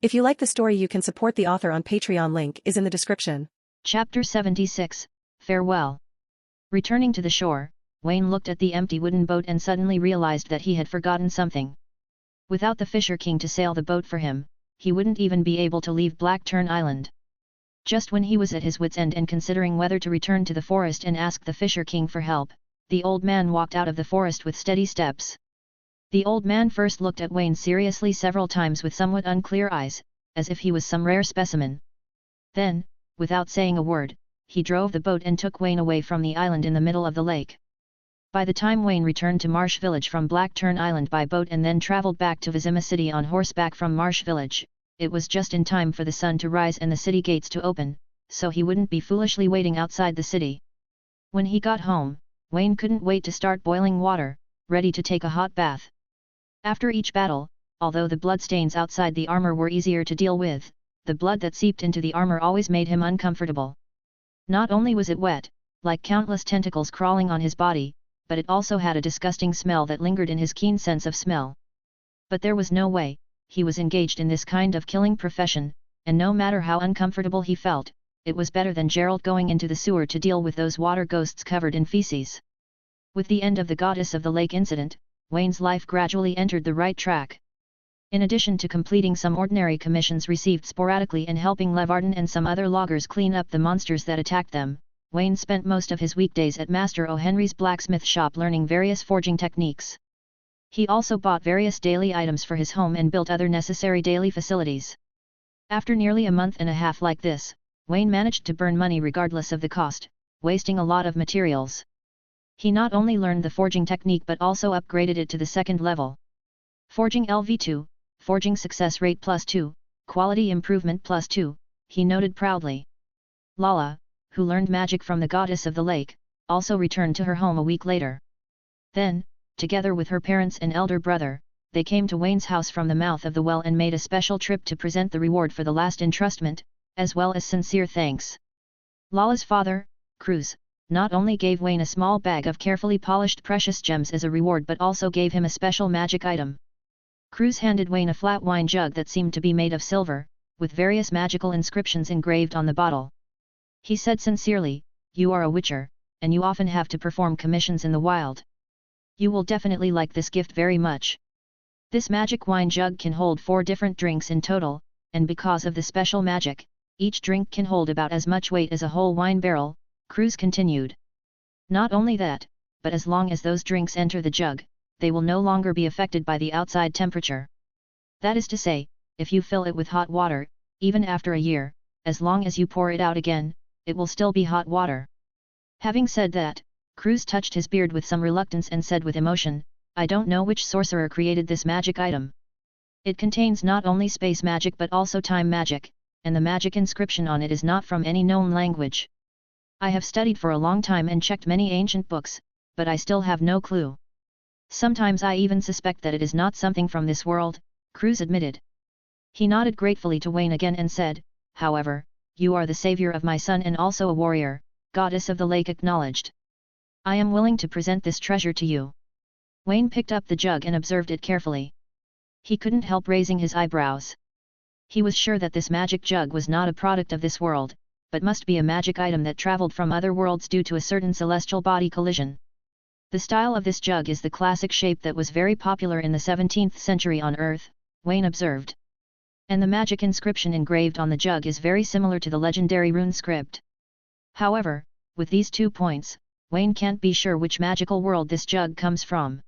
If you like the story, you can support the author on Patreon, link is in the description. Chapter 76, Farewell. Returning to the shore, Wayne looked at the empty wooden boat and suddenly realized that he had forgotten something. Without the Fisher King to sail the boat for him, he wouldn't even be able to leave Blackturn Island. Just when he was at his wits' end and considering whether to return to the forest and ask the Fisher King for help, the old man walked out of the forest with steady steps. The old man first looked at Wayne seriously several times with somewhat unclear eyes, as if he was some rare specimen. Then, without saying a word, he drove the boat and took Wayne away from the island in the middle of the lake. By the time Wayne returned to Marsh Village from Blackturn Island by boat and then travelled back to Vima City on horseback from Marsh Village, it was just in time for the sun to rise and the city gates to open, so he wouldn't be foolishly waiting outside the city. When he got home, Wayne couldn't wait to start boiling water, ready to take a hot bath. After each battle, although the bloodstains outside the armor were easier to deal with, the blood that seeped into the armor always made him uncomfortable. Not only was it wet, like countless tentacles crawling on his body, but it also had a disgusting smell that lingered in his keen sense of smell. But there was no way, he was engaged in this kind of killing profession, and no matter how uncomfortable he felt, it was better than Gerald going into the sewer to deal with those water ghosts covered in feces. With the end of the Goddess of the Lake incident, Wayne's life gradually entered the right track. In addition to completing some ordinary commissions received sporadically and helping Levarden and some other loggers clean up the monsters that attacked them, Wayne spent most of his weekdays at Master O'Henry's blacksmith shop learning various forging techniques. He also bought various daily items for his home and built other necessary daily facilities. After nearly a month and a half like this, Wayne managed to burn money regardless of the cost, wasting a lot of materials. He not only learned the forging technique but also upgraded it to the second level. Forging LV2, Forging Success Rate +2, Quality Improvement +2, he noted proudly. Lala, who learned magic from the Goddess of the Lake, also returned to her home a week later. Then, together with her parents and elder brother, they came to Wayne's house from the mouth of the well and made a special trip to present the reward for the last entrustment, as well as sincere thanks. Lala's father, Cruz, not only gave Wayne a small bag of carefully polished precious gems as a reward but also gave him a special magic item. Cruz handed Wayne a flat wine jug that seemed to be made of silver, with various magical inscriptions engraved on the bottle. He said sincerely, "You are a witcher, and you often have to perform commissions in the wild. You will definitely like this gift very much. This magic wine jug can hold 4 different drinks in total, and because of the special magic, each drink can hold about as much weight as a whole wine barrel," Cruz continued. "Not only that, but as long as those drinks enter the jug, they will no longer be affected by the outside temperature. That is to say, if you fill it with hot water, even after a year, as long as you pour it out again, it will still be hot water." Having said that, Cruz touched his beard with some reluctance and said with emotion, "I don't know which sorcerer created this magic item. It contains not only space magic but also time magic, and the magic inscription on it is not from any known language. I have studied for a long time and checked many ancient books, but I still have no clue. Sometimes I even suspect that it is not something from this world," Cruz admitted. He nodded gratefully to Wayne again and said, "However, you are the savior of my son and also a warrior," Goddess of the Lake acknowledged. "I am willing to present this treasure to you." Wayne picked up the jug and observed it carefully. He couldn't help raising his eyebrows. He was sure that this magic jug was not a product of this world, but must be a magic item that traveled from other worlds due to a certain celestial body collision. "The style of this jug is the classic shape that was very popular in the 17th century on Earth," Wayne observed. "And the magic inscription engraved on the jug is very similar to the legendary rune script. However, with these 2 points, Wayne can't be sure which magical world this jug comes from."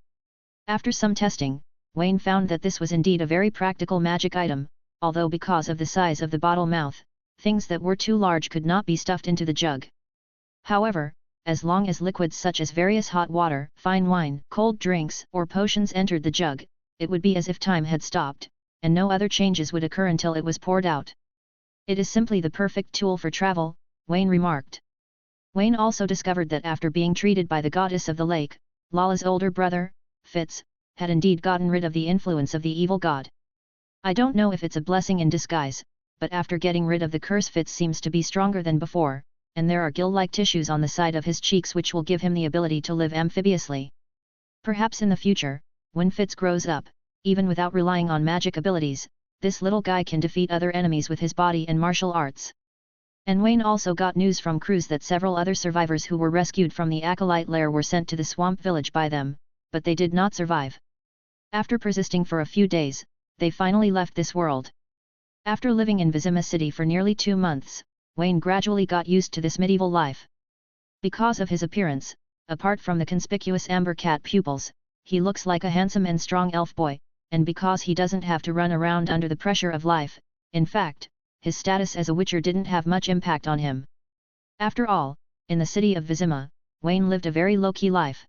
After some testing, Wayne found that this was indeed a very practical magic item, although because of the size of the bottle mouth, things that were too large could not be stuffed into the jug. However, as long as liquids such as various hot water, fine wine, cold drinks, or potions entered the jug, it would be as if time had stopped, and no other changes would occur until it was poured out. "It is simply the perfect tool for travel," Wayne remarked. Wayne also discovered that after being treated by the Goddess of the Lake, Lala's older brother, Fitz, had indeed gotten rid of the influence of the evil god. "I don't know if it's a blessing in disguise, but after getting rid of the curse, Fitz seems to be stronger than before, and there are gill-like tissues on the side of his cheeks which will give him the ability to live amphibiously. Perhaps in the future, when Fitz grows up, even without relying on magic abilities, this little guy can defeat other enemies with his body and martial arts. And Wayne also got news from crews that several other survivors who were rescued from the Acolyte lair were sent to the swamp village by them, but they did not survive. After persisting for a few days, they finally left this world. After living in Vizima City for nearly 2 months, Wayne gradually got used to this medieval life. Because of his appearance, apart from the conspicuous amber cat pupils, he looks like a handsome and strong elf boy, and because he doesn't have to run around under the pressure of life, in fact, his status as a witcher didn't have much impact on him. After all, in the city of Vizima, Wayne lived a very low-key life.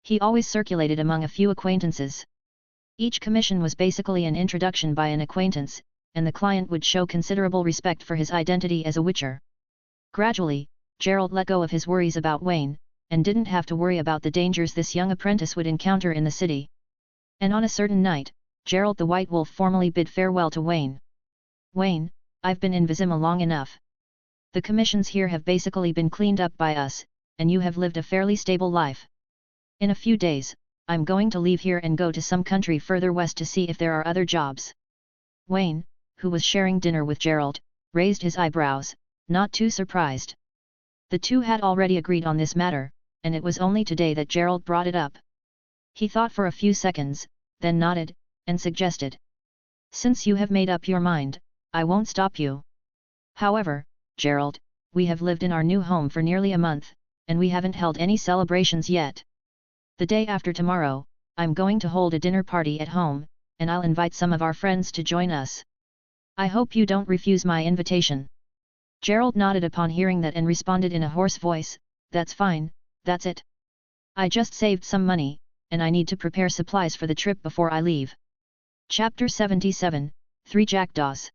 He always circulated among a few acquaintances. Each commission was basically an introduction by an acquaintance, and the client would show considerable respect for his identity as a witcher. Gradually, Gerald let go of his worries about Wayne, and didn't have to worry about the dangers this young apprentice would encounter in the city. And on a certain night, Gerald the White Wolf formally bid farewell to Wayne. "Wayne, I've been in Vizima long enough. The commissions here have basically been cleaned up by us, and you have lived a fairly stable life. In a few days, I'm going to leave here and go to some country further west to see if there are other jobs." Wayne, who was sharing dinner with Gerald, raised his eyebrows, not too surprised. The two had already agreed on this matter, and it was only today that Gerald brought it up. He thought for a few seconds, then nodded, and suggested, "Since you have made up your mind, I won't stop you. However, Gerald, we have lived in our new home for nearly a month, and we haven't held any celebrations yet. The day after tomorrow, I'm going to hold a dinner party at home, and I'll invite some of our friends to join us. I hope you don't refuse my invitation." Gerald nodded upon hearing that and responded in a hoarse voice, "That's fine, that's it. I just saved some money, and I need to prepare supplies for the trip before I leave." Chapter 77, 3 Jackdaws.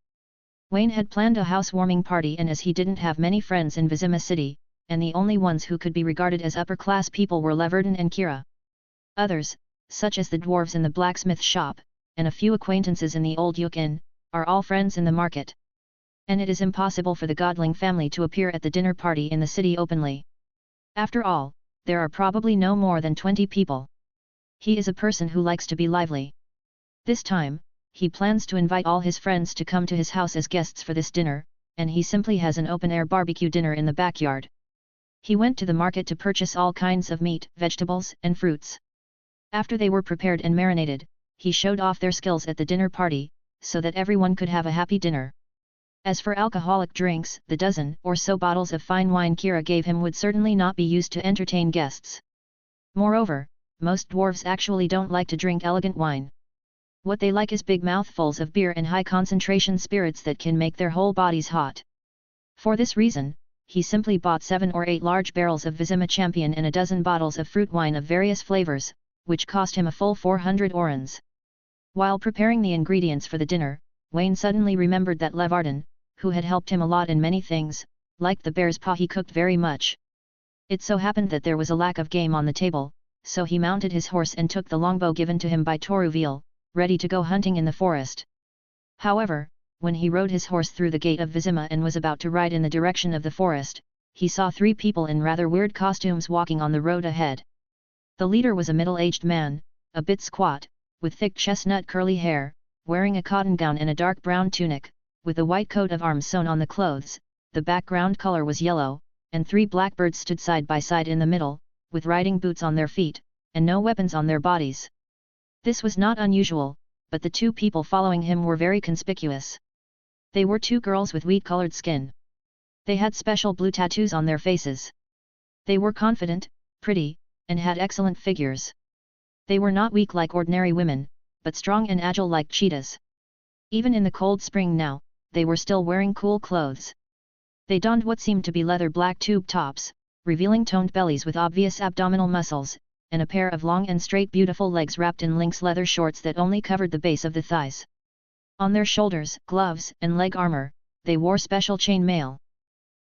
Wayne had planned a housewarming party, and as he didn't have many friends in Vizima City, and the only ones who could be regarded as upper-class people were Leverton and Kira. Others, such as the dwarves in the blacksmith shop, and a few acquaintances in the old Yuk Inn, are all friends in the market. And it is impossible for the Godling family to appear at the dinner party in the city openly. After all, there are probably no more than 20 people. He is a person who likes to be lively. This time, he plans to invite all his friends to come to his house as guests for this dinner, and he simply has an open-air barbecue dinner in the backyard. He went to the market to purchase all kinds of meat, vegetables, and fruits. After they were prepared and marinated, he showed off their skills at the dinner party, so that everyone could have a happy dinner. As for alcoholic drinks, the dozen or so bottles of fine wine Kira gave him would certainly not be used to entertain guests. Moreover, most dwarves actually don't like to drink elegant wine. What they like is big mouthfuls of beer and high-concentration spirits that can make their whole bodies hot. For this reason, he simply bought 7 or 8 large barrels of Vizima Champion and a dozen bottles of fruit wine of various flavors, which cost him a full 400 orens. While preparing the ingredients for the dinner, Wayne suddenly remembered that Levarden, who had helped him a lot in many things, liked the bear's paw he cooked very much. It so happened that there was a lack of game on the table, so he mounted his horse and took the longbow given to him by Toruvil, ready to go hunting in the forest. However, when he rode his horse through the gate of Vizima and was about to ride in the direction of the forest, he saw 3 people in rather weird costumes walking on the road ahead. The leader was a middle-aged man, a bit squat, with thick chestnut curly hair, wearing a cotton gown and a dark brown tunic, with a white coat of arms sewn on the clothes. The background color was yellow, and 3 blackbirds stood side by side in the middle, with riding boots on their feet, and no weapons on their bodies. This was not unusual, but the 2 people following him were very conspicuous. They were 2 girls with wheat-colored skin. They had special blue tattoos on their faces. They were confident, pretty, and had excellent figures. They were not weak like ordinary women, but strong and agile like cheetahs. Even in the cold spring now, they were still wearing cool clothes. They donned what seemed to be leather black tube tops, revealing toned bellies with obvious abdominal muscles, and a pair of long and straight beautiful legs wrapped in lynx leather shorts that only covered the base of the thighs. On their shoulders, gloves, and leg armor, they wore special chain mail.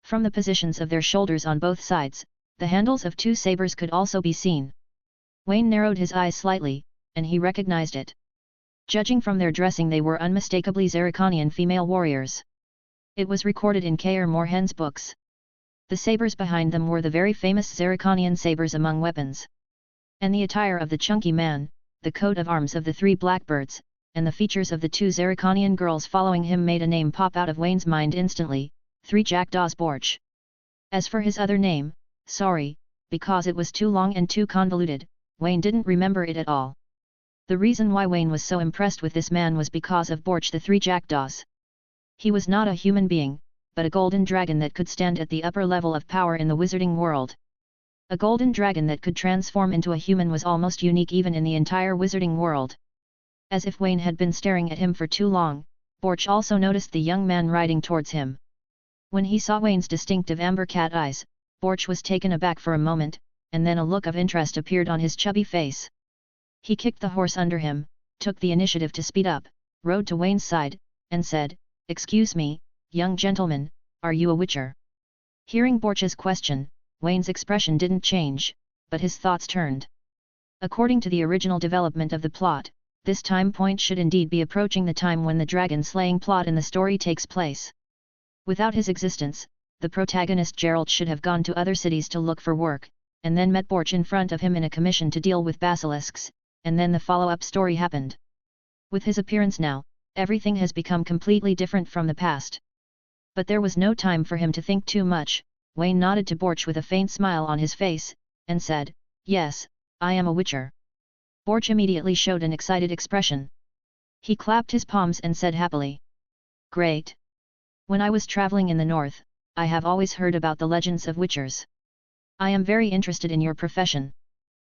From the positions of their shoulders on both sides, the handles of 2 sabers could also be seen. Wayne narrowed his eyes slightly, and he recognized it. Judging from their dressing, they were unmistakably Zerikonian female warriors. It was recorded in Kaer Morhen's books. The sabers behind them were the very famous Zerikonian sabers among weapons. And the attire of the chunky man, the coat of arms of the 3 blackbirds, and the features of the 2 Zericonian girls following him made a name pop out of Wayne's mind instantly, 3 Jackdaws Borch. As for his other name, sorry, because it was too long and too convoluted, Wayne didn't remember it at all. The reason why Wayne was so impressed with this man was because of Borch the 3 Jackdaws. He was not a human being, but a golden dragon that could stand at the upper level of power in the wizarding world. A golden dragon that could transform into a human was almost unique even in the entire wizarding world. As if Wayne had been staring at him for too long, Borch also noticed the young man riding towards him. When he saw Wayne's distinctive amber cat eyes, Borch was taken aback for a moment, and then a look of interest appeared on his chubby face. He kicked the horse under him, took the initiative to speed up, rode to Wayne's side, and said, "Excuse me, young gentleman, are you a witcher?" Hearing Borch's question, Wayne's expression didn't change, but his thoughts turned. According to the original development of the plot, this time point should indeed be approaching the time when the dragon-slaying plot in the story takes place. Without his existence, the protagonist Gerald should have gone to other cities to look for work, and then met Borch in front of him in a commission to deal with basilisks, and then the follow-up story happened. With his appearance now, everything has become completely different from the past. But there was no time for him to think too much. Wayne nodded to Borch with a faint smile on his face, and said, "Yes, I am a witcher." Borch immediately showed an excited expression. He clapped his palms and said happily, "Great! When I was traveling in the north, I have always heard about the legends of witchers. I am very interested in your profession.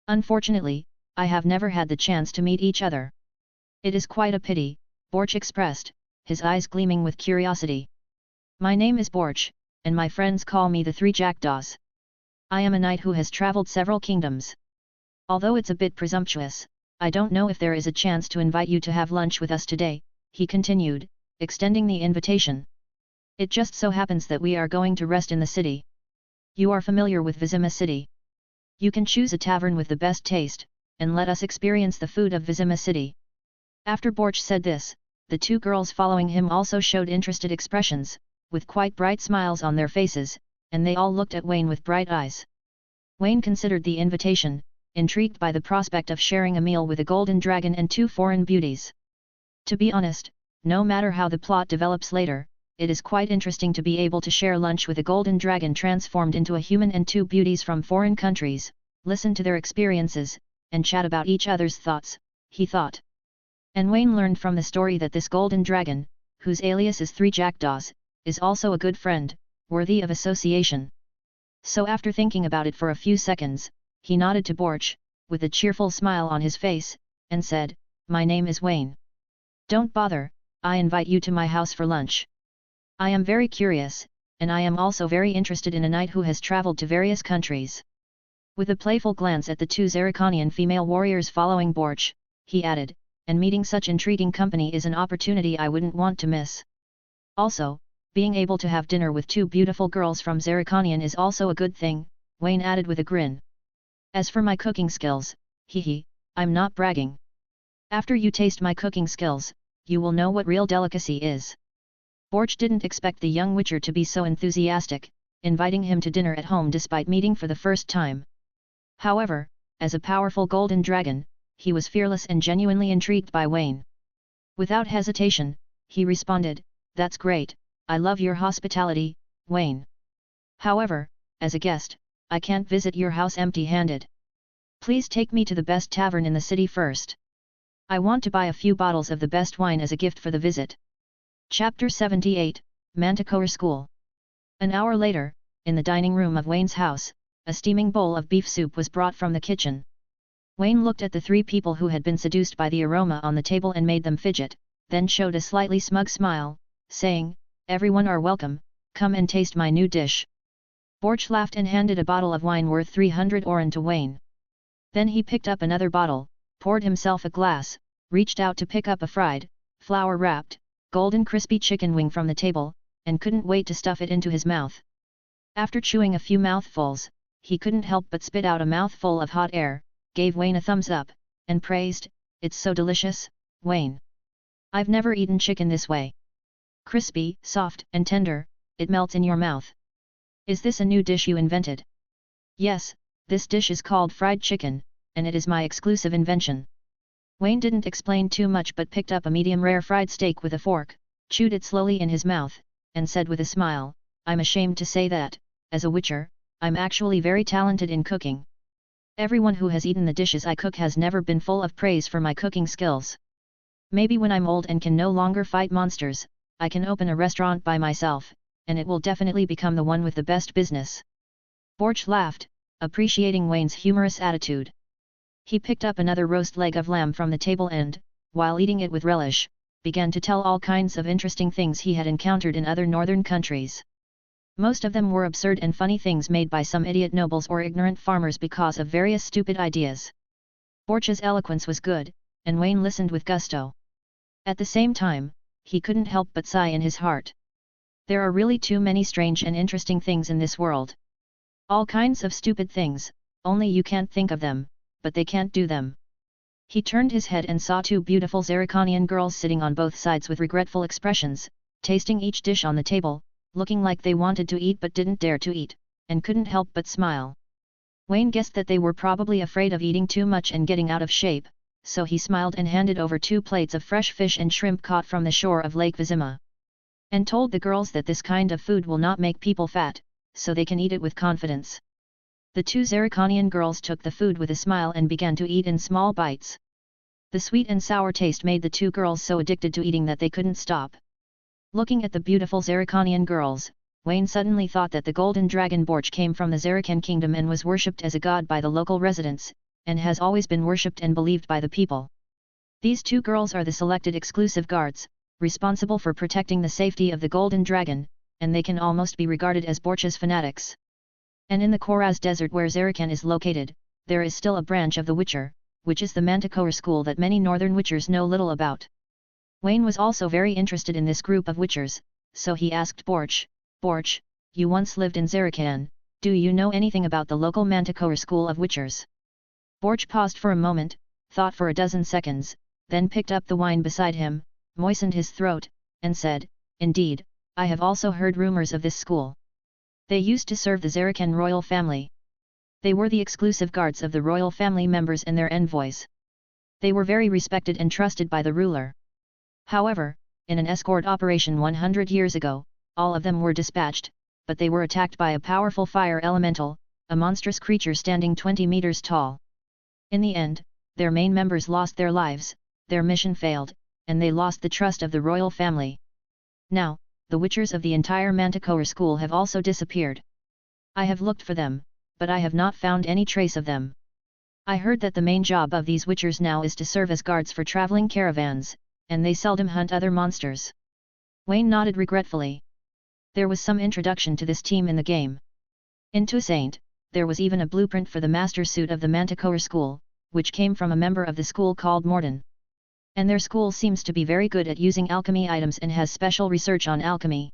Unfortunately, I have never had the chance to meet each other." "It is quite a pity," Borch expressed, his eyes gleaming with curiosity. "My name is Borch, and my friends call me the 3 Jackdaws. I am a knight who has traveled several kingdoms. Although it's a bit presumptuous, I don't know if there is a chance to invite you to have lunch with us today," he continued, extending the invitation. "It just so happens that we are going to rest in the city. You are familiar with Vizima City. You can choose a tavern with the best taste, and let us experience the food of Vizima City." After Borch said this, the 2 girls following him also showed interested expressions, with quite bright smiles on their faces, and they all looked at Wayne with bright eyes. Wayne considered the invitation, intrigued by the prospect of sharing a meal with a golden dragon and 2 foreign beauties. To be honest, no matter how the plot develops later, it is quite interesting to be able to share lunch with a golden dragon transformed into a human and 2 beauties from foreign countries, listen to their experiences, and chat about each other's thoughts, he thought. And Wayne learned from the story that this golden dragon, whose alias is 3 Jackdaws, is also a good friend, worthy of association. So after thinking about it for a few seconds, he nodded to Borch, with a cheerful smile on his face, and said, "My name is Wayne. Don't bother, I invite you to my house for lunch. I am very curious, and I am also very interested in a knight who has traveled to various countries." With a playful glance at the 2 Zericonian female warriors following Borch, he added, "And meeting such intriguing company is an opportunity I wouldn't want to miss. Also, being able to have dinner with 2 beautiful girls from Zericonian is also a good thing," Wayne added with a grin. "As for my cooking skills, I'm not bragging. After you taste my cooking skills, you will know what real delicacy is." Borch didn't expect the young witcher to be so enthusiastic, inviting him to dinner at home despite meeting for the first time. However, as a powerful golden dragon, he was fearless and genuinely intrigued by Wayne. Without hesitation, he responded, "That's great, I love your hospitality, Wayne. However, as a guest, I can't visit your house empty-handed. Please take me to the best tavern in the city first. I want to buy a few bottles of the best wine as a gift for the visit." Chapter 78, Manticore School. An hour later, in the dining room of Wayne's house, a steaming bowl of beef soup was brought from the kitchen. Wayne looked at the 3 people who had been seduced by the aroma on the table and made them fidget, then showed a slightly smug smile, saying, "Everyone are welcome, come and taste my new dish." Borch laughed and handed a bottle of wine worth 300 oren to Wayne. Then he picked up another bottle, poured himself a glass, reached out to pick up a fried, flour-wrapped, golden crispy chicken wing from the table, and couldn't wait to stuff it into his mouth. After chewing a few mouthfuls, he couldn't help but spit out a mouthful of hot air, gave Wayne a thumbs up, and praised, "It's so delicious, Wayne. I've never eaten chicken this way. Crispy, soft, and tender, it melts in your mouth. Is this a new dish you invented?" "Yes, this dish is called fried chicken, and it is my exclusive invention. Wayne didn't explain too much but picked up a medium-rare fried steak with a fork, chewed it slowly in his mouth, and said with a smile, "I'm ashamed to say that, as a witcher, I'm actually very talented in cooking. Everyone who has eaten the dishes I cook has never been full of praise for my cooking skills. Maybe when I'm old and can no longer fight monsters, I can open a restaurant by myself, and it will definitely become the one with the best business." Borch laughed, appreciating Wayne's humorous attitude. He picked up another roast leg of lamb from the table and, while eating it with relish, began to tell all kinds of interesting things he had encountered in other northern countries. Most of them were absurd and funny things made by some idiot nobles or ignorant farmers because of various stupid ideas. Borch's eloquence was good, and Wayne listened with gusto. At the same time, he couldn't help but sigh in his heart. There are really too many strange and interesting things in this world. All kinds of stupid things, only you can't think of them, but they can't do them. He turned his head and saw two beautiful Zerrikanian girls sitting on both sides with regretful expressions, tasting each dish on the table, looking like they wanted to eat but didn't dare to eat, and couldn't help but smile. Wayne guessed that they were probably afraid of eating too much and getting out of shape, so he smiled and handed over 2 plates of fresh fish and shrimp caught from the shore of Lake Vizima. And told the girls that this kind of food will not make people fat, so they can eat it with confidence. The 2 Zerrikanian girls took the food with a smile and began to eat in small bites. The sweet and sour taste made the 2 girls so addicted to eating that they couldn't stop. Looking at the beautiful Zerrikanian girls, Wayne suddenly thought that the golden dragon Borch came from the Zerrikan kingdom and was worshipped as a god by the local residents, and has always been worshipped and believed by the people. These 2 girls are the selected exclusive guards, responsible for protecting the safety of the golden dragon, and they can almost be regarded as Borch's fanatics. And in the Koraz desert where Zerrikan is located, there is still a branch of the Witcher, which is the Manticore school that many northern Witchers know little about. Wayne was also very interested in this group of Witchers, so he asked Borch, "Borch, you once lived in Zerrikan, do you know anything about the local Manticore school of Witchers?" Borch paused for a moment, thought for a dozen seconds, then picked up the wine beside him, moistened his throat, and said, "Indeed, I have also heard rumors of this school. They used to serve the Zerrikan royal family. They were the exclusive guards of the royal family members and their envoys. They were very respected and trusted by the ruler. However, in an escort operation 100 years ago, all of them were dispatched, but they were attacked by a powerful fire elemental, a monstrous creature standing 20 meters tall. In the end, their main members lost their lives, their mission failed, and they lost the trust of the royal family. Now, the Witchers of the entire Manticore school have also disappeared. I have looked for them, but I have not found any trace of them. I heard that the main job of these Witchers now is to serve as guards for traveling caravans, and they seldom hunt other monsters." Wayne nodded regretfully. There was some introduction to this team in the game. In Toussaint, there was even a blueprint for the master suit of the Manticore school, which came from a member of the school called Morhen. And their school seems to be very good at using alchemy items and has special research on alchemy.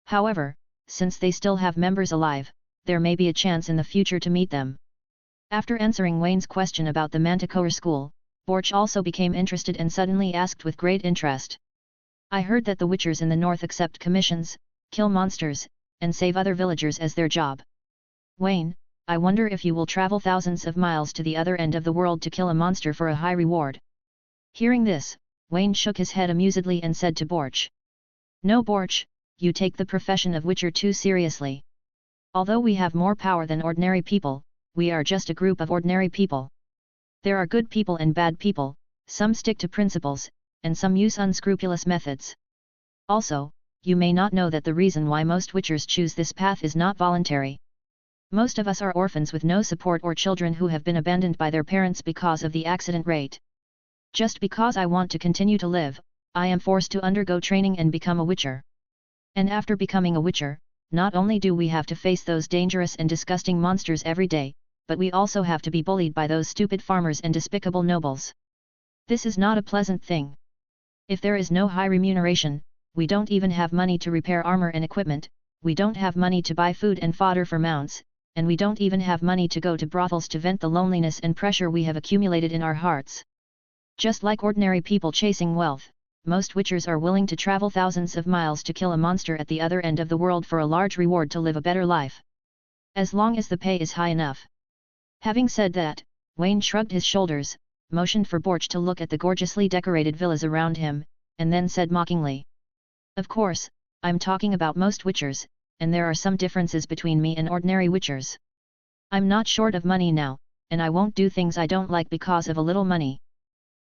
However, since they still have members alive, there may be a chance in the future to meet them. After answering Wayne's question about the Manticore school, Borch also became interested and suddenly asked with great interest. "I heard that the Witchers in the north accept commissions, kill monsters, and save other villagers as their job. Wayne, I wonder if you will travel thousands of miles to the other end of the world to kill a monster for a high reward." Hearing this, Wayne shook his head amusedly and said to Borch, "No Borch, you take the profession of Witcher too seriously. Although we have more power than ordinary people, we are just a group of ordinary people. There are good people and bad people, some stick to principles, and some use unscrupulous methods. Also, you may not know that the reason why most Witchers choose this path is not voluntary. Most of us are orphans with no support or children who have been abandoned by their parents because of the accident rate. Just because I want to continue to live, I am forced to undergo training and become a Witcher. And after becoming a Witcher, not only do we have to face those dangerous and disgusting monsters every day, but we also have to be bullied by those stupid farmers and despicable nobles. This is not a pleasant thing. If there is no high remuneration, we don't even have money to repair armor and equipment, we don't have money to buy food and fodder for mounts, and we don't even have money to go to brothels to vent the loneliness and pressure we have accumulated in our hearts. Just like ordinary people chasing wealth, most Witchers are willing to travel thousands of miles to kill a monster at the other end of the world for a large reward to live a better life. As long as the pay is high enough." Having said that, Wayne shrugged his shoulders, motioned for Borch to look at the gorgeously decorated villas around him, and then said mockingly. Of course, I'm talking about most witchers, and there are some differences between me and ordinary witchers. I'm not short of money now, and I won't do things I don't like because of a little money.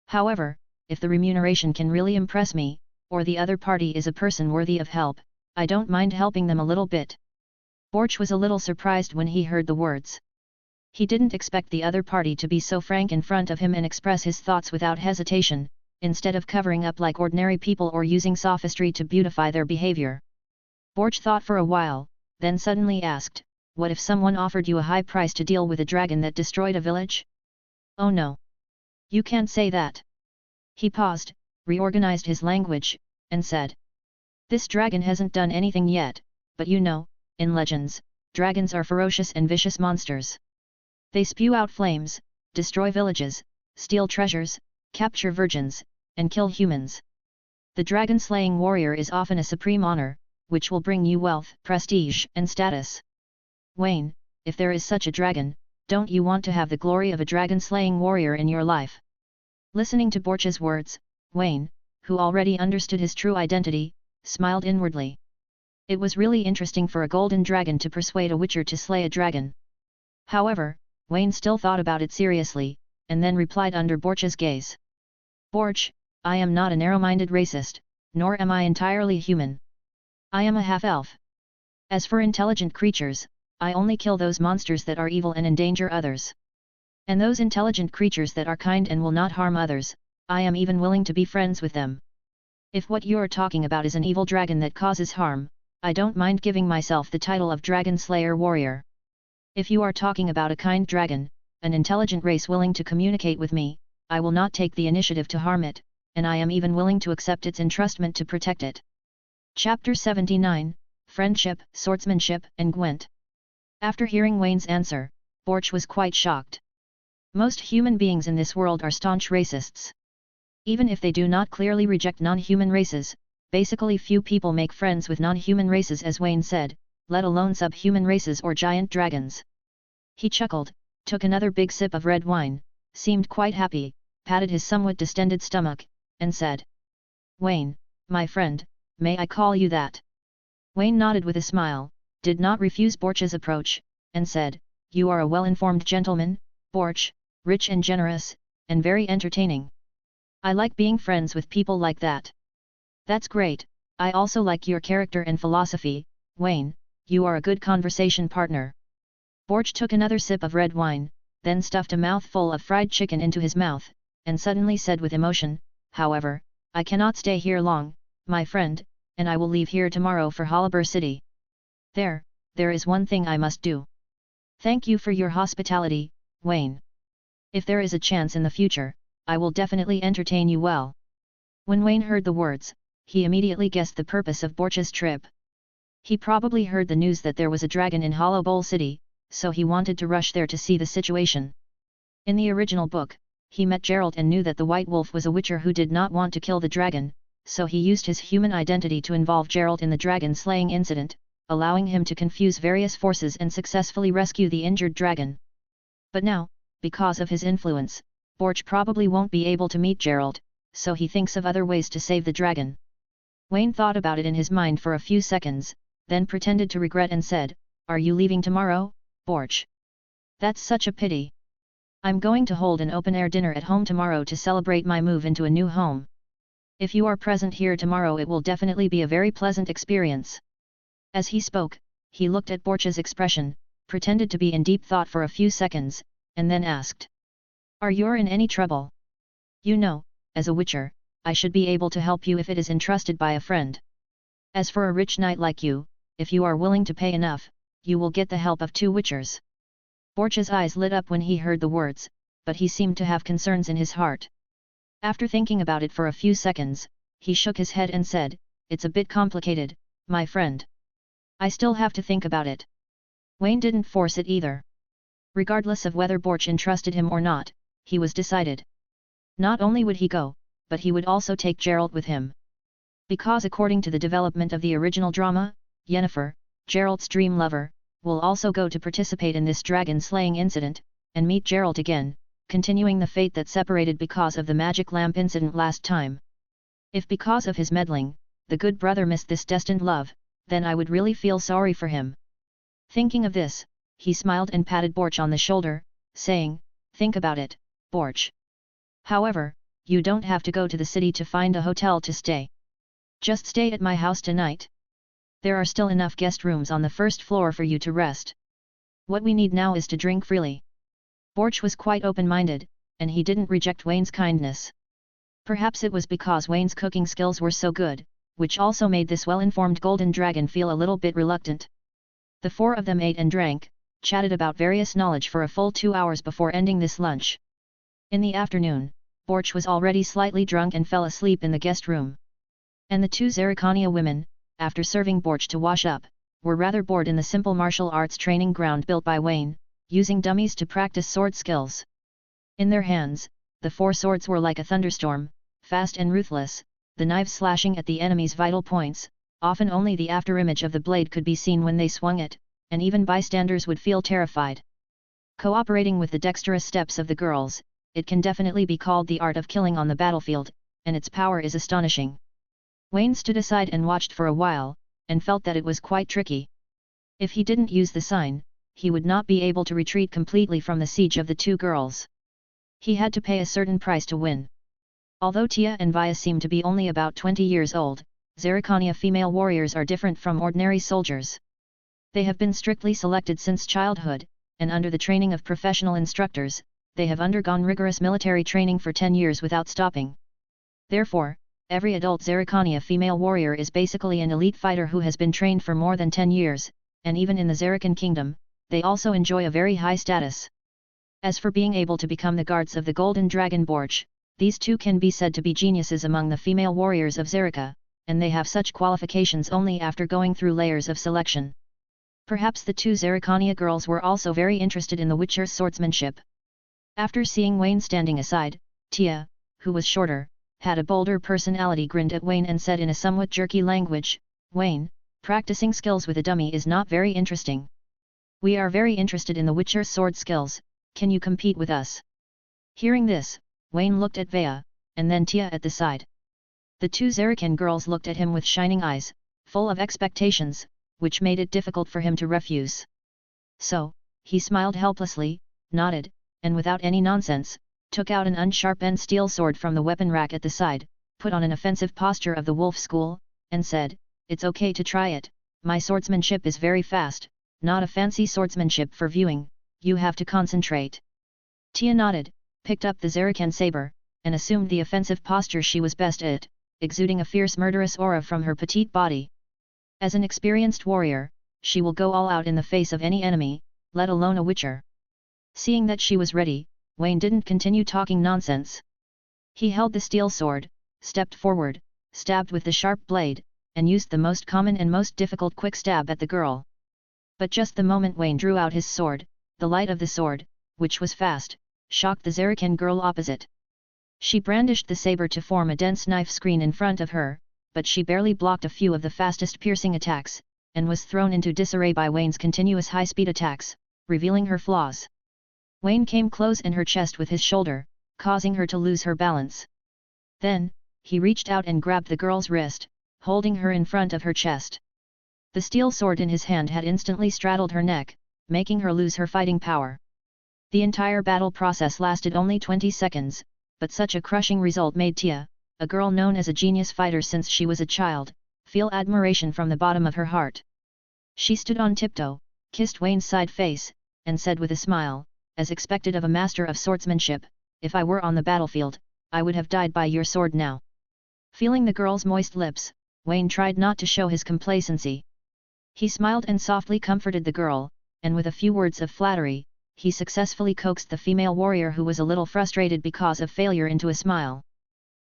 However, if the remuneration can really impress me, or the other party is a person worthy of help, I don't mind helping them a little bit. Borch was a little surprised when he heard the words. He didn't expect the other party to be so frank in front of him and express his thoughts without hesitation, instead of covering up like ordinary people or using sophistry to beautify their behavior. Borch thought for a while, then suddenly asked, what if someone offered you a high price to deal with a dragon that destroyed a village? Oh no. You can't say that. He paused, reorganized his language, and said. This dragon hasn't done anything yet, but you know, in legends, dragons are ferocious and vicious monsters. They spew out flames, destroy villages, steal treasures, capture virgins, and kill humans. The dragon-slaying warrior is often a supreme honor, which will bring you wealth, prestige, and status. Wayne, if there is such a dragon, don't you want to have the glory of a dragon-slaying warrior in your life? Listening to Borch's words, Wayne, who already understood his true identity, smiled inwardly. It was really interesting for a golden dragon to persuade a witcher to slay a dragon. However, Wayne still thought about it seriously, and then replied under Borch's gaze. Borch, I am not a narrow-minded racist, nor am I entirely human. I am a half-elf. As for intelligent creatures, I only kill those monsters that are evil and endanger others. And those intelligent creatures that are kind and will not harm others, I am even willing to be friends with them. If what you are talking about is an evil dragon that causes harm, I don't mind giving myself the title of Dragon Slayer Warrior. If you are talking about a kind dragon, an intelligent race willing to communicate with me, I will not take the initiative to harm it, and I am even willing to accept its entrustment to protect it. Chapter 79, Friendship, Swordsmanship, and Gwent. After hearing Wayne's answer, Borch was quite shocked. Most human beings in this world are staunch racists. Even if they do not clearly reject non-human races, basically few people make friends with non-human races, as Wayne said, let alone subhuman races or giant dragons. He chuckled, took another big sip of red wine, seemed quite happy, patted his somewhat distended stomach, and said, Wayne, my friend, may I call you that? Wayne nodded with a smile, did not refuse Borch's approach, and said, You are a well-informed gentleman, Borch, rich and generous, and very entertaining. I like being friends with people like that. That's great, I also like your character and philosophy, Wayne, you are a good conversation partner. Borch took another sip of red wine, then stuffed a mouthful of fried chicken into his mouth, and suddenly said with emotion, However, I cannot stay here long, my friend, and I will leave here tomorrow for Haler City. There is one thing I must do. Thank you for your hospitality, Wayne. If there is a chance in the future, I will definitely entertain you well. When Wayne heard the words, he immediately guessed the purpose of Borch's trip. He probably heard the news that there was a dragon in Hollow City, so he wanted to rush there to see the situation. In the original book, he met Gerald and knew that the White Wolf was a witcher who did not want to kill the dragon, so he used his human identity to involve Gerald in the dragon-slaying incident, allowing him to confuse various forces and successfully rescue the injured dragon. But now, because of his influence, Borch probably won't be able to meet Gerald, so he thinks of other ways to save the dragon. Wayne thought about it in his mind for a few seconds, then pretended to regret and said, Are you leaving tomorrow, Borch? That's such a pity. I'm going to hold an open-air dinner at home tomorrow to celebrate my move into a new home. If you are present here tomorrow, it will definitely be a very pleasant experience. As he spoke, he looked at Borch's expression, pretended to be in deep thought for a few seconds, and then asked, Are you in any trouble? You know, as a witcher, I should be able to help you if it is entrusted by a friend. As for a rich knight like you, if you are willing to pay enough, you will get the help of 2 witchers. Borch's eyes lit up when he heard the words, but he seemed to have concerns in his heart. After thinking about it for a few seconds, he shook his head and said, It's a bit complicated, my friend. I still have to think about it. Wayne didn't force it either. Regardless of whether Borch entrusted him or not, he was decided. Not only would he go, but he would also take Gerald with him. Because according to the development of the original drama, Yennefer, Gerald's dream lover, will also go to participate in this dragon-slaying incident, and meet Gerald again, continuing the fate that separated because of the magic lamp incident last time. If because of his meddling, the good brother missed this destined love, then I would really feel sorry for him. Thinking of this, he smiled and patted Borch on the shoulder, saying, "Think about it, Borch. However, you don't have to go to the city to find a hotel to stay. Just stay at my house tonight. There are still enough guest rooms on the first floor for you to rest. What we need now is to drink freely." Borch was quite open-minded, and he didn't reject Wayne's kindness. Perhaps it was because Wayne's cooking skills were so good, which also made this well-informed golden dragon feel a little bit reluctant. The four of them ate and drank, chatted about various knowledge for a full 2 hours before ending this lunch. In the afternoon, Borch was already slightly drunk and fell asleep in the guest room. And the two Zerrikania women, after serving Borch to wash up, were rather bored in the simple martial arts training ground built by Wayne, using dummies to practice sword skills. In their hands, the four swords were like a thunderstorm, fast and ruthless, the knives slashing at the enemy's vital points. Often only the afterimage of the blade could be seen when they swung it, and even bystanders would feel terrified. Cooperating with the dexterous steps of the girls, it can definitely be called the art of killing on the battlefield, and its power is astonishing. Wayne stood aside and watched for a while, and felt that it was quite tricky. If he didn't use the sign, he would not be able to retreat completely from the siege of the two girls. He had to pay a certain price to win. Although Tia and Via seem to be only about 20 years old, Zerrikania female warriors are different from ordinary soldiers. They have been strictly selected since childhood, and under the training of professional instructors, they have undergone rigorous military training for 10 years without stopping. Therefore, every adult Zerrikania female warrior is basically an elite fighter who has been trained for more than 10 years, and even in the Zerrikan kingdom, they also enjoy a very high status. As for being able to become the guards of the Golden Dragon Borch, these two can be said to be geniuses among the female warriors of Zerrika, and they have such qualifications only after going through layers of selection. Perhaps the two Zerrikania girls were also very interested in the Witcher's swordsmanship. After seeing Wayne standing aside, Tia, who was shorter, had a bolder personality, grinned at Wayne and said in a somewhat jerky language, "Wayne, practicing skills with a dummy is not very interesting. We are very interested in the Witcher's sword skills, can you compete with us?" Hearing this, Wayne looked at Vea, and then Tia at the side. The two Zerrikan girls looked at him with shining eyes, full of expectations, which made it difficult for him to refuse. So, he smiled helplessly, nodded, and without any nonsense, took out an unsharpened steel sword from the weapon rack at the side, put on an offensive posture of the wolf school, and said, "It's okay to try it, my swordsmanship is very fast, not a fancy swordsmanship for viewing, you have to concentrate." Tia nodded, picked up the Zerrikan saber, and assumed the offensive posture she was best at, exuding a fierce murderous aura from her petite body. As an experienced warrior, she will go all out in the face of any enemy, let alone a witcher. Seeing that she was ready, Wayne didn't continue talking nonsense. He held the steel sword, stepped forward, stabbed with the sharp blade, and used the most common and most difficult quick stab at the girl. But just the moment Wayne drew out his sword, the light of the sword, which was fast, shocked the Zerrikan girl opposite. She brandished the saber to form a dense knife screen in front of her, but she barely blocked a few of the fastest piercing attacks, and was thrown into disarray by Wayne's continuous high-speed attacks, revealing her flaws. Wayne came close in her chest with his shoulder, causing her to lose her balance. Then, he reached out and grabbed the girl's wrist, holding her in front of her chest. The steel sword in his hand had instantly straddled her neck, making her lose her fighting power. The entire battle process lasted only 20 seconds, but such a crushing result made Tia, a girl known as a genius fighter since she was a child, feel admiration from the bottom of her heart. She stood on tiptoe, kissed Wayne's side face, and said with a smile, as expected of a master of swordsmanship, "If I were on the battlefield, I would have died by your sword now." Feeling the girl's moist lips, Wayne tried not to show his complacency. He smiled and softly comforted the girl, and with a few words of flattery, he successfully coaxed the female warrior who was a little frustrated because of failure into a smile.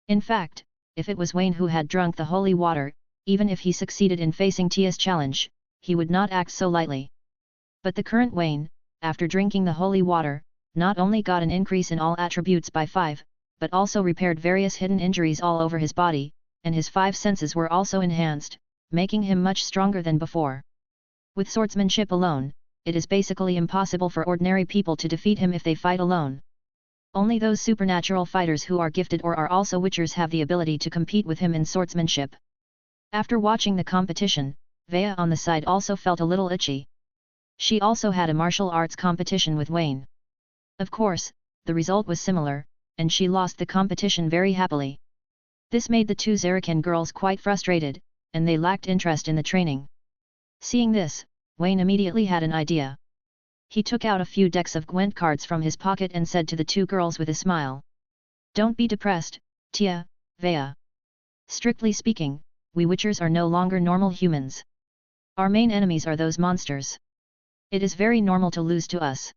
In fact, if it was Wayne who had drunk the holy water, even if he succeeded in facing Tia's challenge, he would not act so lightly. But the current Wayne, after drinking the holy water, not only got an increase in all attributes by 5, but also repaired various hidden injuries all over his body, and his 5 senses were also enhanced, making him much stronger than before. With swordsmanship alone, it is basically impossible for ordinary people to defeat him if they fight alone. Only those supernatural fighters who are gifted or are also witchers have the ability to compete with him in swordsmanship. After watching the competition, Vea on the side also felt a little itchy. She also had a martial arts competition with Wayne. Of course, the result was similar, and she lost the competition very happily. This made the two Zarakan girls quite frustrated, and they lacked interest in the training. Seeing this, Wayne immediately had an idea. He took out a few decks of Gwent cards from his pocket and said to the two girls with a smile. "Don't be depressed, Tia, Vea. Strictly speaking, we witchers are no longer normal humans. Our main enemies are those monsters. It is very normal to lose to us.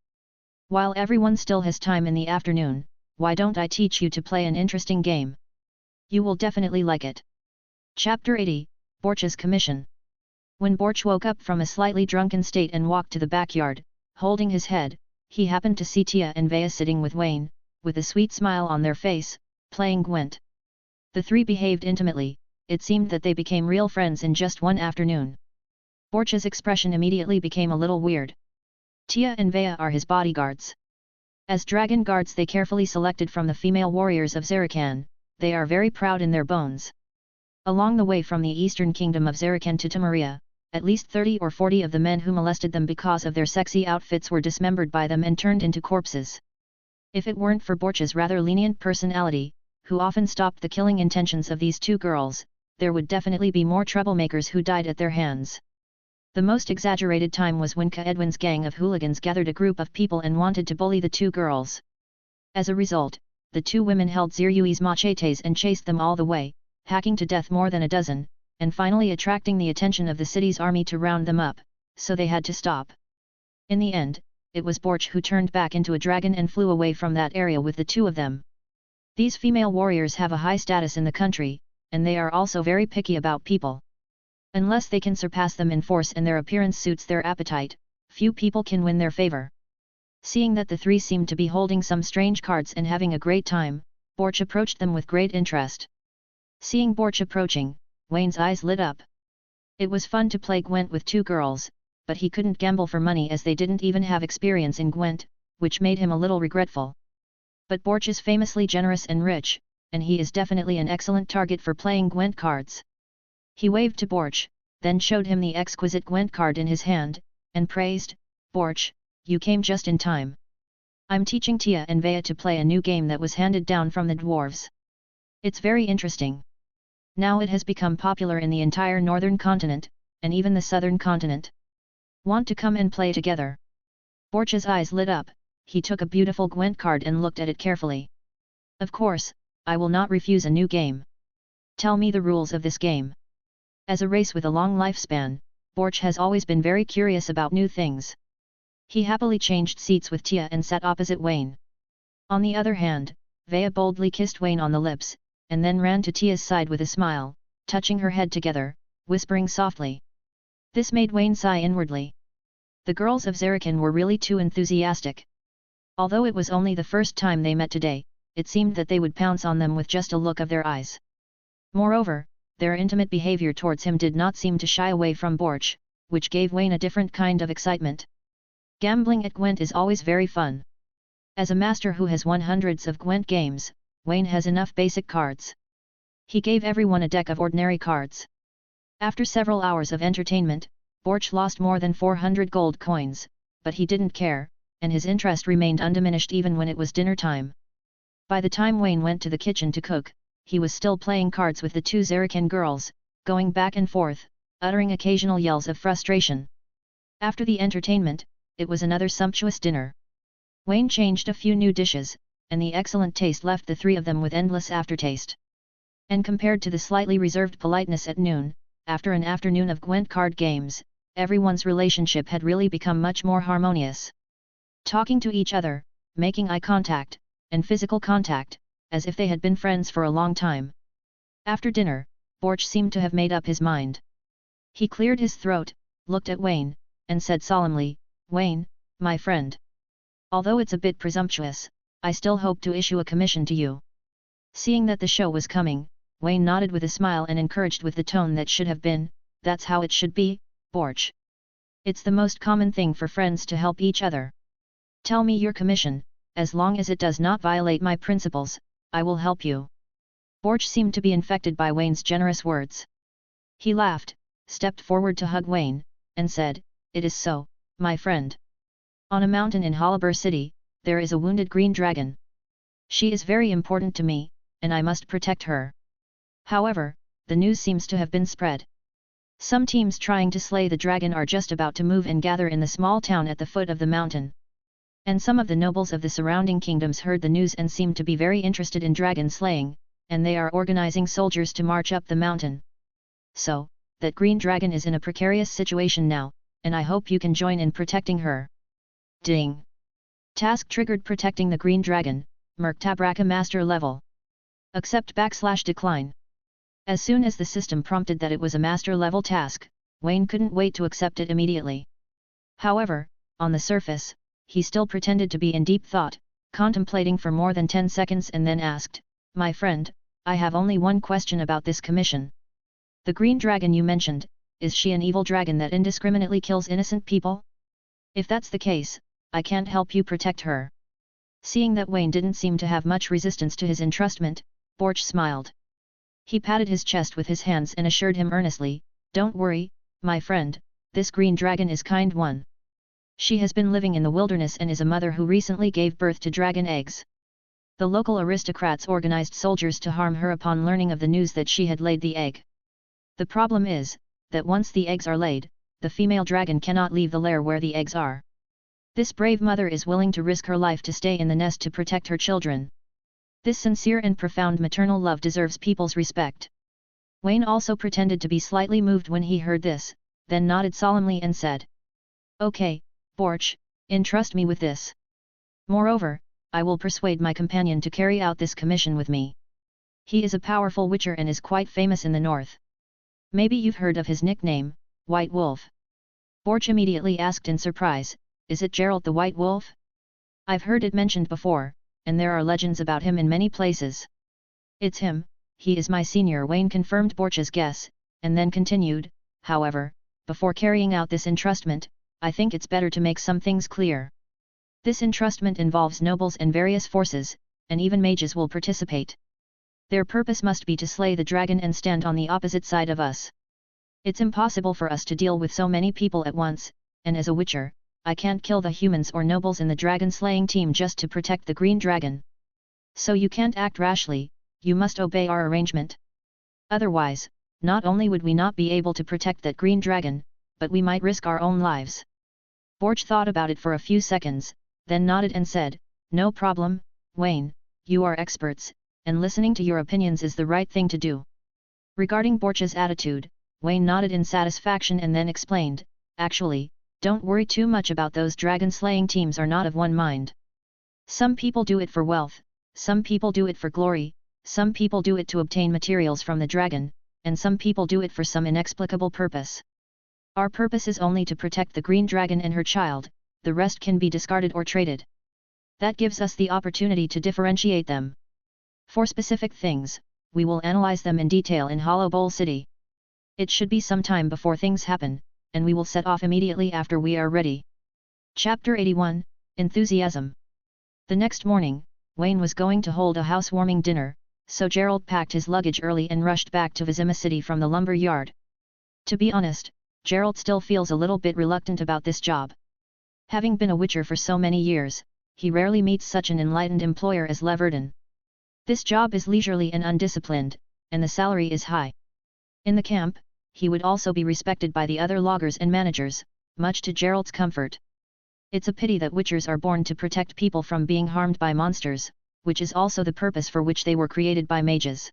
While everyone still has time in the afternoon, why don't I teach you to play an interesting game? You will definitely like it." Chapter 80, Borch's Commission. When Borch woke up from a slightly drunken state and walked to the backyard, holding his head, he happened to see Tia and Vea sitting with Wayne, with a sweet smile on their face, playing Gwent. The three behaved intimately. It seemed that they became real friends in just one afternoon. Borch's expression immediately became a little weird. Tia and Vea are his bodyguards. As dragon guards they carefully selected from the female warriors of Zarakan, they are very proud in their bones. Along the way from the eastern kingdom of Zarakan to Temeria, at least 30 or 40 of the men who molested them because of their sexy outfits were dismembered by them and turned into corpses. If it weren't for Borch's rather lenient personality, who often stopped the killing intentions of these two girls, there would definitely be more troublemakers who died at their hands. The most exaggerated time was when Kaedwin's gang of hooligans gathered a group of people and wanted to bully the two girls. As a result, the two women held Ziryui's machetes and chased them all the way, hacking to death more than a dozen, and finally attracting the attention of the city's army to round them up, so they had to stop. In the end, it was Borch who turned back into a dragon and flew away from that area with the two of them. These female warriors have a high status in the country, and they are also very picky about people. Unless they can surpass them in force and their appearance suits their appetite, few people can win their favor. Seeing that the three seemed to be holding some strange cards and having a great time, Borch approached them with great interest. Seeing Borch approaching, Wayne's eyes lit up. It was fun to play Gwent with two girls, but he couldn't gamble for money as they didn't even have experience in Gwent, which made him a little regretful. But Borch is famously generous and rich, and he is definitely an excellent target for playing Gwent cards. He waved to Borch, then showed him the exquisite Gwent card in his hand, and praised, "Borch, you came just in time. I'm teaching Tia and Vea to play a new game that was handed down from the dwarves. It's very interesting. Now it has become popular in the entire northern continent, and even the southern continent. Want to come and play together?" Borch's eyes lit up. He took a beautiful Gwent card and looked at it carefully. "Of course, I will not refuse a new game. Tell me the rules of this game." As a race with a long lifespan, Borch has always been very curious about new things. He happily changed seats with Tia and sat opposite Wayne. On the other hand, Vea boldly kissed Wayne on the lips, and then ran to Tia's side with a smile, touching her head together, whispering softly. This made Wayne sigh inwardly. The girls of Zarakan were really too enthusiastic. Although it was only the first time they met today, it seemed that they would pounce on them with just a look of their eyes. Moreover, their intimate behavior towards him did not seem to shy away from Borch, which gave Wayne a different kind of excitement. Gambling at Gwent is always very fun. As a master who has won hundreds of Gwent games, Wayne has enough basic cards. He gave everyone a deck of ordinary cards. After several hours of entertainment, Borch lost more than 400 gold coins, but he didn't care, and his interest remained undiminished even when it was dinner time. By the time Wayne went to the kitchen to cook, he was still playing cards with the two Zarakan girls, going back and forth, uttering occasional yells of frustration. After the entertainment, it was another sumptuous dinner. Wayne changed a few new dishes, and the excellent taste left the three of them with endless aftertaste. And compared to the slightly reserved politeness at noon, after an afternoon of Gwent card games, everyone's relationship had really become much more harmonious. Talking to each other, making eye contact, and physical contact, as if they had been friends for a long time. After dinner, Borch seemed to have made up his mind. He cleared his throat, looked at Wayne, and said solemnly, "Wayne, my friend. Although it's a bit presumptuous, I still hope to issue a commission to you." Seeing that the show was coming, Wayne nodded with a smile and encouraged with the tone that should have been, "That's how it should be, Borch. It's the most common thing for friends to help each other. Tell me your commission, as long as it does not violate my principles, I will help you. Borch seemed to be infected by Wayne's generous words. He laughed, stepped forward to hug Wayne, and said, "It is so, my friend. On a mountain in Haler City, there is a wounded green dragon. She is very important to me, and I must protect her." However, the news seems to have been spread. Some teams trying to slay the dragon are just about to move and gather in the small town at the foot of the mountain. And some of the nobles of the surrounding kingdoms heard the news and seemed to be very interested in dragon slaying, and they are organizing soldiers to march up the mountain. So, that green dragon is in a precarious situation now, and I hope you can join in protecting her. Ding! Task triggered: protecting the green dragon, Merktabraka Master level. Accept / decline. As soon as the system prompted that it was a master level task, Wayne couldn't wait to accept it immediately. However, on the surface, he still pretended to be in deep thought, contemplating for more than 10 seconds and then asked, "My friend, I have only one question about this commission. The green dragon you mentioned, is she an evil dragon that indiscriminately kills innocent people? If that's the case, I can't help you protect her." Seeing that Wayne didn't seem to have much resistance to his entrustment, Borch smiled. He patted his chest with his hands and assured him earnestly, "Don't worry, my friend, this green dragon is kind one. She has been living in the wilderness and is a mother who recently gave birth to dragon eggs. The local aristocrats organized soldiers to harm her upon learning of the news that she had laid the egg. The problem is, that once the eggs are laid, the female dragon cannot leave the lair where the eggs are. This brave mother is willing to risk her life to stay in the nest to protect her children. This sincere and profound maternal love deserves people's respect." Wayne also pretended to be slightly moved when he heard this, then nodded solemnly and said, "Okay, Borch, entrust me with this. Moreover, I will persuade my companion to carry out this commission with me. He is a powerful witcher and is quite famous in the north. Maybe you've heard of his nickname, White Wolf." Borch immediately asked in surprise, "Is it Gerald the White Wolf? I've heard it mentioned before, and there are legends about him in many places." "It's him, he is my senior," Wayne confirmed Borch's guess, and then continued, "However, before carrying out this entrustment, I think it's better to make some things clear. This entrustment involves nobles and various forces, and even mages will participate. Their purpose must be to slay the dragon and stand on the opposite side of us. It's impossible for us to deal with so many people at once, and as a witcher, I can't kill the humans or nobles in the dragon-slaying team just to protect the green dragon. So you can't act rashly, you must obey our arrangement. Otherwise, not only would we not be able to protect that green dragon, but we might risk our own lives." Borch thought about it for a few seconds, then nodded and said, "No problem, Wayne, you are experts, and listening to your opinions is the right thing to do." Regarding Borch's attitude, Wayne nodded in satisfaction and then explained, "Actually, don't worry too much about those dragon-slaying teams are not of one mind. Some people do it for wealth, some people do it for glory, some people do it to obtain materials from the dragon, and some people do it for some inexplicable purpose. Our purpose is only to protect the green dragon and her child, the rest can be discarded or traded. That gives us the opportunity to differentiate them. For specific things, we will analyze them in detail in Hollow City. It should be some time before things happen, and we will set off immediately after we are ready." Chapter 81, Enthusiasm. The next morning, Wayne was going to hold a housewarming dinner, so Gerald packed his luggage early and rushed back to Vima City from the lumber yard. To be honest, Gerald still feels a little bit reluctant about this job. Having been a witcher for so many years, he rarely meets such an enlightened employer as Leverden. This job is leisurely and undisciplined, and the salary is high. In the camp, he would also be respected by the other loggers and managers, much to Gerald's comfort. It's a pity that witchers are born to protect people from being harmed by monsters, which is also the purpose for which they were created by mages.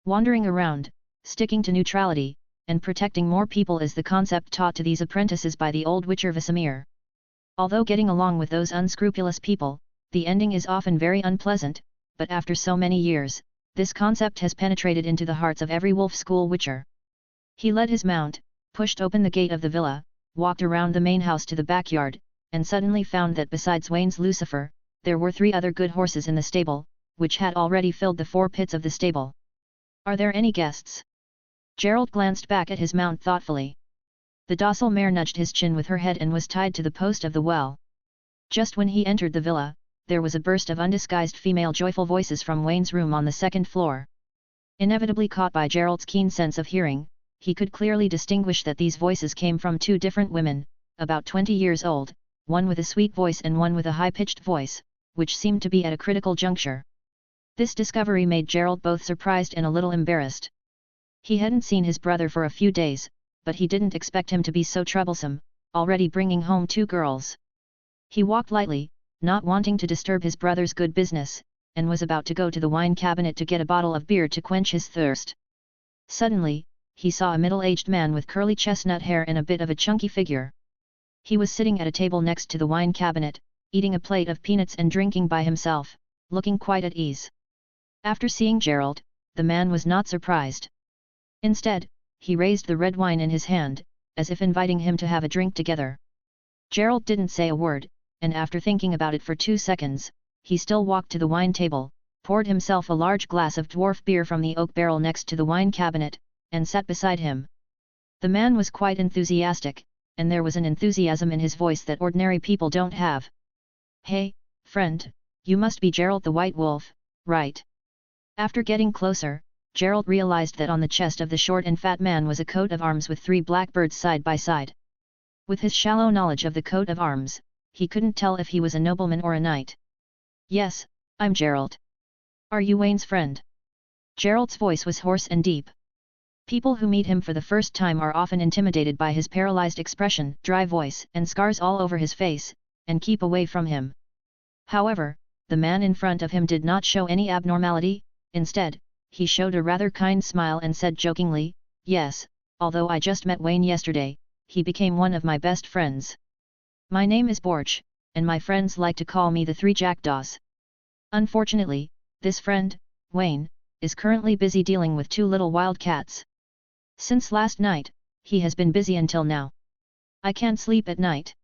Wandering around, sticking to neutrality, and protecting more people is the concept taught to these apprentices by the old witcher Vesemir. Although getting along with those unscrupulous people, the ending is often very unpleasant, but after so many years, this concept has penetrated into the hearts of every wolf school witcher. He led his mount, pushed open the gate of the villa, walked around the main house to the backyard, and suddenly found that besides Wayne's Lucifer, there were 3 other good horses in the stable, which had already filled the 4 pits of the stable. "Are there any guests?" Gerald glanced back at his mount thoughtfully. The docile mare nudged his chin with her head and was tied to the post of the well. Just when he entered the villa, there was a burst of undisguised female joyful voices from Wayne's room on the second floor. Inevitably caught by Gerald's keen sense of hearing, he could clearly distinguish that these voices came from two different women, about 20 years old, one with a sweet voice and one with a high-pitched voice, which seemed to be at a critical juncture. This discovery made Gerald both surprised and a little embarrassed. He hadn't seen his brother for a few days, but he didn't expect him to be so troublesome, already bringing home two girls. He walked lightly, not wanting to disturb his brother's good business, and was about to go to the wine cabinet to get a bottle of beer to quench his thirst. Suddenly, he saw a middle-aged man with curly chestnut hair and a bit of a chunky figure. He was sitting at a table next to the wine cabinet, eating a plate of peanuts and drinking by himself, looking quite at ease. After seeing Gerald, the man was not surprised. Instead, he raised the red wine in his hand, as if inviting him to have a drink together. Gerald didn't say a word, and after thinking about it for 2 seconds, he still walked to the wine table, poured himself a large glass of dwarf beer from the oak barrel next to the wine cabinet, and sat beside him. The man was quite enthusiastic, and there was an enthusiasm in his voice that ordinary people don't have. "Hey, friend, you must be Gerald the White Wolf, right?" After getting closer, Gerald realized that on the chest of the short and fat man was a coat of arms with 3 blackbirds side by side. With his shallow knowledge of the coat of arms, he couldn't tell if he was a nobleman or a knight. "Yes, I'm Gerald. Are you Wayne's friend?" Gerald's voice was hoarse and deep. People who meet him for the first time are often intimidated by his paralyzed expression, dry voice, and scars all over his face, and keep away from him. However, the man in front of him did not show any abnormality. Instead, he showed a rather kind smile and said jokingly, "Yes, although I just met Wayne yesterday, he became one of my best friends. My name is Borch, and my friends like to call me the Three Jackdaws. Unfortunately, this friend, Wayne, is currently busy dealing with 2 little wild cats. Since last night, he has been busy until now. I can't sleep at night.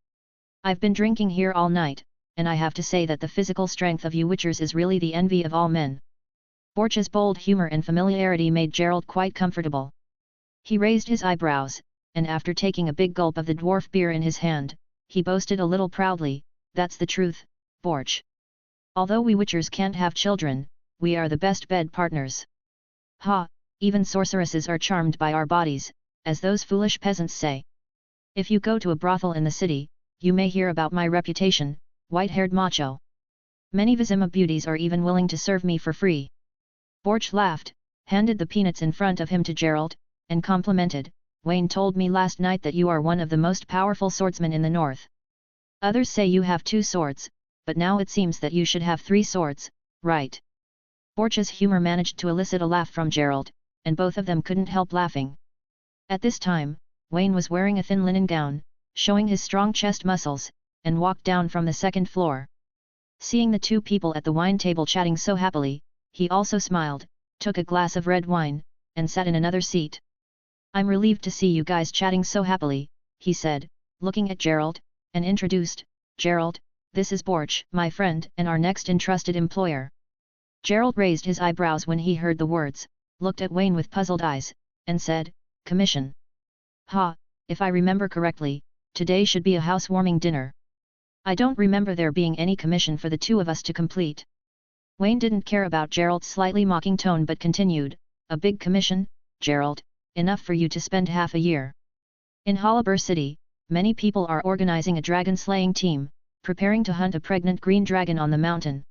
I've been drinking here all night, and I have to say that the physical strength of you witchers is really the envy of all men." Borch's bold humor and familiarity made Gerald quite comfortable. He raised his eyebrows, and after taking a big gulp of the dwarf beer in his hand, he boasted a little proudly, "That's the truth, Borch. Although we witchers can't have children, we are the best bed partners. Ha, even sorceresses are charmed by our bodies, as those foolish peasants say. If you go to a brothel in the city, you may hear about my reputation, white-haired macho. Many Vizima beauties are even willing to serve me for free." Borch laughed, handed the peanuts in front of him to Gerald, and complimented, "Wayne told me last night that you are one of the most powerful swordsmen in the north. Others say you have 2 swords, but now it seems that you should have 3 swords, right?" Borch's humor managed to elicit a laugh from Gerald, and both of them couldn't help laughing. At this time, Wayne was wearing a thin linen gown, showing his strong chest muscles, and walked down from the second floor. Seeing the 2 people at the wine table chatting so happily, he also smiled, took a glass of red wine, and sat in another seat. "I'm relieved to see you guys chatting so happily," he said, looking at Gerald, and introduced, "Gerald, this is Borch, my friend and our next entrusted employer." Gerald raised his eyebrows when he heard the words, looked at Wayne with puzzled eyes, and said, "Commission. Ha, if I remember correctly, today should be a housewarming dinner. I don't remember there being any commission for the 2 of us to complete." Wayne didn't care about Gerald's slightly mocking tone but continued, "A big commission, Gerald, enough for you to spend half a year. In Haler City, many people are organizing a dragon-slaying team, preparing to hunt a pregnant green dragon on the mountain."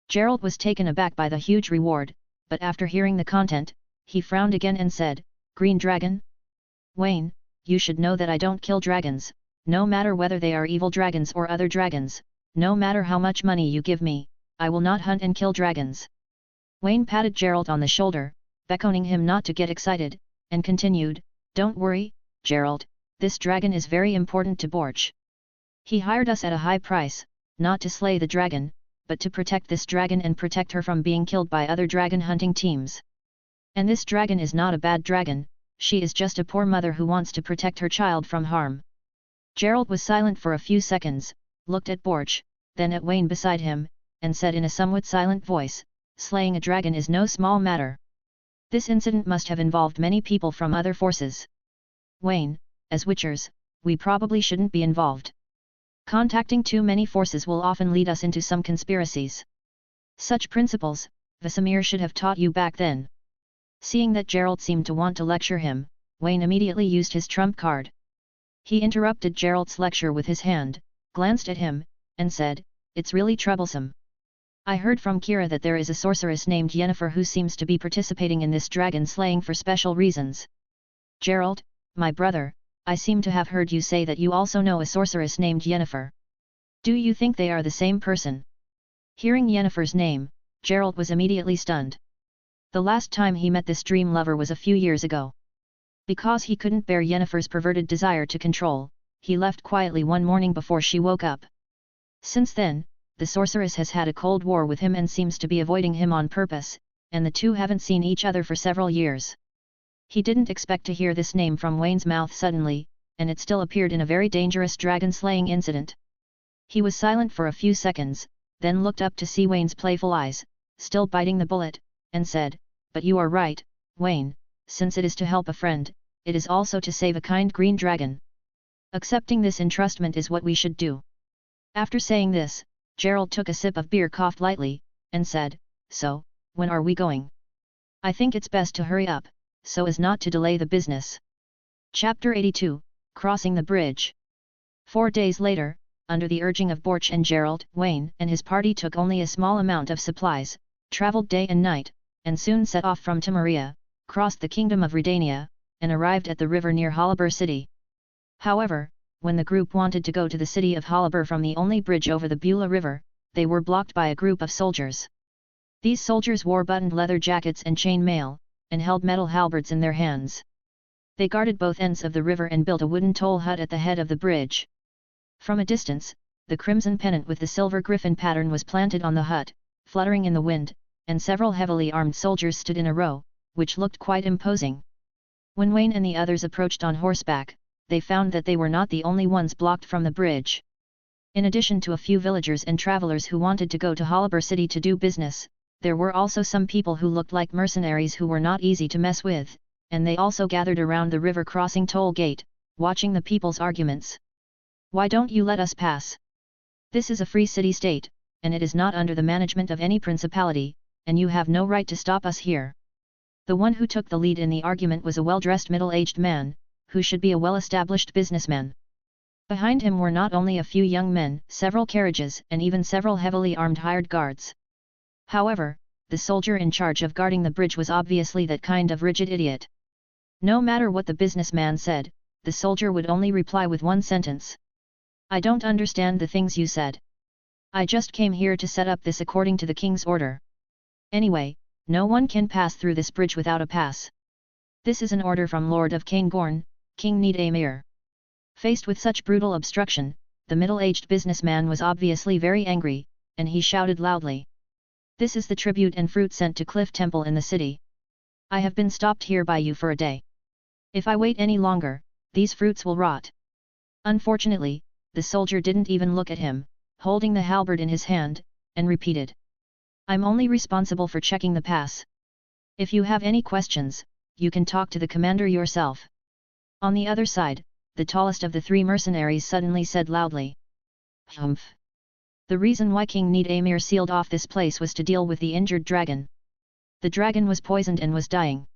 Gerald was taken aback by the huge reward, but after hearing the content, he frowned again and said, "Green dragon? Wayne, you should know that I don't kill dragons, no matter whether they are evil dragons or other dragons, no matter how much money you give me, I will not hunt and kill dragons." Wayne patted Gerald on the shoulder, beckoning him not to get excited, and continued, "Don't worry, Gerald, this dragon is very important to Borch. He hired us at a high price, not to slay the dragon, but to protect this dragon and protect her from being killed by other dragon hunting teams. And this dragon is not a bad dragon, she is just a poor mother who wants to protect her child from harm." Gerald was silent for a few seconds, looked at Borch, then at Wayne beside him, and said in a somewhat silent voice, "Slaying a dragon is no small matter. This incident must have involved many people from other forces. Wayne, as witchers, we probably shouldn't be involved. Contacting too many forces will often lead us into some conspiracies. Such principles, Vesemir should have taught you back then. Seeing that Gerald seemed to want to lecture him, Wayne immediately used his trump card. He interrupted Gerald's lecture with his hand, glanced at him, and said, "It's really troublesome. I heard from Kira that there is a sorceress named Yennefer who seems to be participating in this dragon slaying for special reasons. Gerald, my brother, I seem to have heard you say that you also know a sorceress named Yennefer. Do you think they are the same person?" Hearing Yennefer's name, Gerald was immediately stunned. The last time he met this dream lover was a few years ago. Because he couldn't bear Yennefer's perverted desire to control, he left quietly one morning before she woke up. Since then, the sorceress has had a cold war with him and seems to be avoiding him on purpose, and the two haven't seen each other for several years. He didn't expect to hear this name from Wayne's mouth suddenly, and it still appeared in a very dangerous dragon-slaying incident. He was silent for a few seconds, then looked up to see Wayne's playful eyes, still biting the bullet, and said, "But you are right, Wayne, since it is to help a friend, it is also to save a kind green dragon. Accepting this entrustment is what we should do." After saying this, Gerald took a sip of beer, coughed lightly, and said, "So, when are we going? I think it's best to hurry up, so as not to delay the business." Chapter 82, Crossing the Bridge. 4 days later, under the urging of Borch and Gerald, Wayne and his party took only a small amount of supplies, travelled day and night, and soon set off from Temeria, crossed the kingdom of Redania, and arrived at the river near Haler city. However, when the group wanted to go to the city of Haler from the only bridge over the Beulah River, they were blocked by a group of soldiers. These soldiers wore buttoned leather jackets and chain mail, and held metal halberds in their hands. They guarded both ends of the river and built a wooden toll hut at the head of the bridge. From a distance, the crimson pennant with the silver griffin pattern was planted on the hut, fluttering in the wind, and several heavily armed soldiers stood in a row, which looked quite imposing. When Wayne and the others approached on horseback, they found that they were not the only ones blocked from the bridge. In addition to a few villagers and travelers who wanted to go to Haler city to do business, there were also some people who looked like mercenaries who were not easy to mess with, and they also gathered around the river crossing toll gate, watching the people's arguments. "Why don't you let us pass? This is a free city-state, and it is not under the management of any principality, and you have no right to stop us here." The one who took the lead in the argument was a well-dressed middle-aged man, who should be a well-established businessman. Behind him were not only a few young men, several carriages, and even several heavily armed hired guards. However, the soldier in charge of guarding the bridge was obviously that kind of rigid idiot. No matter what the businessman said, the soldier would only reply with one sentence. "I don't understand the things you said. I just came here to set up this according to the king's order. Anyway, no one can pass through this bridge without a pass. This is an order from Lord of Kaer, King Nidaamir." Faced with such brutal obstruction, the middle-aged businessman was obviously very angry, and he shouted loudly. "This is the tribute and fruit sent to Cliff Temple in the city. I have been stopped here by you for a day. If I wait any longer, these fruits will rot." Unfortunately, the soldier didn't even look at him, holding the halberd in his hand, and repeated, "I'm only responsible for checking the pass. If you have any questions, you can talk to the commander yourself." On the other side, the tallest of the three mercenaries suddenly said loudly, "Humph! The reason why King Nidaamir sealed off this place was to deal with the injured dragon. The dragon was poisoned and was dying.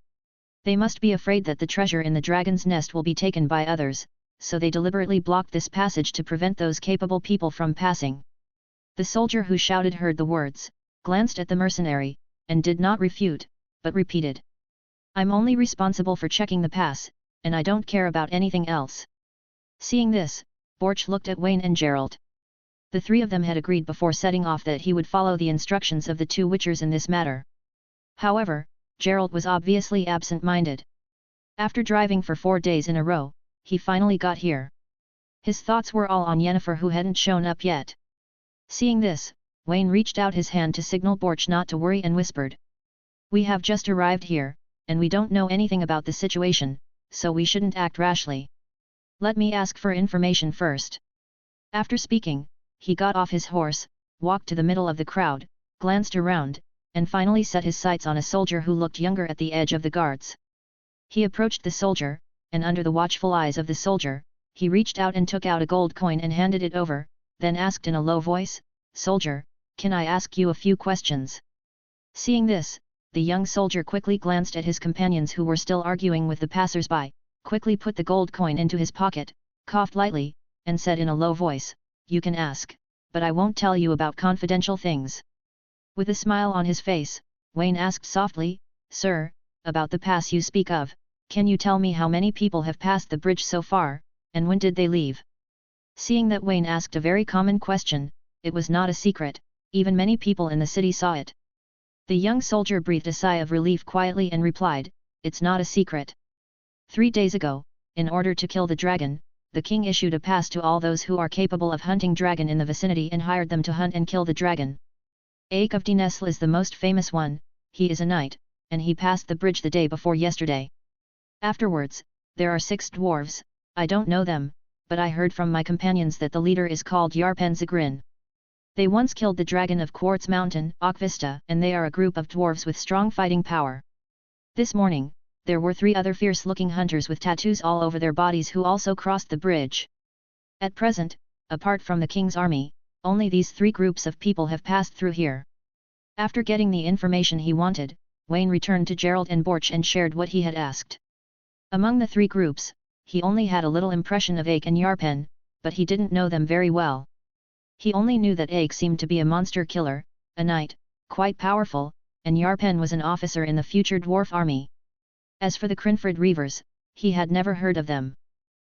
They must be afraid that the treasure in the dragon's nest will be taken by others, so they deliberately blocked this passage to prevent those capable people from passing." The soldier who shouted heard the words, glanced at the mercenary, and did not refute, but repeated, "I'm only responsible for checking the pass, and I don't care about anything else." Seeing this, Borch looked at Wayne and Gerald. The three of them had agreed before setting off that he would follow the instructions of the two witchers in this matter. However, Gerald was obviously absent-minded. After driving for 4 days in a row, he finally got here. His thoughts were all on Yennefer who hadn't shown up yet. Seeing this, Wayne reached out his hand to signal Borch not to worry and whispered, "We have just arrived here, and we don't know anything about the situation, so we shouldn't act rashly. Let me ask for information first." After speaking, he got off his horse, walked to the middle of the crowd, glanced around, and finally set his sights on a soldier who looked younger at the edge of the guards. He approached the soldier, and under the watchful eyes of the soldier, he reached out and took out a gold coin and handed it over, then asked in a low voice, "Soldier, can I ask you a few questions?" Seeing this, the young soldier quickly glanced at his companions who were still arguing with the passers-by, quickly put the gold coin into his pocket, coughed lightly, and said in a low voice, "You can ask, but I won't tell you about confidential things." With a smile on his face, Wayne asked softly, "Sir, about the pass you speak of, can you tell me how many people have passed the bridge so far, and when did they leave?" Seeing that Wayne asked a very common question, it was not a secret, even many people in the city saw it. The young soldier breathed a sigh of relief quietly and replied, "It's not a secret. 3 days ago, in order to kill the dragon, the king issued a pass to all those who are capable of hunting dragon in the vicinity and hired them to hunt and kill the dragon. Aik of Denesl is the most famous one. He is a knight, and he passed the bridge the day before yesterday. Afterwards, there are 6 dwarves. I don't know them, but I heard from my companions that the leader is called Yarpen Zagrin. They once killed the dragon of Quartz Mountain, Okvista, and they are a group of dwarves with strong fighting power. This morning, there were 3 other fierce-looking hunters with tattoos all over their bodies who also crossed the bridge. At present, apart from the king's army, only these 3 groups of people have passed through here." After getting the information he wanted, Wayne returned to Gerald and Borch and shared what he had asked. Among the 3 groups, he only had a little impression of Aik and Yarpen, but he didn't know them very well. He only knew that Aik seemed to be a monster killer, a knight, quite powerful, and Yarpen was an officer in the future dwarf army. As for the Crinfrid Reavers, he had never heard of them.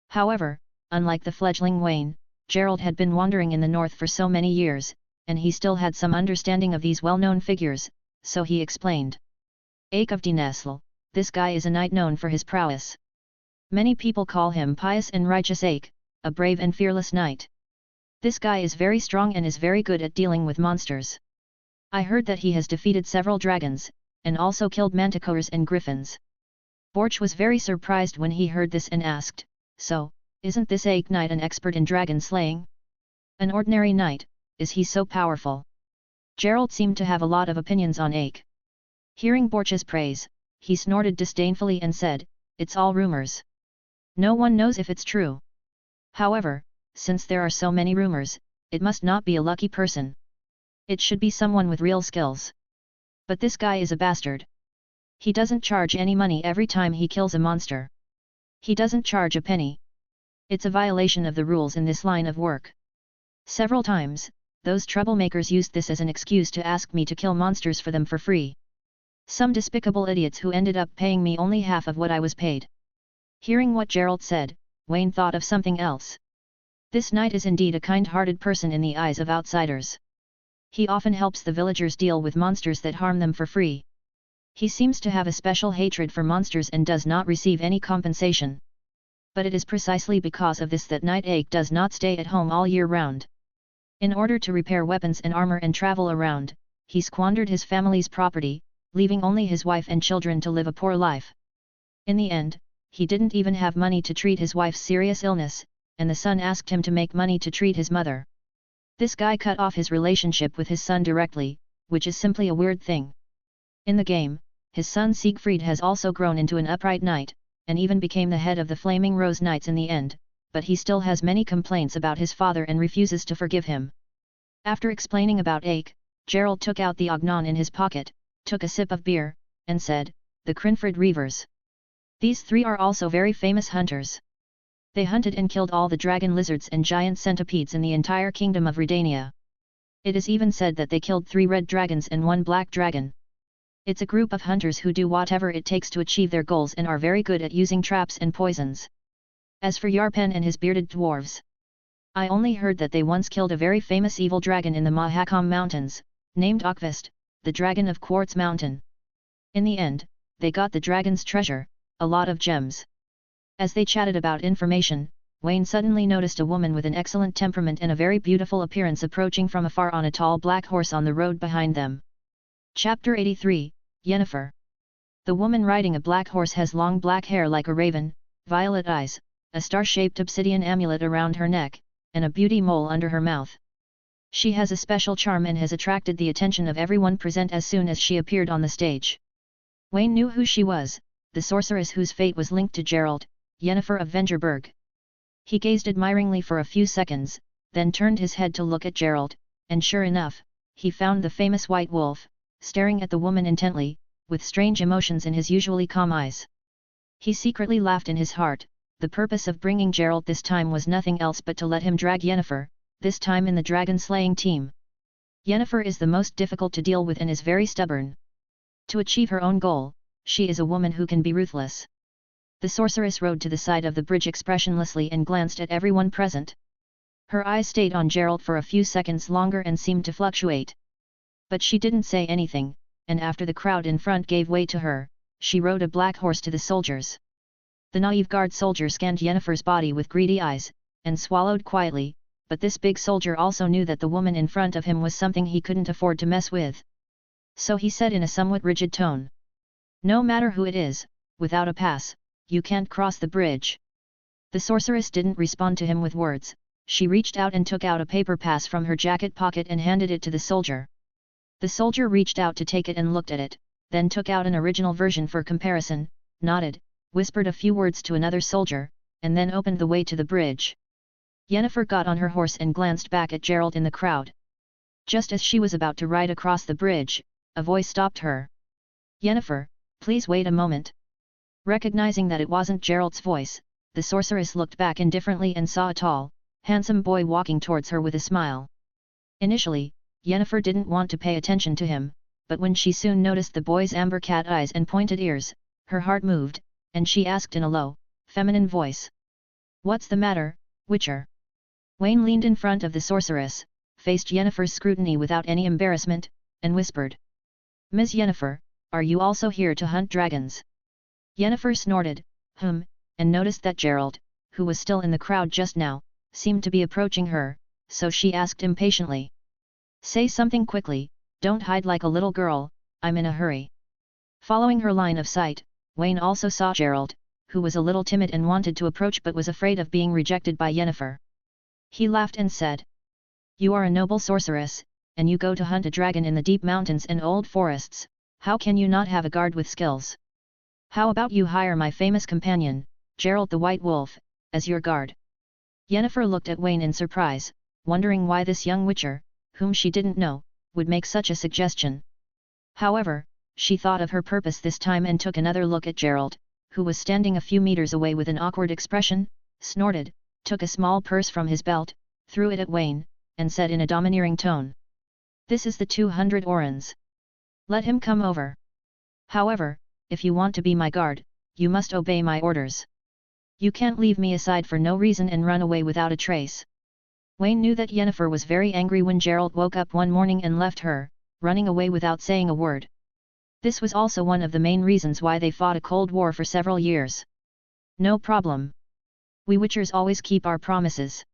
However, unlike the fledgling Wayne, Gerald had been wandering in the north for so many years, and he still had some understanding of these well-known figures, so he explained. "Aik of Denesl, this guy is a knight known for his prowess. Many people call him pious and righteous Aik, a brave and fearless knight. This guy is very strong and is very good at dealing with monsters. I heard that he has defeated several dragons, and also killed manticores and griffins." Borch was very surprised when he heard this and asked, "So, isn't this Aik knight an expert in dragon slaying? An ordinary knight, is he so powerful?" Gerald seemed to have a lot of opinions on Aik. Hearing Borch's praise, he snorted disdainfully and said, "It's all rumors. No one knows if it's true. However, since there are so many rumors, it must not be a lucky person. It should be someone with real skills. But this guy is a bastard. He doesn't charge any money every time he kills a monster. He doesn't charge a penny. It's a violation of the rules in this line of work. Several times, those troublemakers used this as an excuse to ask me to kill monsters for them for free. Some despicable idiots who ended up paying me only half of what I was paid." Hearing what Gerald said, Wayne thought of something else. This knight is indeed a kind-hearted person in the eyes of outsiders. He often helps the villagers deal with monsters that harm them for free. He seems to have a special hatred for monsters and does not receive any compensation. But it is precisely because of this that Knight Aik does not stay at home all year round. In order to repair weapons and armor and travel around, he squandered his family's property, leaving only his wife and children to live a poor life. In the end, he didn't even have money to treat his wife's serious illness, and the son asked him to make money to treat his mother. This guy cut off his relationship with his son directly, which is simply a weird thing. In the game, his son Siegfried has also grown into an upright knight, and even became the head of the Flaming Rose Knights in the end, but he still has many complaints about his father and refuses to forgive him. After explaining about Aik, Gerald took out the ognon in his pocket, took a sip of beer, and said, "The Crinfrid Reavers. These 3 are also very famous hunters. They hunted and killed all the dragon lizards and giant centipedes in the entire kingdom of Redania. It is even said that they killed 3 red dragons and 1 black dragon. It's a group of hunters who do whatever it takes to achieve their goals and are very good at using traps and poisons. As for Yarpen and his bearded dwarves, I only heard that they once killed a very famous evil dragon in the Mahakam Mountains, named Okvist, the dragon of Quartz Mountain. In the end, they got the dragon's treasure, a lot of gems." As they chatted about information, Wayne suddenly noticed a woman with an excellent temperament and a very beautiful appearance approaching from afar on a tall black horse on the road behind them. Chapter 83, Yennefer. The woman riding a black horse has long black hair like a raven, violet eyes, a star-shaped obsidian amulet around her neck, and a beauty mole under her mouth. She has a special charm and has attracted the attention of everyone present as soon as she appeared on the stage. Wayne knew who she was, the sorceress whose fate was linked to Gerald, Yennefer of Vengerberg. He gazed admiringly for a few seconds, then turned his head to look at Gerald, and sure enough, he found the famous white wolf, staring at the woman intently, with strange emotions in his usually calm eyes. He secretly laughed in his heart. The purpose of bringing Gerald this time was nothing else but to let him drag Yennefer, this time in the dragon-slaying team. Yennefer is the most difficult to deal with and is very stubborn. To achieve her own goal, she is a woman who can be ruthless. The sorceress rode to the side of the bridge expressionlessly and glanced at everyone present. Her eyes stayed on Gerald for a few seconds longer and seemed to fluctuate. But she didn't say anything, and after the crowd in front gave way to her, she rode a black horse to the soldiers. The naive guard soldier scanned Yennefer's body with greedy eyes, and swallowed quietly, but this big soldier also knew that the woman in front of him was something he couldn't afford to mess with. So he said in a somewhat rigid tone, "No matter who it is, without a pass, you can't cross the bridge." The sorceress didn't respond to him with words. She reached out and took out a paper pass from her jacket pocket and handed it to the soldier. The soldier reached out to take it and looked at it, then took out an original version for comparison, nodded, whispered a few words to another soldier, and then opened the way to the bridge. Yennefer got on her horse and glanced back at Gerald in the crowd. Just as she was about to ride across the bridge, a voice stopped her. "Yennefer, please wait a moment." Recognizing that it wasn't Gerald's voice, the sorceress looked back indifferently and saw a tall, handsome boy walking towards her with a smile. Initially, Yennefer didn't want to pay attention to him, but when she soon noticed the boy's amber cat eyes and pointed ears, her heart moved, and she asked in a low, feminine voice, "What's the matter, Witcher?" Wayne leaned in front of the sorceress, faced Yennefer's scrutiny without any embarrassment, and whispered, "Ms. Yennefer, are you also here to hunt dragons?" Yennefer snorted, and noticed that Gerald, who was still in the crowd just now, seemed to be approaching her, so she asked impatiently, "Say something quickly, don't hide like a little girl, I'm in a hurry." Following her line of sight, Wayne also saw Gerald, who was a little timid and wanted to approach but was afraid of being rejected by Yennefer. He laughed and said, "You are a noble sorceress, and you go to hunt a dragon in the deep mountains and old forests, how can you not have a guard with skills? How about you hire my famous companion, Gerald the White Wolf, as your guard?" Yennefer looked at Wayne in surprise, wondering why this young witcher, whom she didn't know, would make such a suggestion. However, she thought of her purpose this time and took another look at Gerald, who was standing a few meters away with an awkward expression, snorted, took a small purse from his belt, threw it at Wayne, and said in a domineering tone, "This is the 200 orens. Let him come over. However, if you want to be my guard, you must obey my orders. You can't leave me aside for no reason and run away without a trace." Wayne knew that Yennefer was very angry when Gerald woke up one morning and left her, running away without saying a word. This was also one of the main reasons why they fought a cold war for several years. "No problem. We Witchers always keep our promises.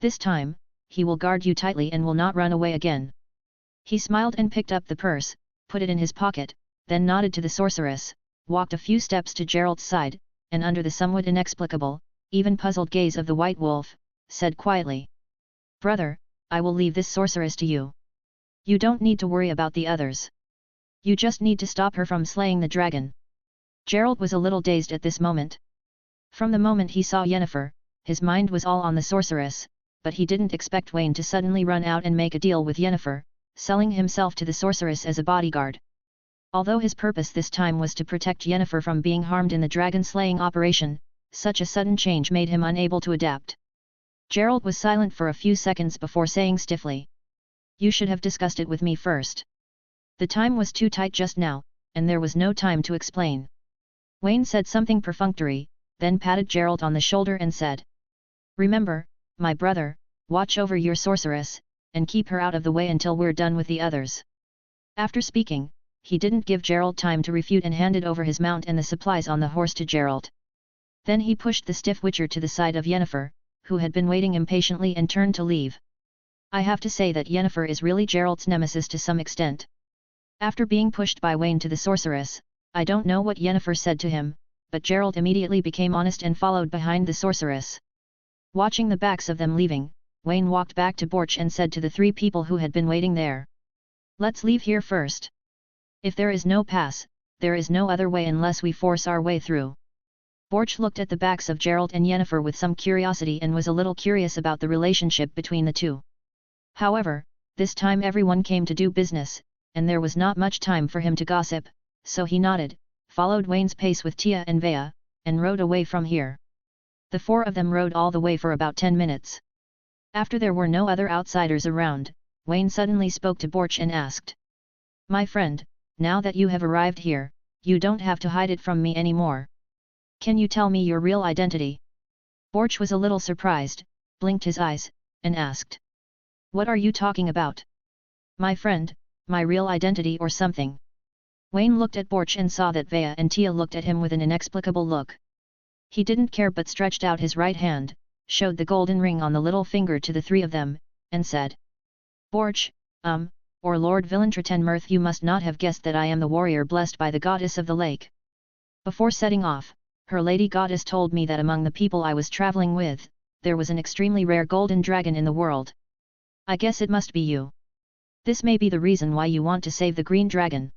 This time, he will guard you tightly and will not run away again." He smiled and picked up the purse, put it in his pocket, then nodded to the sorceress, walked a few steps to Gerald's side, and under the somewhat inexplicable, even puzzled gaze of the White Wolf, said quietly, "Brother, I will leave this sorceress to you. You don't need to worry about the others. You just need to stop her from slaying the dragon." Gerald was a little dazed at this moment. From the moment he saw Yennefer, his mind was all on the sorceress, but he didn't expect Wayne to suddenly run out and make a deal with Yennefer, selling himself to the sorceress as a bodyguard. Although his purpose this time was to protect Yennefer from being harmed in the dragon-slaying operation, such a sudden change made him unable to adapt. Gerald was silent for a few seconds before saying stiffly, "You should have discussed it with me first. The time was too tight just now, and there was no time to explain." Wayne said something perfunctory, then patted Gerald on the shoulder and said, "Remember, my brother, watch over your sorceress, and keep her out of the way until we're done with the others." After speaking, he didn't give Gerald time to refute and handed over his mount and the supplies on the horse to Gerald. Then he pushed the stiff witcher to the side of Yennefer, who had been waiting impatiently, and turned to leave. I have to say that Yennefer is really Gerald's nemesis to some extent. After being pushed by Wayne to the sorceress, I don't know what Yennefer said to him, but Gerald immediately became honest and followed behind the sorceress. Watching the backs of them leaving, Wayne walked back to Borch and said to the three people who had been waiting there, "Let's leave here first. If there is no pass, there is no other way unless we force our way through." Borch looked at the backs of Gerald and Yennefer with some curiosity and was a little curious about the relationship between the two. However, this time everyone came to do business, and there was not much time for him to gossip, so he nodded, followed Wayne's pace with Tia and Vea, and rode away from here. The four of them rode all the way for about 10 minutes. After there were no other outsiders around, Wayne suddenly spoke to Borch and asked. "My friend, now that you have arrived here, you don't have to hide it from me anymore. Can you tell me your real identity?" Borch was a little surprised, blinked his eyes, and asked. "What are you talking about? My friend, my real identity or something?" Wayne looked at Borch and saw that Vea and Tia looked at him with an inexplicable look. He didn't care but stretched out his right hand, showed the golden ring on the little finger to the three of them, and said. "Borch, or Lord Villentretenmirth, you must not have guessed that I am the warrior blessed by the goddess of the lake. Before setting off, her lady goddess told me that among the people I was traveling with, there was an extremely rare golden dragon in the world. I guess it must be you. This may be the reason why you want to save the green dragon.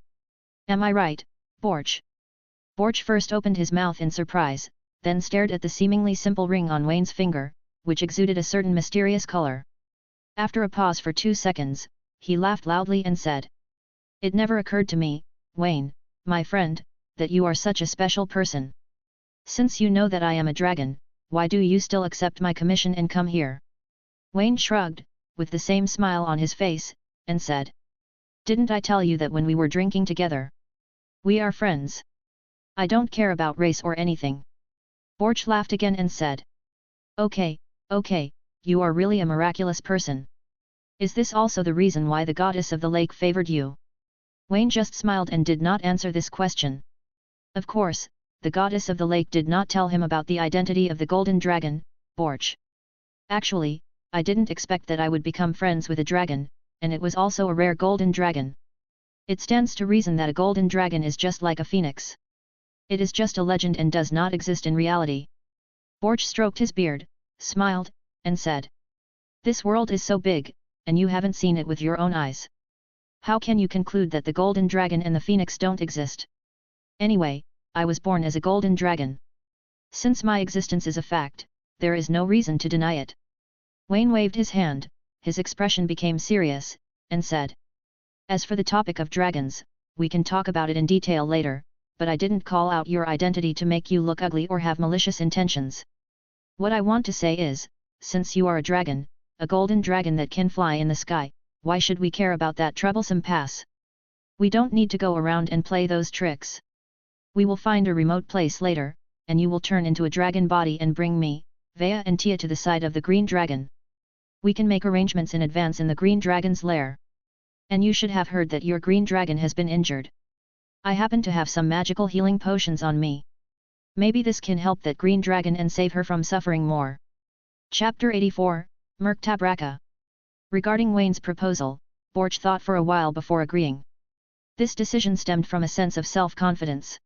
Am I right, Borch?" Borch first opened his mouth in surprise, then stared at the seemingly simple ring on Wayne's finger, which exuded a certain mysterious color. After a pause for 2 seconds, he laughed loudly and said. "It never occurred to me, Wayne, my friend, that you are such a special person. Since you know that I am a dragon, why do you still accept my commission and come here?" Wayne shrugged, with the same smile on his face, and said. "Didn't I tell you that when we were drinking together? We are friends. I don't care about race or anything." Borch laughed again and said. Okay, you are really a miraculous person. Is this also the reason why the goddess of the lake favored you?" Wayne just smiled and did not answer this question. Of course, the goddess of the lake did not tell him about the identity of the golden dragon, Borch. "Actually, I didn't expect that I would become friends with a dragon, and it was also a rare golden dragon. It stands to reason that a golden dragon is just like a phoenix. It is just a legend and does not exist in reality." Borch stroked his beard, smiled, and said. "This world is so big, and you haven't seen it with your own eyes. How can you conclude that the golden dragon and the phoenix don't exist? Anyway, I was born as a golden dragon. Since my existence is a fact, there is no reason to deny it." Wayne waved his hand, his expression became serious, and said. "As for the topic of dragons, we can talk about it in detail later, but I didn't call out your identity to make you look ugly or have malicious intentions. What I want to say is, since you are a dragon, a golden dragon that can fly in the sky, why should we care about that troublesome pass? We don't need to go around and play those tricks. We will find a remote place later, and you will turn into a dragon body and bring me, Vea and Tia to the side of the green dragon. We can make arrangements in advance in the green dragon's lair. And you should have heard that your green dragon has been injured. I happen to have some magical healing potions on me. Maybe this can help that green dragon and save her from suffering more." Chapter 84, Murktabraka. Regarding Wayne's proposal, Borch thought for a while before agreeing. This decision stemmed from a sense of self-confidence.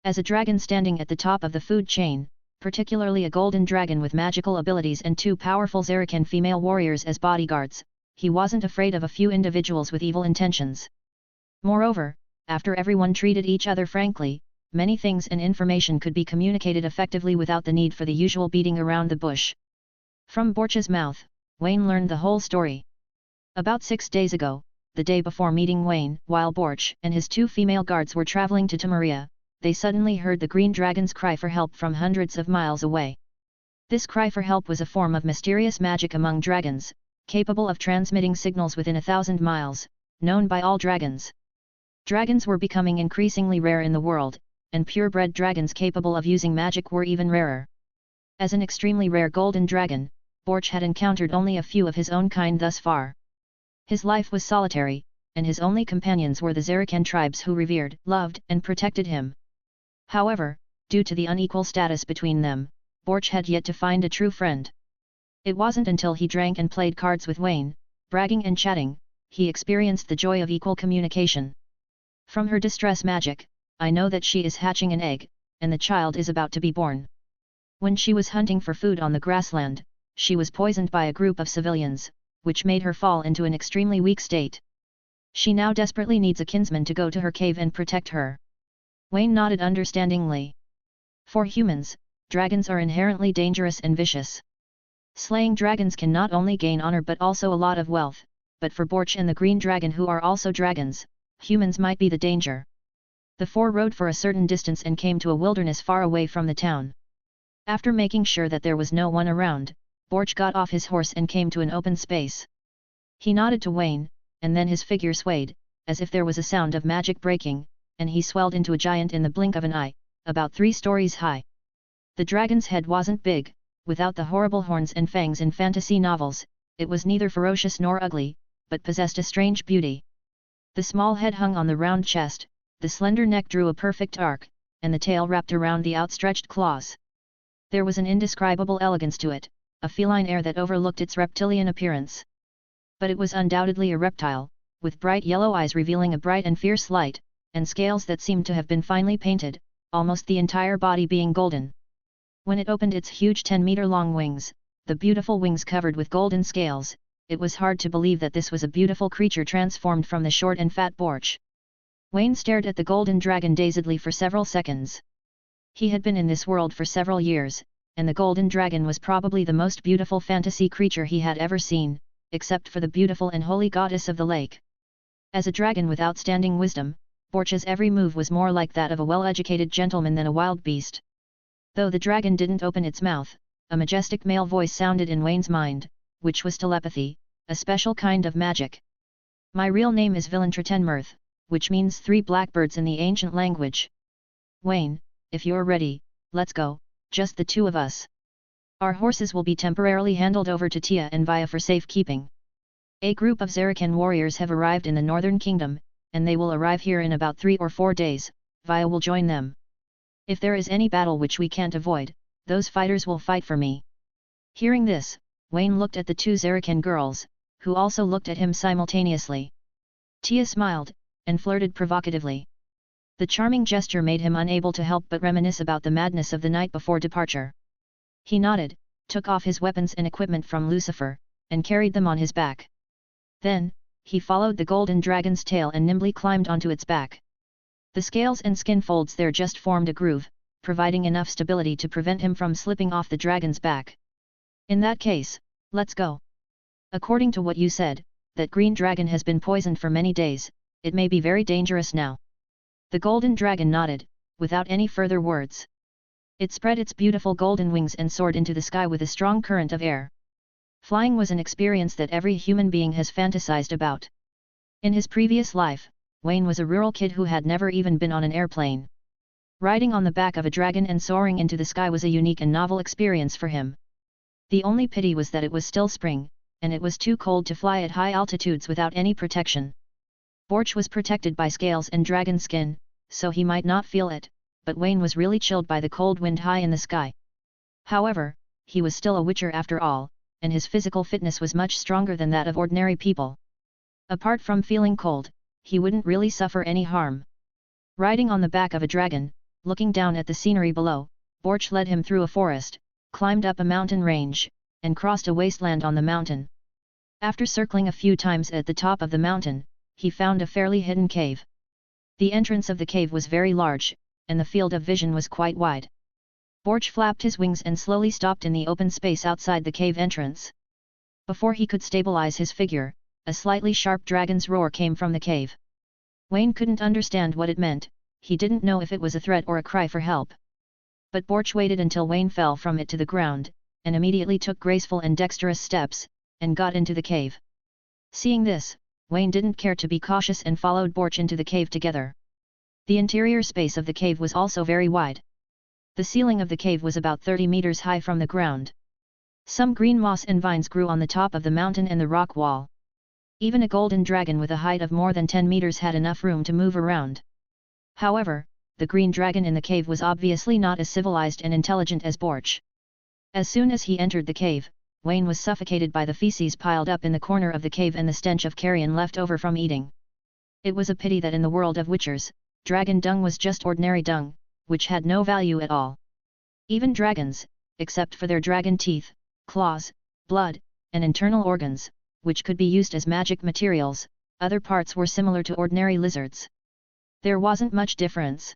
As a dragon standing at the top of the food chain, particularly a golden dragon with magical abilities and 2 powerful Zerikan female warriors as bodyguards, he wasn't afraid of a few individuals with evil intentions. Moreover, after everyone treated each other frankly, many things and information could be communicated effectively without the need for the usual beating around the bush. From Borch's mouth, Wayne learned the whole story. About 6 days ago, the day before meeting Wayne, while Borch and his 2 female guards were traveling to Temeria, they suddenly heard the green dragon's cry for help from hundreds of miles away. This cry for help was a form of mysterious magic among dragons, capable of transmitting signals within 1,000 miles, known by all dragons. Dragons were becoming increasingly rare in the world, and purebred dragons capable of using magic were even rarer. As an extremely rare golden dragon, Borch had encountered only a few of his own kind thus far. His life was solitary, and his only companions were the Zerikan tribes who revered, loved, and protected him. However, due to the unequal status between them, Borch had yet to find a true friend. It wasn't until he drank and played cards with Wayne, bragging and chatting, he experienced the joy of equal communication. "From her distress magic, I know that she is hatching an egg, and the child is about to be born. When she was hunting for food on the grassland, she was poisoned by a group of civilians, which made her fall into an extremely weak state. She now desperately needs a kinsman to go to her cave and protect her." Wayne nodded understandingly. For humans, dragons are inherently dangerous and vicious. Slaying dragons can not only gain honor but also a lot of wealth, but for Borch and the green dragon who are also dragons, humans might be the danger. The four rode for a certain distance and came to a wilderness far away from the town. After making sure that there was no one around, Borch got off his horse and came to an open space. He nodded to Wayne, and then his figure swayed, as if there was a sound of magic breaking, and he swelled into a giant in the blink of an eye, about 3 stories high. The dragon's head wasn't big, without the horrible horns and fangs in fantasy novels, it was neither ferocious nor ugly, but possessed a strange beauty. The small head hung on the round chest, the slender neck drew a perfect arc, and the tail wrapped around the outstretched claws. There was an indescribable elegance to it, a feline air that overlooked its reptilian appearance. But it was undoubtedly a reptile, with bright yellow eyes revealing a bright and fierce light, and scales that seemed to have been finely painted, almost the entire body being golden. When it opened its huge 10-meter-long wings, the beautiful wings covered with golden scales, it was hard to believe that this was a beautiful creature transformed from the short and fat Borch. Wayne stared at the golden dragon dazedly for several seconds. He had been in this world for several years, and the golden dragon was probably the most beautiful fantasy creature he had ever seen, except for the beautiful and holy goddess of the lake. As a dragon with outstanding wisdom, Borch's every move was more like that of a well-educated gentleman than a wild beast. Though the dragon didn't open its mouth, a majestic male voice sounded in Wayne's mind, which was telepathy, a special kind of magic. My real name is Villentretenmirth, which means 3 blackbirds in the ancient language. Wayne, if you're ready, let's go, just the 2 of us. Our horses will be temporarily handed over to Tia and Via for safekeeping. A group of Zarakan warriors have arrived in the Northern Kingdom, and they will arrive here in about 3 or 4 days, Via will join them. If there is any battle which we can't avoid, those fighters will fight for me. Hearing this, Wayne looked at the 2 Zarakan girls, who also looked at him simultaneously. Tia smiled, and flirted provocatively. The charming gesture made him unable to help but reminisce about the madness of the night before departure. He nodded, took off his weapons and equipment from Lucifer, and carried them on his back. Then, he followed the golden dragon's tail and nimbly climbed onto its back. The scales and skin folds there just formed a groove, providing enough stability to prevent him from slipping off the dragon's back. In that case, let's go. According to what you said, that green dragon has been poisoned for many days, it may be very dangerous now. The golden dragon nodded, without any further words. It spread its beautiful golden wings and soared into the sky with a strong current of air. Flying was an experience that every human being has fantasized about. In his previous life, Wayne was a rural kid who had never even been on an airplane. Riding on the back of a dragon and soaring into the sky was a unique and novel experience for him. The only pity was that it was still spring, and it was too cold to fly at high altitudes without any protection. Borch was protected by scales and dragon skin, so he might not feel it, but Wayne was really chilled by the cold wind high in the sky. However, he was still a witcher after all, and his physical fitness was much stronger than that of ordinary people. Apart from feeling cold, he wouldn't really suffer any harm. Riding on the back of a dragon, looking down at the scenery below, Borch led him through a forest, climbed up a mountain range, and crossed a wasteland on the mountain. After circling a few times at the top of the mountain, he found a fairly hidden cave. The entrance of the cave was very large, and the field of vision was quite wide. Borch flapped his wings and slowly stopped in the open space outside the cave entrance. Before he could stabilize his figure, a slightly sharp dragon's roar came from the cave. Wayne couldn't understand what it meant, he didn't know if it was a threat or a cry for help. But Borch waited until Wayne fell from it to the ground, and immediately took graceful and dexterous steps, and got into the cave. Seeing this, Wayne didn't care to be cautious and followed Borch into the cave together. The interior space of the cave was also very wide. The ceiling of the cave was about 30 meters high from the ground. Some green moss and vines grew on the top of the mountain and the rock wall. Even a golden dragon with a height of more than 10 meters had enough room to move around. However, the green dragon in the cave was obviously not as civilized and intelligent as Borch. As soon as he entered the cave, Wayne was suffocated by the feces piled up in the corner of the cave and the stench of carrion left over from eating. It was a pity that in the world of witchers, dragon dung was just ordinary dung, which had no value at all. Even dragons, except for their dragon teeth, claws, blood, and internal organs, which could be used as magic materials, other parts were similar to ordinary lizards. There wasn't much difference.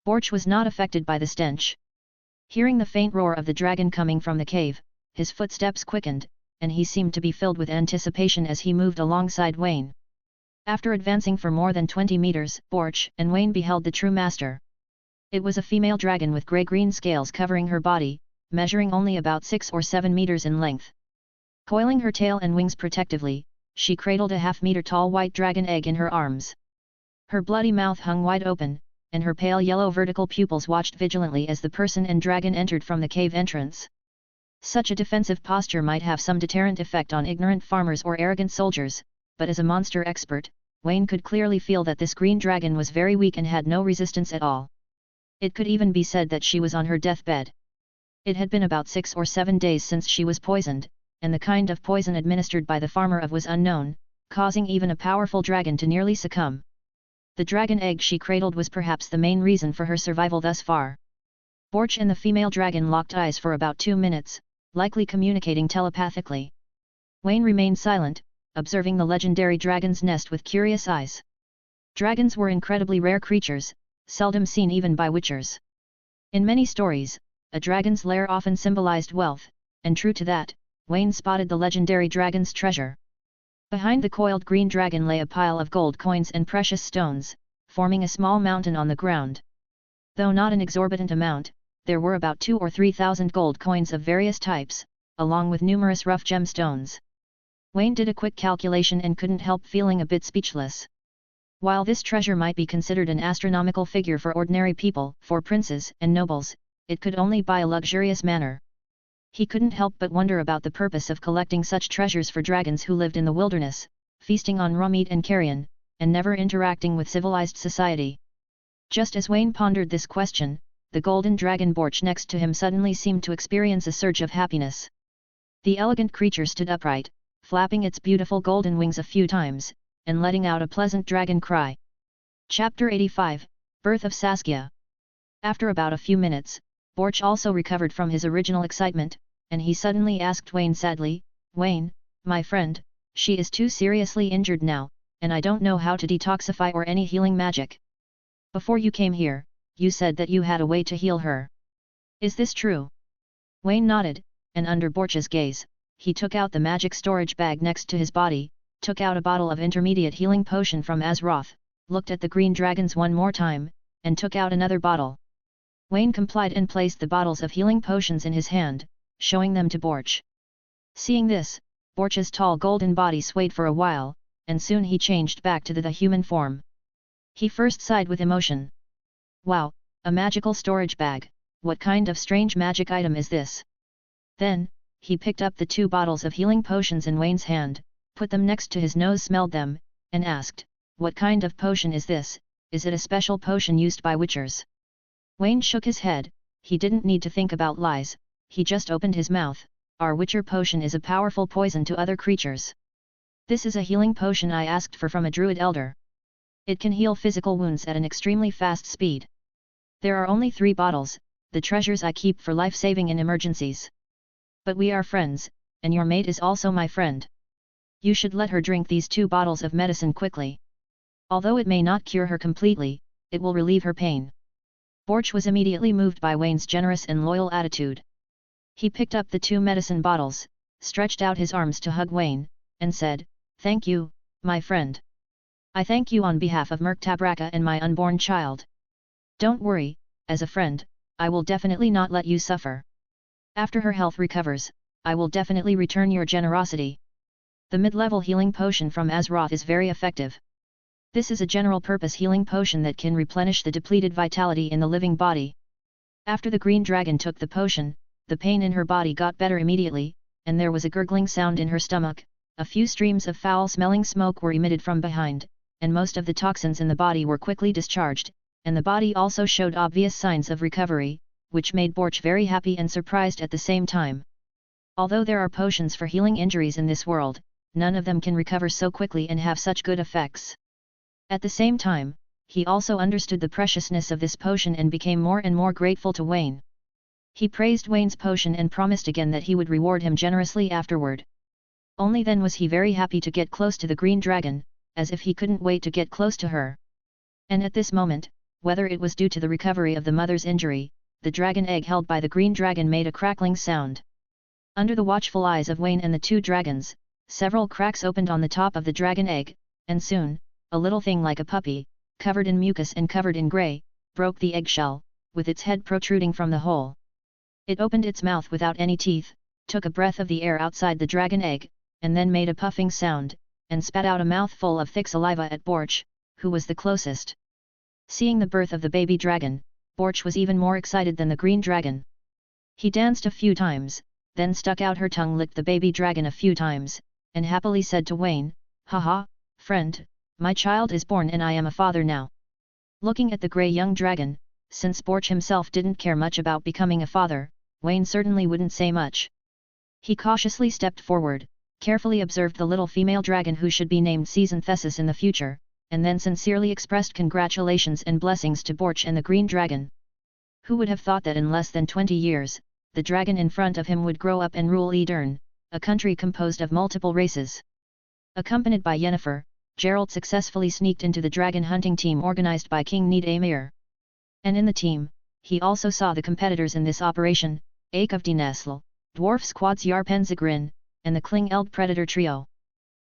Borch was not affected by the stench. Hearing the faint roar of the dragon coming from the cave, his footsteps quickened, and he seemed to be filled with anticipation as he moved alongside Wayne. After advancing for more than 20 meters, Borch and Wayne beheld the true master. It was a female dragon with grey-green scales covering her body, measuring only about 6 or 7 meters in length. Coiling her tail and wings protectively, she cradled a half-meter-tall white dragon egg in her arms. Her bloody mouth hung wide open, and her pale yellow vertical pupils watched vigilantly as the person and dragon entered from the cave entrance. Such a defensive posture might have some deterrent effect on ignorant farmers or arrogant soldiers, but as a monster expert, Wayne could clearly feel that this green dragon was very weak and had no resistance at all. It could even be said that she was on her deathbed. It had been about 6 or 7 days since she was poisoned, and the kind of poison administered by the farmer was unknown, causing even a powerful dragon to nearly succumb. The dragon egg she cradled was perhaps the main reason for her survival thus far. Borch and the female dragon locked eyes for about 2 minutes, likely communicating telepathically. Wayne remained silent, observing the legendary dragon's nest with curious eyes. Dragons were incredibly rare creatures, seldom seen even by witchers. In many stories, a dragon's lair often symbolized wealth, and true to that, Wayne spotted the legendary dragon's treasure. Behind the coiled green dragon lay a pile of gold coins and precious stones, forming a small mountain on the ground. Though not an exorbitant amount, there were about 2,000 or 3,000 gold coins of various types, along with numerous rough gemstones. Wayne did a quick calculation and couldn't help feeling a bit speechless. While this treasure might be considered an astronomical figure for ordinary people, for princes and nobles, it could only buy a luxurious manor. He couldn't help but wonder about the purpose of collecting such treasures for dragons who lived in the wilderness, feasting on raw meat and carrion, and never interacting with civilized society. Just as Wayne pondered this question, the golden dragon Borch next to him suddenly seemed to experience a surge of happiness. The elegant creature stood upright, flapping its beautiful golden wings a few times, and letting out a pleasant dragon cry. Chapter 85, Birth of Saskia. After about a few minutes, Borch also recovered from his original excitement, and he suddenly asked Wayne sadly, "Wayne, my friend, she is too seriously injured now, and I don't know how to detoxify or any healing magic. Before you came here, you said that you had a way to heal her. Is this true?" Wayne nodded, and under Borch's gaze, he took out the magic storage bag next to his body, took out a bottle of intermediate healing potion from Azeroth, looked at the green dragons one more time, and took out another bottle. Wayne complied and placed the bottles of healing potions in his hand, showing them to Borch. Seeing this, Borch's tall golden body swayed for a while, and soon he changed back to the human form. He first sighed with emotion. "Wow, a magical storage bag, what kind of strange magic item is this?" Then, he picked up the 2 bottles of healing potions in Wayne's hand, put them next to his nose, smelled them, and asked, "What kind of potion is this? Is it a special potion used by witchers?" Wayne shook his head. He didn't need to think about lies, he just opened his mouth. "Our witcher potion is a powerful poison to other creatures. This is a healing potion I asked for from a druid elder. It can heal physical wounds at an extremely fast speed. There are only 3 bottles, the treasures I keep for life-saving in emergencies. But we are friends, and your mate is also my friend. You should let her drink these 2 bottles of medicine quickly. Although it may not cure her completely, it will relieve her pain." Borch was immediately moved by Wayne's generous and loyal attitude. He picked up the 2 medicine bottles, stretched out his arms to hug Wayne, and said, "Thank you, my friend. I thank you on behalf of Merktabraka and my unborn child. Don't worry, as a friend, I will definitely not let you suffer. After her health recovers, I will definitely return your generosity." The mid-level healing potion from Azeroth is very effective. This is a general-purpose healing potion that can replenish the depleted vitality in the living body. After the green dragon took the potion, the pain in her body got better immediately, and there was a gurgling sound in her stomach. A few streams of foul-smelling smoke were emitted from behind, and most of the toxins in the body were quickly discharged, and the body also showed obvious signs of recovery, which made Borch very happy and surprised at the same time. Although there are potions for healing injuries in this world, none of them can recover so quickly and have such good effects. At the same time, he also understood the preciousness of this potion and became more and more grateful to Wayne. He praised Wayne's potion and promised again that he would reward him generously afterward. Only then was he very happy to get close to the green dragon, as if he couldn't wait to get close to her. And at this moment, whether it was due to the recovery of the mother's injury, the dragon egg held by the green dragon made a crackling sound. Under the watchful eyes of Wayne and the two dragons, several cracks opened on the top of the dragon egg, and soon, a little thing like a puppy, covered in mucus and covered in grey, broke the eggshell, with its head protruding from the hole. It opened its mouth without any teeth, took a breath of the air outside the dragon egg, and then made a puffing sound, and spat out a mouthful of thick saliva at Borch, who was the closest. Seeing the birth of the baby dragon, Borch was even more excited than the green dragon. He danced a few times, then stuck out her tongue, licked the baby dragon a few times, and happily said to Wayne, "Haha, friend, my child is born and I am a father now." Looking at the grey young dragon, since Borch himself didn't care much about becoming a father, Wayne certainly wouldn't say much. He cautiously stepped forward, carefully observed the little female dragon who should be named Synopsis in the future, and then sincerely expressed congratulations and blessings to Borch and the green dragon. Who would have thought that in less than 20 years, the dragon in front of him would grow up and rule Edern, a country composed of multiple races. Accompanied by Yennefer, Gerald successfully sneaked into the dragon hunting team organized by King Nid-Amir. And in the team, he also saw the competitors in this operation, Ake of Dinesl, Dwarf Squads Yarpen Zagrin, and the Kling-Eld Predator Trio.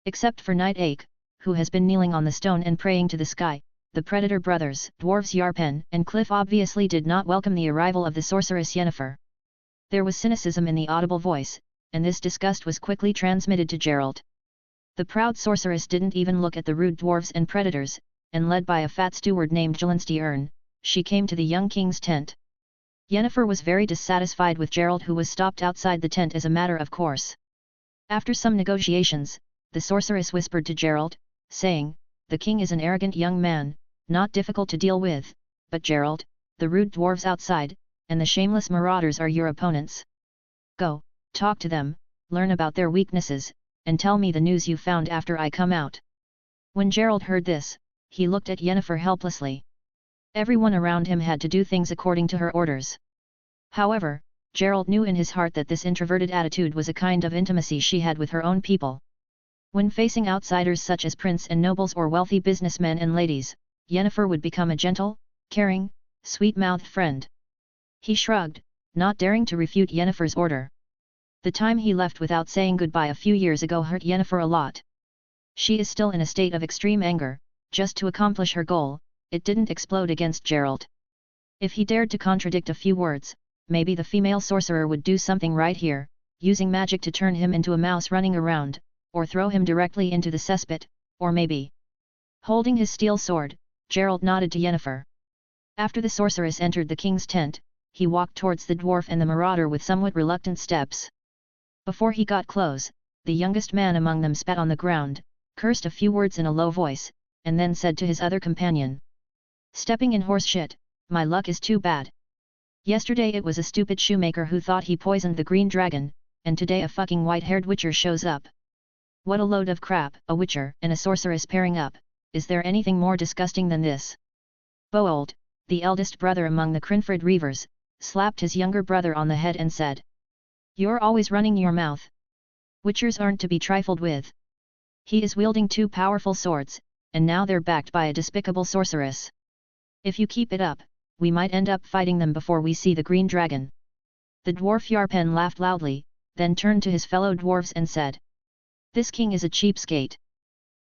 Except for Knight Ake, who has been kneeling on the stone and praying to the sky, the Predator brothers, Dwarves Yarpen and Cliff obviously did not welcome the arrival of the sorceress Yennefer. There was cynicism in the audible voice, and this disgust was quickly transmitted to Gerald. The proud sorceress didn't even look at the rude dwarves and predators, and led by a fat steward named Jelenstiern, she came to the young king's tent. Yennefer was very dissatisfied with Gerald, who was stopped outside the tent as a matter of course. After some negotiations, the sorceress whispered to Gerald, saying, "The king is an arrogant young man, not difficult to deal with, but Gerald, the rude dwarves outside, and the shameless marauders are your opponents. Go, talk to them, learn about their weaknesses, and tell me the news you found after I come out." When Gerald heard this, he looked at Yennefer helplessly. Everyone around him had to do things according to her orders. However, Gerald knew in his heart that this introverted attitude was a kind of intimacy she had with her own people. When facing outsiders such as prince and nobles or wealthy businessmen and ladies, Yennefer would become a gentle, caring, sweet-mouthed friend. He shrugged, not daring to refute Yennefer's order. The time he left without saying goodbye a few years ago hurt Yennefer a lot. She is still in a state of extreme anger, just to accomplish her goal. It didn't explode against Gerald. If he dared to contradict a few words, maybe the female sorcerer would do something right here, using magic to turn him into a mouse running around, or throw him directly into the cesspit, or maybe. Holding his steel sword, Gerald nodded to Yennefer. After the sorceress entered the king's tent, he walked towards the dwarf and the marauder with somewhat reluctant steps. Before he got close, the youngest man among them spat on the ground, cursed a few words in a low voice, and then said to his other companion, "Stepping in horse shit, my luck is too bad. Yesterday it was a stupid shoemaker who thought he poisoned the green dragon, and today a fucking white-haired witcher shows up. What a load of crap, a witcher and a sorceress pairing up, is there anything more disgusting than this?" Bold, the eldest brother among the Crinfrid Reavers, slapped his younger brother on the head and said, "You're always running your mouth. Witchers aren't to be trifled with. He is wielding two powerful swords, and now they're backed by a despicable sorceress. If you keep it up, we might end up fighting them before we see the green dragon." The dwarf Yarpen laughed loudly, then turned to his fellow dwarves and said, "This king is a cheapskate.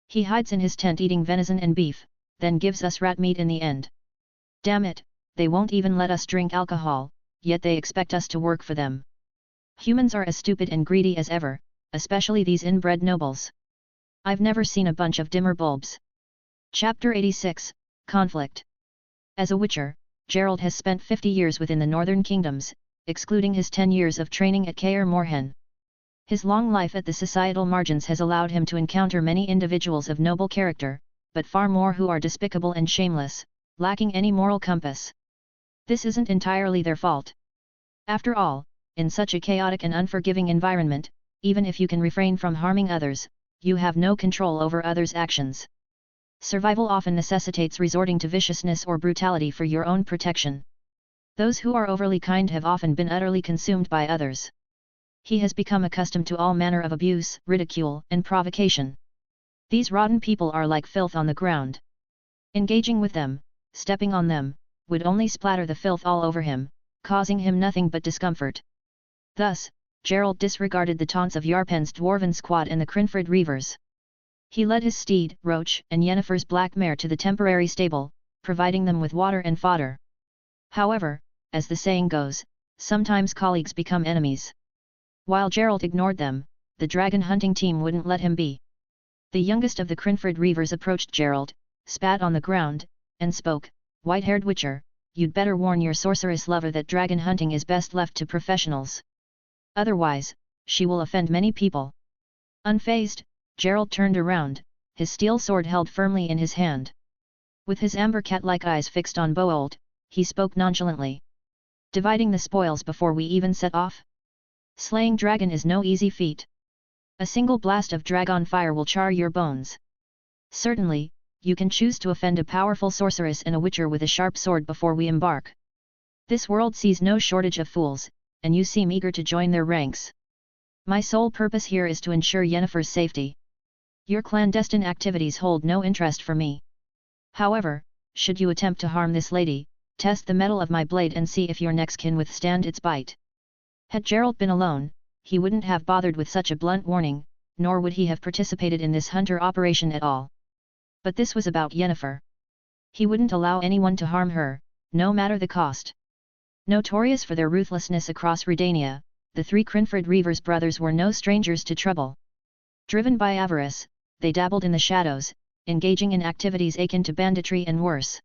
He hides in his tent eating venison and beef, then gives us rat meat in the end. Damn it, they won't even let us drink alcohol, yet they expect us to work for them. Humans are as stupid and greedy as ever, especially these inbred nobles. I've never seen a bunch of dimmer bulbs." Chapter 86, Conflict. As a witcher, Gerald has spent 50 years within the northern kingdoms, excluding his 10 years of training at Kaer Morhen. His long life at the societal margins has allowed him to encounter many individuals of noble character, but far more who are despicable and shameless, lacking any moral compass. This isn't entirely their fault. After all, in such a chaotic and unforgiving environment, even if you can refrain from harming others, you have no control over others' actions. Survival often necessitates resorting to viciousness or brutality for your own protection. Those who are overly kind have often been utterly consumed by others. He has become accustomed to all manner of abuse, ridicule, and provocation. These rotten people are like filth on the ground. Engaging with them, stepping on them, would only splatter the filth all over him, causing him nothing but discomfort. Thus, Gerald disregarded the taunts of Yarpen's dwarven squad and the Crinfrid Reavers. He led his steed, Roach, and Yennefer's black mare to the temporary stable, providing them with water and fodder. However, as the saying goes, sometimes colleagues become enemies. While Gerald ignored them, the dragon hunting team wouldn't let him be. The youngest of the Crinfrid Reavers approached Gerald, spat on the ground, and spoke, "White-haired witcher, you'd better warn your sorceress lover that dragon hunting is best left to professionals. Otherwise, she will offend many people." Unfazed, Gerald turned around, his steel sword held firmly in his hand. With his amber cat-like eyes fixed on Bold, he spoke nonchalantly. "Dividing the spoils before we even set off? Slaying dragon is no easy feat. A single blast of dragon fire will char your bones. Certainly, you can choose to offend a powerful sorceress and a witcher with a sharp sword before we embark. This world sees no shortage of fools, and you seem eager to join their ranks. My sole purpose here is to ensure Yennefer's safety. Your clandestine activities hold no interest for me. However, should you attempt to harm this lady, test the metal of my blade and see if your necks can withstand its bite." Had Gerald been alone, he wouldn't have bothered with such a blunt warning, nor would he have participated in this hunter operation at all. But this was about Yennefer. He wouldn't allow anyone to harm her, no matter the cost. Notorious for their ruthlessness across Redania, the three Crinfrid Reavers brothers were no strangers to trouble. Driven by avarice, they dabbled in the shadows, engaging in activities akin to banditry and worse.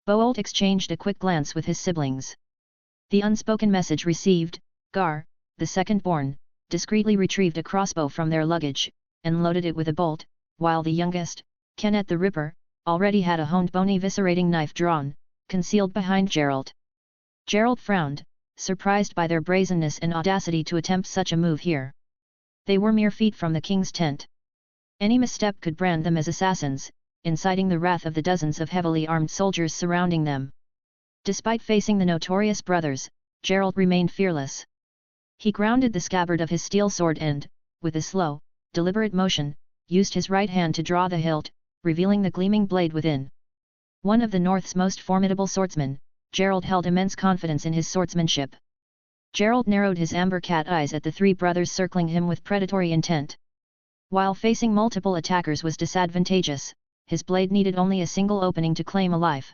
Bold exchanged a quick glance with his siblings. The unspoken message received, Gar, the second-born, discreetly retrieved a crossbow from their luggage, and loaded it with a bolt, while the youngest, Kenneth the Ripper, already had a honed bony eviscerating knife drawn, concealed behind Gerald. Gerald frowned, surprised by their brazenness and audacity to attempt such a move here. They were mere feet from the king's tent. Any misstep could brand them as assassins, inciting the wrath of the dozens of heavily armed soldiers surrounding them. Despite facing the notorious brothers, Gerald remained fearless. He grounded the scabbard of his steel sword and, with a slow, deliberate motion, used his right hand to draw the hilt, revealing the gleaming blade within. One of the North's most formidable swordsmen, Gerald held immense confidence in his swordsmanship. Gerald narrowed his amber cat eyes at the three brothers circling him with predatory intent. While facing multiple attackers was disadvantageous, his blade needed only a single opening to claim a life.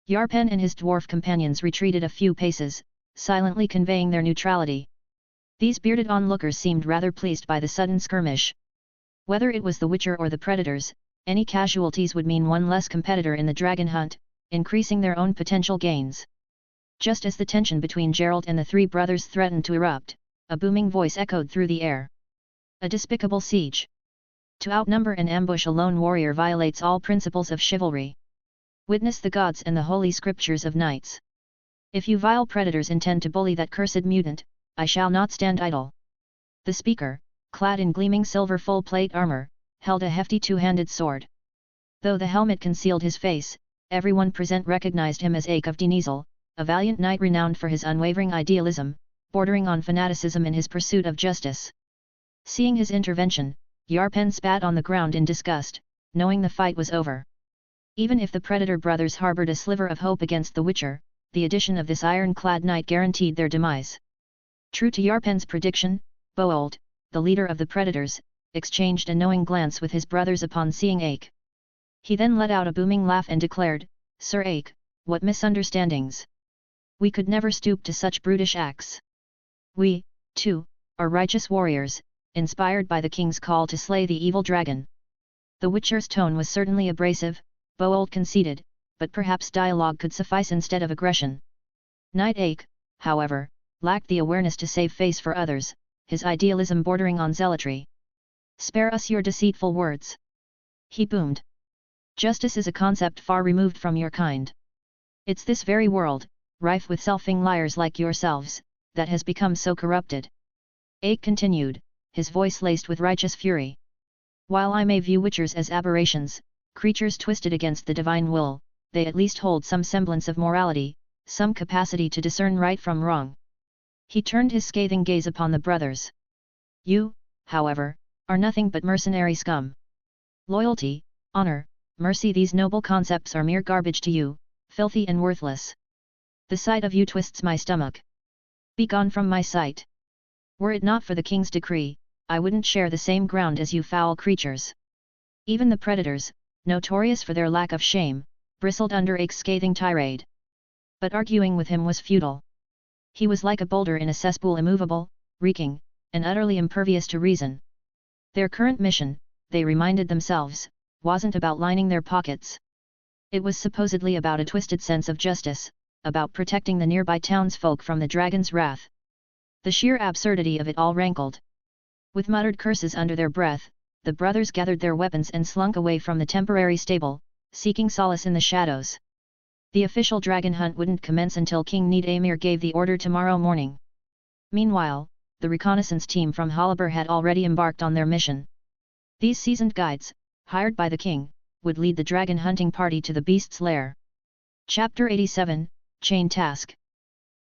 Yarpen and his dwarf companions retreated a few paces, silently conveying their neutrality. These bearded onlookers seemed rather pleased by the sudden skirmish. Whether it was the Witcher or the Predators, any casualties would mean one less competitor in the dragon hunt, increasing their own potential gains. Just as the tension between Gerald and the three brothers threatened to erupt, a booming voice echoed through the air. "A despicable siege. To outnumber and ambush a lone warrior violates all principles of chivalry. Witness the gods and the holy scriptures of knights. If you vile predators intend to bully that cursed mutant, I shall not stand idle." The speaker, clad in gleaming silver full-plate armor, held a hefty two-handed sword. Though the helmet concealed his face, everyone present recognized him as Ake of Denizel, a valiant knight renowned for his unwavering idealism, bordering on fanaticism in his pursuit of justice. Seeing his intervention, Yarpen spat on the ground in disgust, knowing the fight was over. Even if the Predator brothers harbored a sliver of hope against the Witcher, the addition of this iron-clad knight guaranteed their demise. True to Yarpen's prediction, Bold, the leader of the Predators, exchanged a knowing glance with his brothers upon seeing Ake. He then let out a booming laugh and declared, "Sir Ake, what misunderstandings! We could never stoop to such brutish acts. We, too, are righteous warriors, inspired by the king's call to slay the evil dragon." The Witcher's tone was certainly abrasive, Bold conceded, but perhaps dialogue could suffice instead of aggression. Knight Ake, however, lacked the awareness to save face for others, his idealism bordering on zealotry. "Spare us your deceitful words," he boomed. "Justice is a concept far removed from your kind. It's this very world, rife with selfing liars like yourselves, that has become so corrupted." Ake continued, his voice laced with righteous fury. "While I may view witchers as aberrations, creatures twisted against the divine will, they at least hold some semblance of morality, some capacity to discern right from wrong." He turned his scathing gaze upon the brothers. "You, however, are nothing but mercenary scum. Loyalty, honor, mercy, these noble concepts are mere garbage to you, filthy and worthless. The sight of you twists my stomach. Be gone from my sight. Were it not for the king's decree, I wouldn't share the same ground as you foul creatures. Even the predators, notorious for their lack of shame, bristled under Ake's scathing tirade. But arguing with him was futile. He was like a boulder in a cesspool, immovable, reeking, and utterly impervious to reason. Their current mission, they reminded themselves, wasn't about lining their pockets. It was supposedly about a twisted sense of justice, about protecting the nearby townsfolk from the dragon's wrath. The sheer absurdity of it all rankled. With muttered curses under their breath, the brothers gathered their weapons and slunk away from the temporary stable, seeking solace in the shadows. The official dragon hunt wouldn't commence until King Nidamir gave the order tomorrow morning. Meanwhile, the reconnaissance team from Haler had already embarked on their mission. These seasoned guides, hired by the king, would lead the dragon hunting party to the beast's lair. Chapter 87, Chain Task.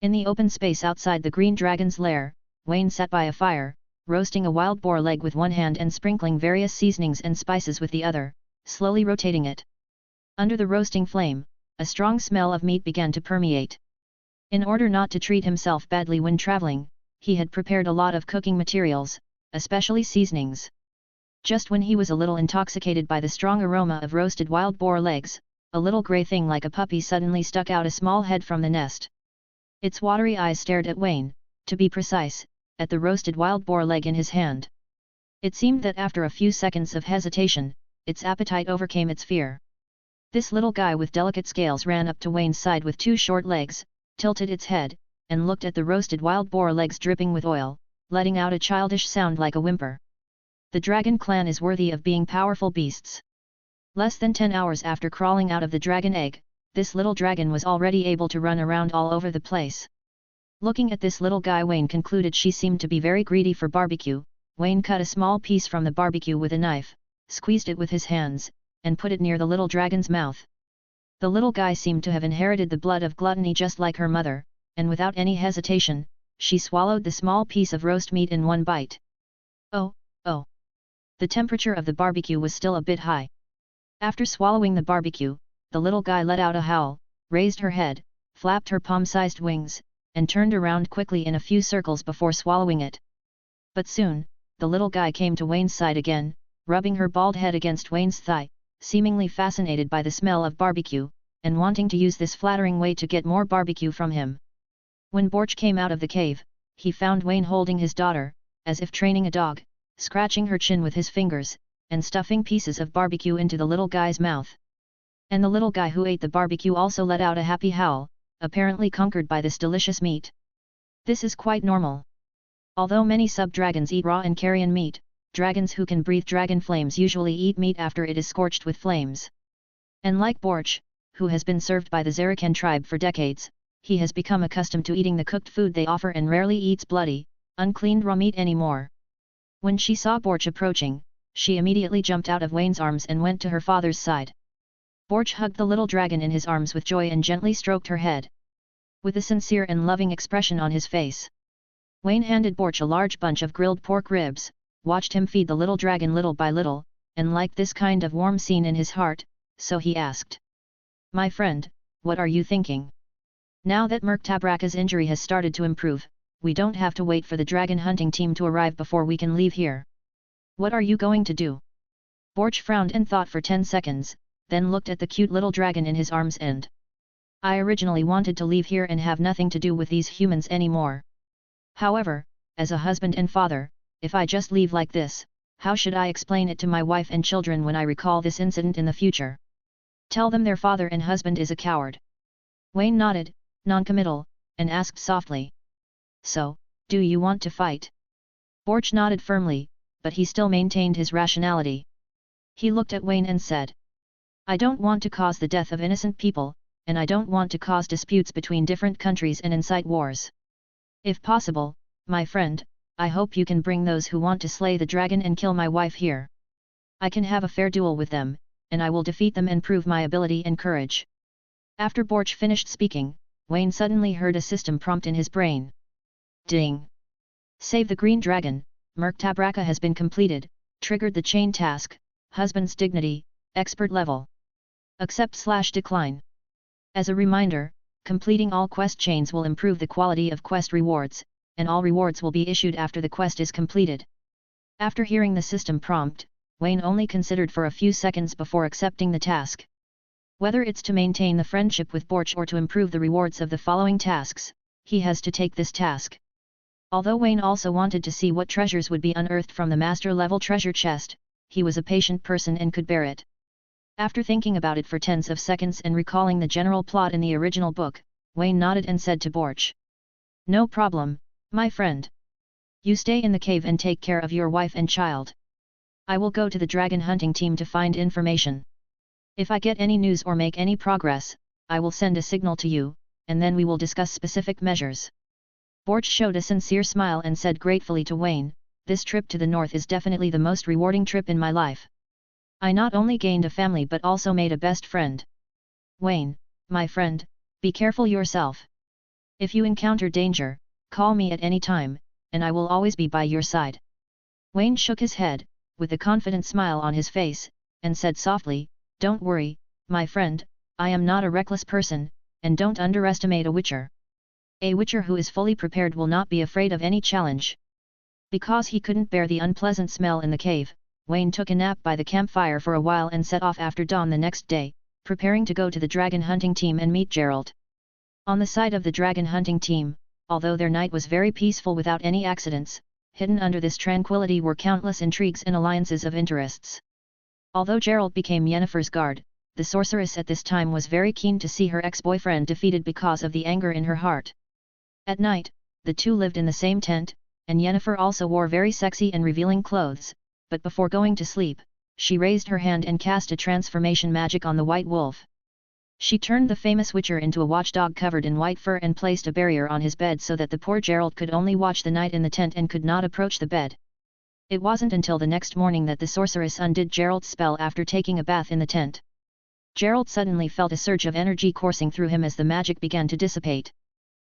In the open space outside the green dragon's lair, Wayne sat by a fire, roasting a wild boar leg with one hand and sprinkling various seasonings and spices with the other, slowly rotating it. Under the roasting flame, a strong smell of meat began to permeate. In order not to treat himself badly when traveling, he had prepared a lot of cooking materials, especially seasonings. Just when he was a little intoxicated by the strong aroma of roasted wild boar legs, a little grey thing like a puppy suddenly stuck out a small head from the nest. Its watery eyes stared at Wayne, to be precise, at the roasted wild boar leg in his hand. It seemed that after a few seconds of hesitation, its appetite overcame its fear. This little guy with delicate scales ran up to Wayne's side with two short legs, tilted its head, and looked at the roasted wild boar legs dripping with oil, letting out a childish sound like a whimper. The dragon clan is worthy of being powerful beasts. Less than 10 hours after crawling out of the dragon egg, this little dragon was already able to run around all over the place. Looking at this little guy, Wayne concluded she seemed to be very greedy for barbecue. Wayne cut a small piece from the barbecue with a knife, squeezed it with his hands, and put it near the little dragon's mouth. The little guy seemed to have inherited the blood of gluttony just like her mother, and without any hesitation, she swallowed the small piece of roast meat in one bite. Oh, oh! The temperature of the barbecue was still a bit high. After swallowing the barbecue, the little guy let out a howl, raised her head, flapped her palm-sized wings, and turned around quickly in a few circles before swallowing it. But soon, the little guy came to Wayne's side again, rubbing her bald head against Wayne's thigh, seemingly fascinated by the smell of barbecue, and wanting to use this flattering way to get more barbecue from him. When Borch came out of the cave, he found Wayne holding his daughter, as if training a dog, scratching her chin with his fingers, and stuffing pieces of barbecue into the little guy's mouth. And the little guy who ate the barbecue also let out a happy howl, apparently conquered by this delicious meat. This is quite normal. Although many sub-dragons eat raw and carrion meat, dragons who can breathe dragon flames usually eat meat after it is scorched with flames. And like Borch, who has been served by the Zarakan tribe for decades, he has become accustomed to eating the cooked food they offer and rarely eats bloody, uncleaned raw meat anymore. When she saw Borch approaching, she immediately jumped out of Wayne's arms and went to her father's side. Borch hugged the little dragon in his arms with joy and gently stroked her head. With a sincere and loving expression on his face, Wayne handed Borch a large bunch of grilled pork ribs, watched him feed the little dragon little by little, and liked this kind of warm scene in his heart, so he asked, "My friend, what are you thinking? Now that Murktabraka's injury has started to improve, we don't have to wait for the dragon hunting team to arrive before we can leave here. What are you going to do?" Borch frowned and thought for 10 seconds, then looked at the cute little dragon in his arms and, "I originally wanted to leave here and have nothing to do with these humans anymore. However, as a husband and father, if I just leave like this, how should I explain it to my wife and children when I recall this incident in the future? Tell them their father and husband is a coward." Wayne nodded, non-committal, and asked softly, "So, do you want to fight?" Borch nodded firmly, but he still maintained his rationality. He looked at Wayne and said, "I don't want to cause the death of innocent people, and I don't want to cause disputes between different countries and incite wars. If possible, my friend, I hope you can bring those who want to slay the dragon and kill my wife here. I can have a fair duel with them, and I will defeat them and prove my ability and courage." After Borch finished speaking, Wayne suddenly heard a system prompt in his brain. Ding! Save the green dragon, Murktabraka has been completed, triggered the chain task, husband's dignity, expert level. Accept/decline. As a reminder, Completing all quest chains will improve the quality of quest rewards, and all rewards will be issued after the quest is completed. After hearing the system prompt, Wayne only considered for a few seconds before accepting the task. Whether it's to maintain the friendship with Borch or to improve the rewards of the following tasks, he has to take this task. Although Wayne also wanted to see what treasures would be unearthed from the master-level treasure chest, he was a patient person and could bear it. After thinking about it for tens of seconds and recalling the general plot in the original book, Wayne nodded and said to Borch, "No problem, my friend. You stay in the cave and take care of your wife and child. I will go to the dragon hunting team to find information. If I get any news or make any progress, I will send a signal to you, and then we will discuss specific measures." Borch showed a sincere smile and said gratefully to Wayne, "This trip to the north is definitely the most rewarding trip in my life. I not only gained a family but also made a best friend. Wayne, my friend, be careful yourself. If you encounter danger, call me at any time, and I will always be by your side." Wayne shook his head, with a confident smile on his face, and said softly, "Don't worry, my friend, I am not a reckless person, and don't underestimate a witcher. A witcher who is fully prepared will not be afraid of any challenge." Because he couldn't bear the unpleasant smell in the cave, Wayne took a nap by the campfire for a while and set off after dawn the next day, preparing to go to the dragon hunting team and meet Gerald. On the side of the dragon hunting team, although their night was very peaceful without any accidents, hidden under this tranquility were countless intrigues and alliances of interests. Although Gerald became Yennefer's guard, the sorceress at this time was very keen to see her ex-boyfriend defeated because of the anger in her heart. At night, the two lived in the same tent, and Yennefer also wore very sexy and revealing clothes, but before going to sleep, she raised her hand and cast a transformation magic on the white wolf. She turned the famous witcher into a watchdog covered in white fur and placed a barrier on his bed so that the poor Gerald could only watch the night in the tent and could not approach the bed. It wasn't until the next morning that the sorceress undid Gerald's spell after taking a bath in the tent. Gerald suddenly felt a surge of energy coursing through him as the magic began to dissipate.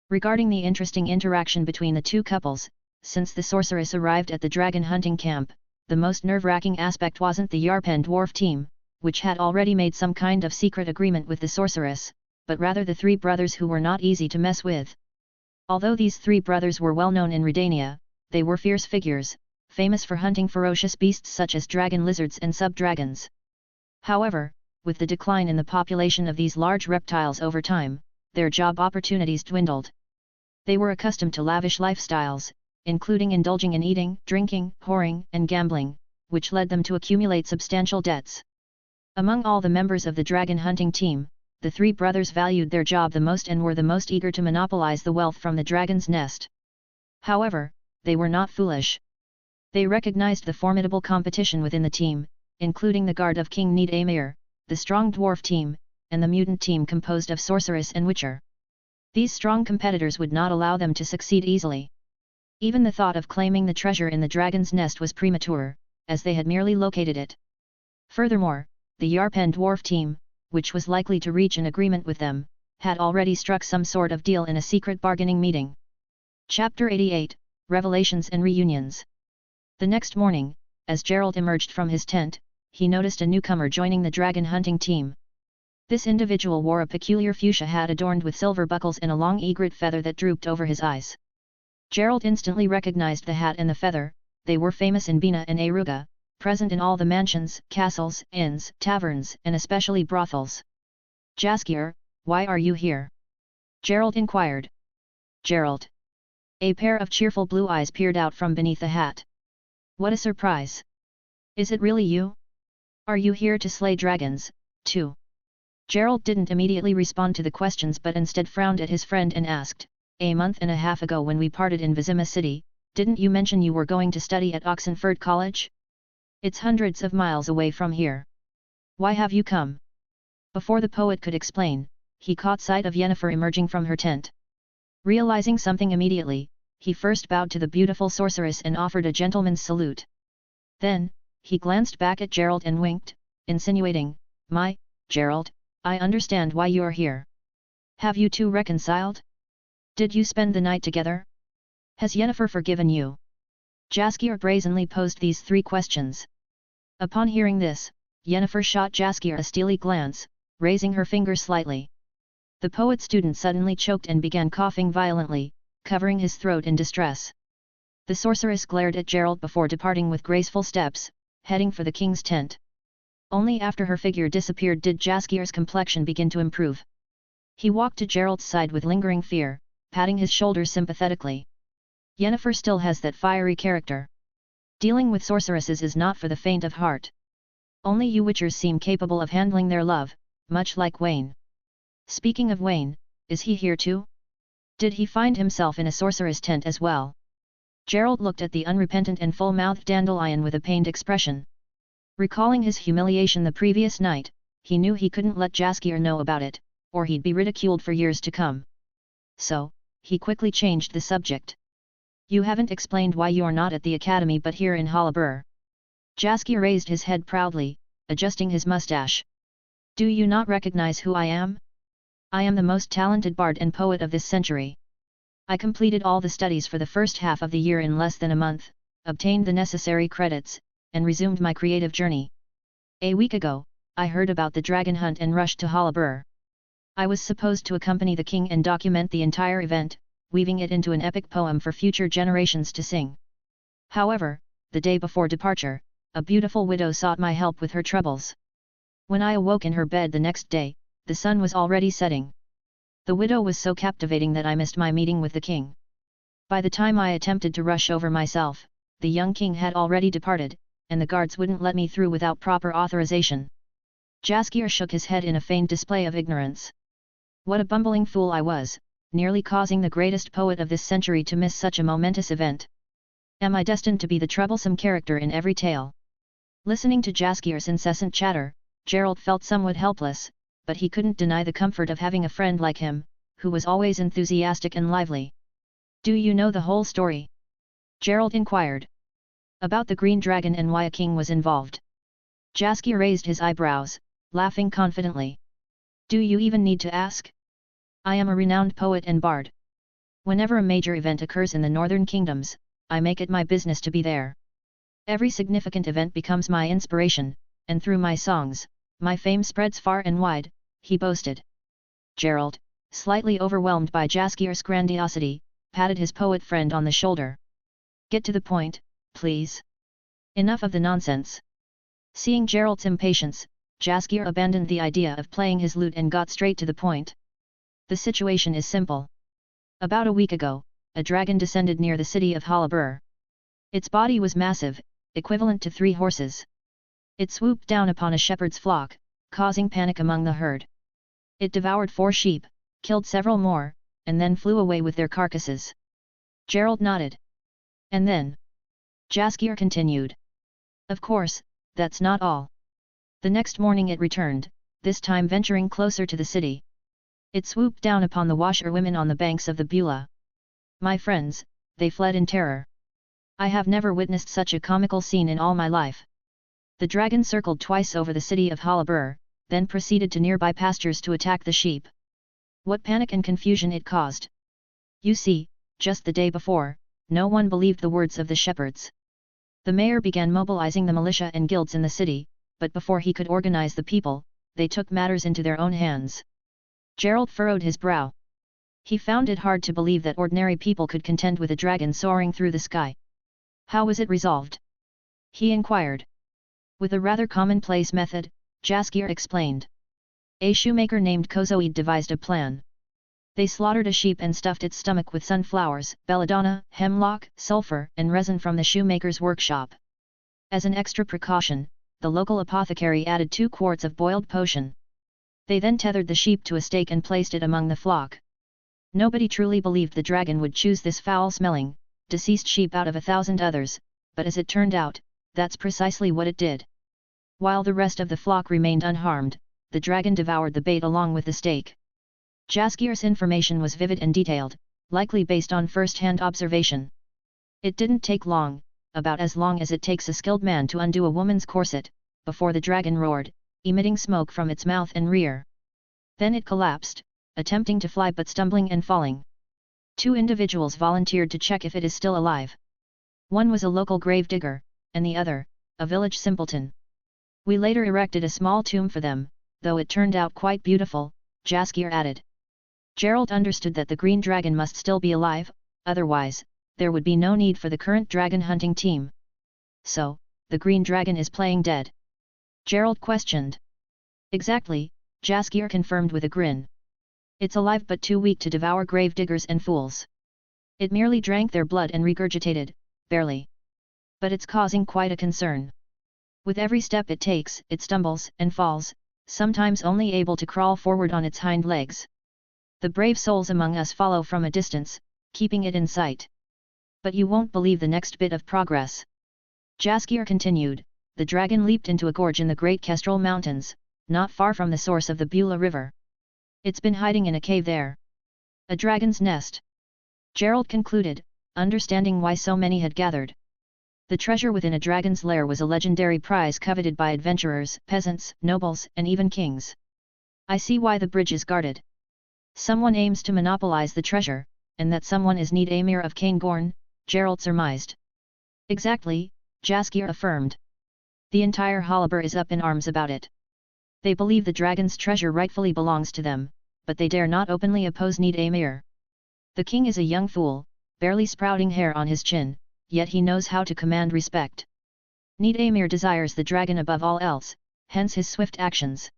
Regarding the interesting interaction between the two couples, since the sorceress arrived at the dragon hunting camp, the most nerve-wracking aspect wasn't the Yarpen dwarf team, which had already made some kind of secret agreement with the sorceress, but rather the three brothers who were not easy to mess with. Although these three brothers were well known in Redania, they were fierce figures, famous for hunting ferocious beasts such as dragon lizards and sub-dragons. However, with the decline in the population of these large reptiles over time, their job opportunities dwindled. They were accustomed to lavish lifestyles, including indulging in eating, drinking, whoring, and gambling, which led them to accumulate substantial debts. Among all the members of the dragon hunting team, the three brothers valued their job the most and were the most eager to monopolize the wealth from the dragon's nest. However, they were not foolish. They recognized the formidable competition within the team, including the guard of King Need Amir, the strong dwarf team, and the mutant team composed of sorceress and witcher. These strong competitors would not allow them to succeed easily. Even the thought of claiming the treasure in the dragon's nest was premature, as they had merely located it. Furthermore, the Yarpen dwarf team, which was likely to reach an agreement with them, had already struck some sort of deal in a secret bargaining meeting. Chapter 88, Revelations and Reunions. The next morning, as Gerald emerged from his tent, he noticed a newcomer joining the dragon hunting team. This individual wore a peculiar fuchsia hat adorned with silver buckles and a long egret feather that drooped over his eyes. Gerald instantly recognized the hat and the feather. They were famous in Bina and Aruga, present in all the mansions, castles, inns, taverns, and especially brothels. "Jaskier, why are you here?" Gerald inquired. "Gerald." A pair of cheerful blue eyes peered out from beneath the hat. "What a surprise! Is it really you? Are you here to slay dragons, too?" Gerald didn't immediately respond to the questions but instead frowned at his friend and asked, "A month and a half ago when we parted in Vima City, didn't you mention you were going to study at Oxenford College? It's hundreds of miles away from here. Why have you come?" Before the poet could explain, he caught sight of Yennefer emerging from her tent. Realizing something immediately, he first bowed to the beautiful sorceress and offered a gentleman's salute. Then, he glanced back at Gerald and winked, insinuating, "My, Gerald, I understand why you're here. Have you two reconciled? Did you spend the night together? Has Yennefer forgiven you?" Jaskier brazenly posed these three questions. Upon hearing this, Yennefer shot Jaskier a steely glance, raising her finger slightly. The poet student suddenly choked and began coughing violently, covering his throat in distress. The sorceress glared at Gerald before departing with graceful steps, heading for the king's tent. Only after her figure disappeared did Jaskier's complexion begin to improve. He walked to Gerald's side with lingering fear, patting his shoulders sympathetically. Yennefer still has that fiery character. Dealing with sorceresses is not for the faint of heart. Only you witchers seem capable of handling their love, much like Wayne. Speaking of Wayne, is he here too? Did he find himself in a sorceress' tent as well? Gerald looked at the unrepentant and full-mouthed Dandelion with a pained expression. Recalling his humiliation the previous night, he knew he couldn't let Jaskier know about it, or he'd be ridiculed for years to come. So, he quickly changed the subject. You haven't explained why you're not at the academy but here in Haler. Jaskier raised his head proudly, adjusting his mustache. Do you not recognize who I am? I am the most talented bard and poet of this century. I completed all the studies for the first half of the year in less than a month, obtained the necessary credits, and resumed my creative journey. A week ago, I heard about the dragon hunt and rushed to Haler. I was supposed to accompany the king and document the entire event, weaving it into an epic poem for future generations to sing. However, the day before departure, a beautiful widow sought my help with her troubles. When I awoke in her bed the next day, the sun was already setting. The widow was so captivating that I missed my meeting with the king. By the time I attempted to rush over myself, the young king had already departed, and the guards wouldn't let me through without proper authorization. Jaskier shook his head in a feigned display of ignorance. What a bumbling fool I was, nearly causing the greatest poet of this century to miss such a momentous event. Am I destined to be the troublesome character in every tale? Listening to Jaskier's incessant chatter, Gerald felt somewhat helpless, but he couldn't deny the comfort of having a friend like him, who was always enthusiastic and lively. Do you know the whole story? Gerald inquired. About the green dragon and why a king was involved. Jaskier raised his eyebrows, laughing confidently. Do you even need to ask? I am a renowned poet and bard. Whenever a major event occurs in the northern kingdoms, I make it my business to be there. Every significant event becomes my inspiration, and through my songs, my fame spreads far and wide, he boasted. Gerald, slightly overwhelmed by Jaskier's grandiosity, patted his poet friend on the shoulder. Get to the point, please. Enough of the nonsense. Seeing Gerald's impatience, Jaskier abandoned the idea of playing his lute and got straight to the point. The situation is simple. About a week ago, a dragon descended near the city of Haler. Its body was massive, equivalent to 3 horses. It swooped down upon a shepherd's flock, causing panic among the herd. It devoured 4 sheep, killed several more, and then flew away with their carcasses. Gerald nodded. And then? Jaskier continued. Of course, that's not all. The next morning it returned, this time venturing closer to the city. It swooped down upon the washerwomen on the banks of the Beulah. My friends, they fled in terror. I have never witnessed such a comical scene in all my life. The dragon circled twice over the city of Haler, then proceeded to nearby pastures to attack the sheep. What panic and confusion it caused! You see, just the day before, no one believed the words of the shepherds. The mayor began mobilizing the militia and guilds in the city, but before he could organize the people, they took matters into their own hands. Gerald furrowed his brow. He found it hard to believe that ordinary people could contend with a dragon soaring through the sky. How was it resolved? He inquired. With a rather commonplace method, Jaskier explained. A shoemaker named Kozoid devised a plan. They slaughtered a sheep and stuffed its stomach with sunflowers, belladonna, hemlock, sulfur, and resin from the shoemaker's workshop. As an extra precaution, the local apothecary added 2 quarts of boiled potion. They then tethered the sheep to a stake and placed it among the flock. Nobody truly believed the dragon would choose this foul-smelling, deceased sheep out of 1,000 others, but as it turned out, that's precisely what it did. While the rest of the flock remained unharmed, the dragon devoured the bait along with the stake. Jaskier's information was vivid and detailed, likely based on first-hand observation. It didn't take long, about as long as it takes a skilled man to undo a woman's corset, before the dragon roared, emitting smoke from its mouth and rear. Then it collapsed, attempting to fly but stumbling and falling. 2 individuals volunteered to check if it is still alive. One was a local gravedigger, and the other, a village simpleton. We later erected a small tomb for them, though it turned out quite beautiful, Jaskier added. Gerald understood that the green dragon must still be alive, otherwise, there would be no need for the current dragon hunting team. So, the green dragon is playing dead? Gerald questioned. Exactly, Saskia confirmed with a grin. It's alive but too weak to devour gravediggers and fools. It merely drank their blood and regurgitated, barely. But it's causing quite a concern. With every step it takes, it stumbles and falls, sometimes only able to crawl forward on its hind legs. The brave souls among us follow from a distance, keeping it in sight. But you won't believe the next bit of progress. Saskia continued, the dragon leaped into a gorge in the Great Kestrel Mountains, not far from the source of the Beulah River. It's been hiding in a cave there. A dragon's nest. Gerald concluded, understanding why so many had gathered. The treasure within a dragon's lair was a legendary prize coveted by adventurers, peasants, nobles, and even kings. I see why the bridge is guarded. Someone aims to monopolize the treasure, and that someone is Need Emir of Cairngorn, Gerald surmised. Exactly, Saskia affirmed. The entire Haler is up in arms about it. They believe the dragon's treasure rightfully belongs to them, but they dare not openly oppose Need Emir. The king is a young fool, barely sprouting hair on his chin, yet he knows how to command respect. Need Emir desires the dragon above all else, hence his swift actions.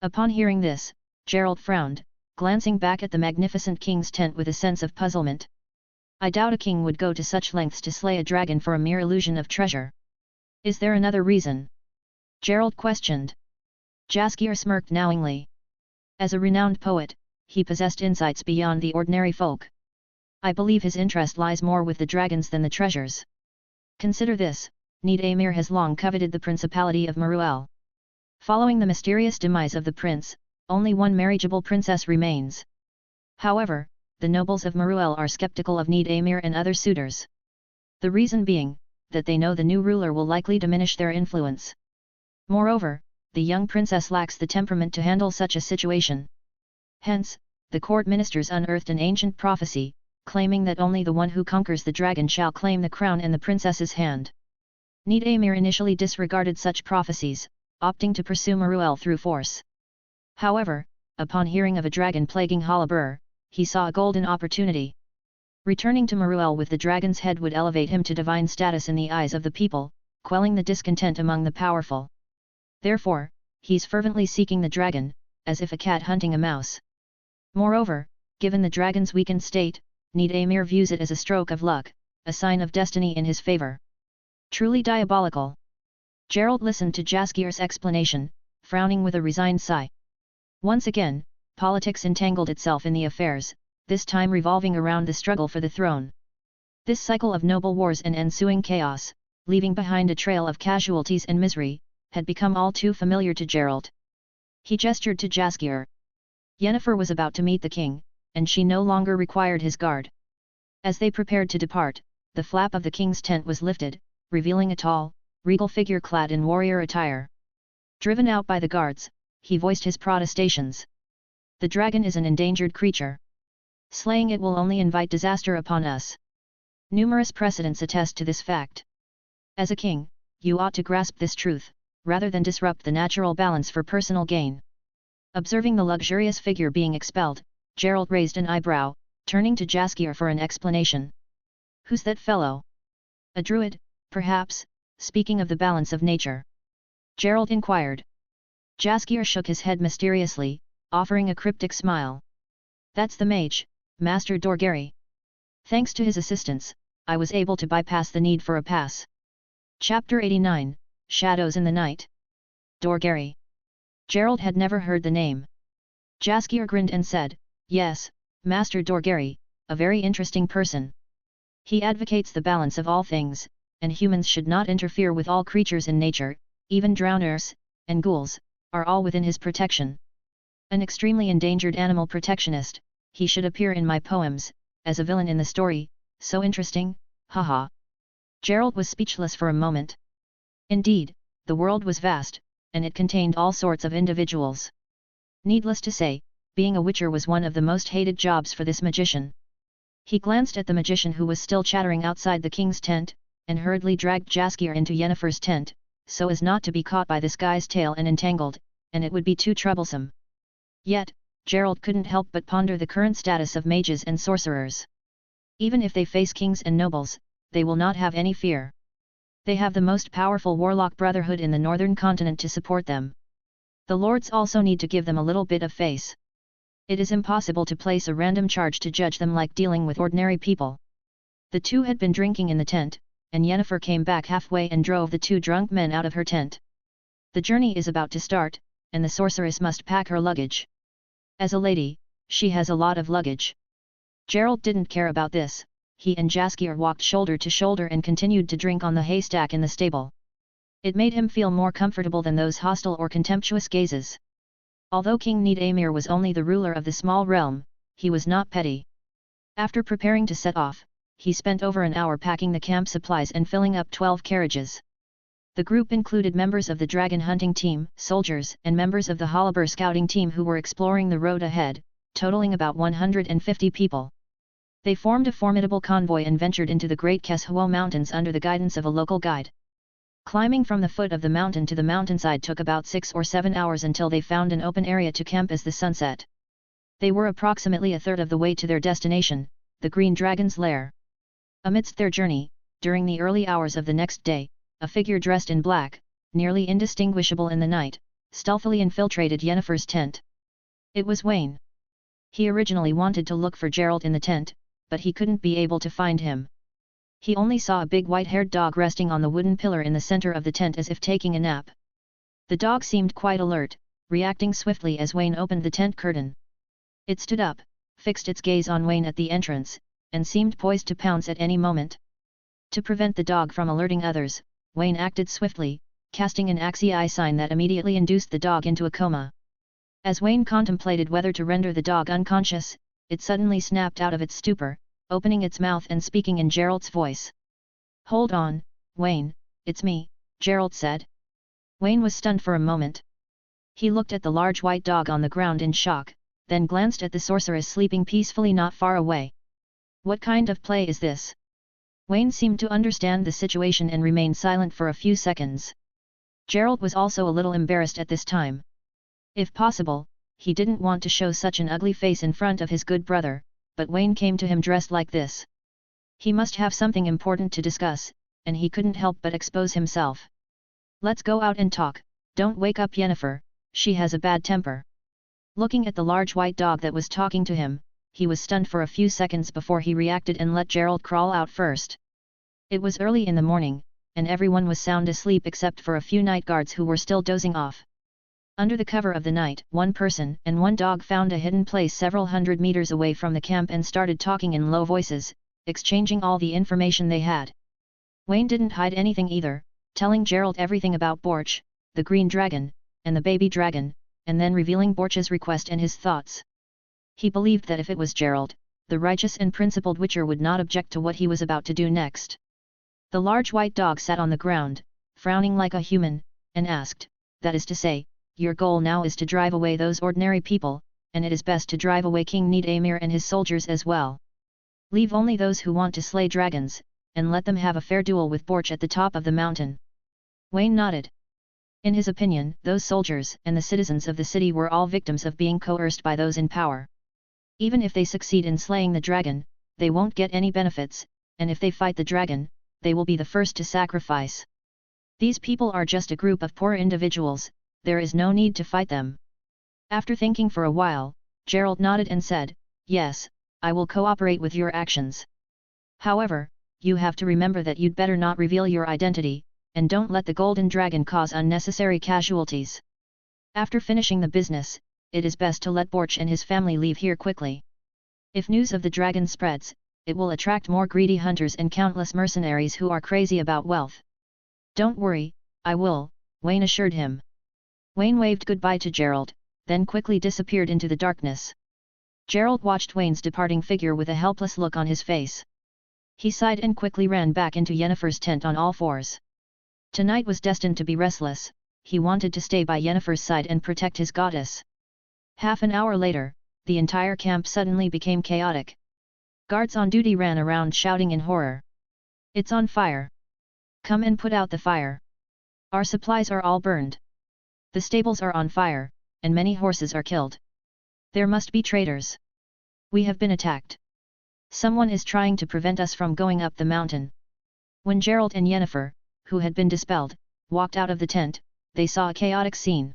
Upon hearing this, Gerald frowned, glancing back at the magnificent king's tent with a sense of puzzlement. I doubt a king would go to such lengths to slay a dragon for a mere illusion of treasure. Is there another reason? Gerald questioned. Saskia smirked knowingly. As a renowned poet, he possessed insights beyond the ordinary folk. I believe his interest lies more with the dragons than the treasures. Consider this, Need Emir has long coveted the principality of Meruel. Following the mysterious demise of the prince, only one marriageable princess remains. However, the nobles of Meruel are skeptical of Need Emir and other suitors. The reason being, that they know the new ruler will likely diminish their influence. Moreover, the young princess lacks the temperament to handle such a situation. Hence, the court ministers unearthed an ancient prophecy, claiming that only the one who conquers the dragon shall claim the crown and the princess's hand. Need Emir initially disregarded such prophecies, opting to pursue Meruel through force. However, upon hearing of a dragon plaguing Haler, he saw a golden opportunity. Returning to Meruel with the dragon's head would elevate him to divine status in the eyes of the people, quelling the discontent among the powerful. Therefore, he's fervently seeking the dragon, as if a cat hunting a mouse. Moreover, given the dragon's weakened state, Need Emir views it as a stroke of luck, a sign of destiny in his favor. Truly diabolical. Gerald listened to Jaskier's explanation, frowning with a resigned sigh. Once again, politics entangled itself in the affairs, this time revolving around the struggle for the throne. This cycle of noble wars and ensuing chaos, leaving behind a trail of casualties and misery, had become all too familiar to Gerald. He gestured to Saskia. Yennefer was about to meet the king, and she no longer required his guard. As they prepared to depart, the flap of the king's tent was lifted, revealing a tall, regal figure clad in warrior attire. Driven out by the guards, he voiced his protestations. The dragon is an endangered creature. Slaying it will only invite disaster upon us. Numerous precedents attest to this fact. As a king, you ought to grasp this truth, rather than disrupt the natural balance for personal gain. Observing the luxurious figure being expelled, Gerald raised an eyebrow, turning to Saskia for an explanation. Who's that fellow? A druid, perhaps, speaking of the balance of nature? Gerald inquired. Saskia shook his head mysteriously, offering a cryptic smile. That's the mage, Master Dorgeri. Thanks to his assistance, I was able to bypass the need for a pass. Chapter 89, Shadows in the Night. Dorgeri. Gerald had never heard the name. Saskia grinned and said, yes, Master Dorgeri, a very interesting person. He advocates the balance of all things, and humans should not interfere with all creatures in nature, even drowners, and ghouls, are all within his protection. An extremely endangered animal protectionist, he should appear in my poems, as a villain in the story, so interesting, haha. Gerald was speechless for a moment. Indeed, the world was vast, and it contained all sorts of individuals. Needless to say, being a witcher was one of the most hated jobs for this magician. He glanced at the magician who was still chattering outside the king's tent, and hurriedly dragged Saskia into Yennefer's tent, so as not to be caught by this guy's tail and entangled, and it would be too troublesome. Yet, Gerald couldn't help but ponder the current status of mages and sorcerers. Even if they face kings and nobles, they will not have any fear. They have the most powerful warlock brotherhood in the northern continent to support them. The lords also need to give them a little bit of face. It is impossible to place a random charge to judge them like dealing with ordinary people. The two had been drinking in the tent, and Yennefer came back halfway and drove the two drunk men out of her tent. The journey is about to start, and the sorceress must pack her luggage. As a lady, she has a lot of luggage. Gerald didn't care about this. He and Saskia walked shoulder to shoulder and continued to drink on the haystack in the stable. It made him feel more comfortable than those hostile or contemptuous gazes. Although King Yennefer was only the ruler of the small realm, he was not petty. After preparing to set off, he spent over an hour packing the camp supplies and filling up 12 carriages. The group included members of the dragon hunting team, soldiers, and members of the Haler scouting team who were exploring the road ahead, totaling about 150 people. They formed a formidable convoy and ventured into the Great Keshuo Mountains under the guidance of a local guide. Climbing from the foot of the mountain to the mountainside took about 6 or 7 hours until they found an open area to camp as the sun set. They were approximately a third of the way to their destination, the Green Dragon's lair. Amidst their journey, during the early hours of the next day, a figure dressed in black, nearly indistinguishable in the night, stealthily infiltrated Yennefer's tent. It was Wayne. He originally wanted to look for Gerald in the tent, but he couldn't be able to find him. He only saw a big white-haired dog resting on the wooden pillar in the center of the tent as if taking a nap. The dog seemed quite alert, reacting swiftly as Wayne opened the tent curtain. It stood up, fixed its gaze on Wayne at the entrance, and seemed poised to pounce at any moment. To prevent the dog from alerting others, Wayne acted swiftly, casting an Axii sign that immediately induced the dog into a coma. As Wayne contemplated whether to render the dog unconscious, it suddenly snapped out of its stupor, opening its mouth and speaking in Gerald's voice. "Hold on, Wayne, it's me," Gerald said. Wayne was stunned for a moment. He looked at the large white dog on the ground in shock, then glanced at the sorceress sleeping peacefully not far away. "What kind of play is this?" Wayne seemed to understand the situation and remained silent for a few seconds. Gerald was also a little embarrassed at this time. If possible, he didn't want to show such an ugly face in front of his good brother, but Wayne came to him dressed like this. He must have something important to discuss, and he couldn't help but expose himself. "Let's go out and talk, don't wake up Yennefer, she has a bad temper." Looking at the large white dog that was talking to him, he was stunned for a few seconds before he reacted and let Gerald crawl out first. It was early in the morning, and everyone was sound asleep except for a few night guards who were still dozing off. Under the cover of the night, one person and one dog found a hidden place several hundred meters away from the camp and started talking in low voices, exchanging all the information they had. Wayne didn't hide anything either, telling Gerald everything about Borch, the green dragon, and the baby dragon, and then revealing Borch's request and his thoughts. He believed that if it was Gerald, the righteous and principled Witcher would not object to what he was about to do next. The large white dog sat on the ground, frowning like a human, and asked, "That is to say, your goal now is to drive away those ordinary people, and it is best to drive away King Yennefer and his soldiers as well. Leave only those who want to slay dragons, and let them have a fair duel with Borch at the top of the mountain." Wayne nodded. In his opinion, those soldiers and the citizens of the city were all victims of being coerced by those in power. Even if they succeed in slaying the dragon, they won't get any benefits, and if they fight the dragon, they will be the first to sacrifice. These people are just a group of poor individuals, there is no need to fight them. After thinking for a while, Gerald nodded and said, "Yes, I will cooperate with your actions. However, you have to remember that you'd better not reveal your identity, and don't let the golden dragon cause unnecessary casualties. After finishing the business, it is best to let Borch and his family leave here quickly. If news of the dragon spreads, it will attract more greedy hunters and countless mercenaries who are crazy about wealth." "Don't worry, I will," Wayne assured him. Wayne waved goodbye to Gerald, then quickly disappeared into the darkness. Gerald watched Wayne's departing figure with a helpless look on his face. He sighed and quickly ran back into Yennefer's tent on all fours. Tonight was destined to be restless, he wanted to stay by Yennefer's side and protect his goddess. Half an hour later, the entire camp suddenly became chaotic. Guards on duty ran around shouting in horror. "It's on fire! Come and put out the fire! Our supplies are all burned! The stables are on fire, and many horses are killed!" There must be traitors. We have been attacked. Someone is trying to prevent us from going up the mountain. When Gerald and Yennefer, who had been dispelled, walked out of the tent, they saw a chaotic scene.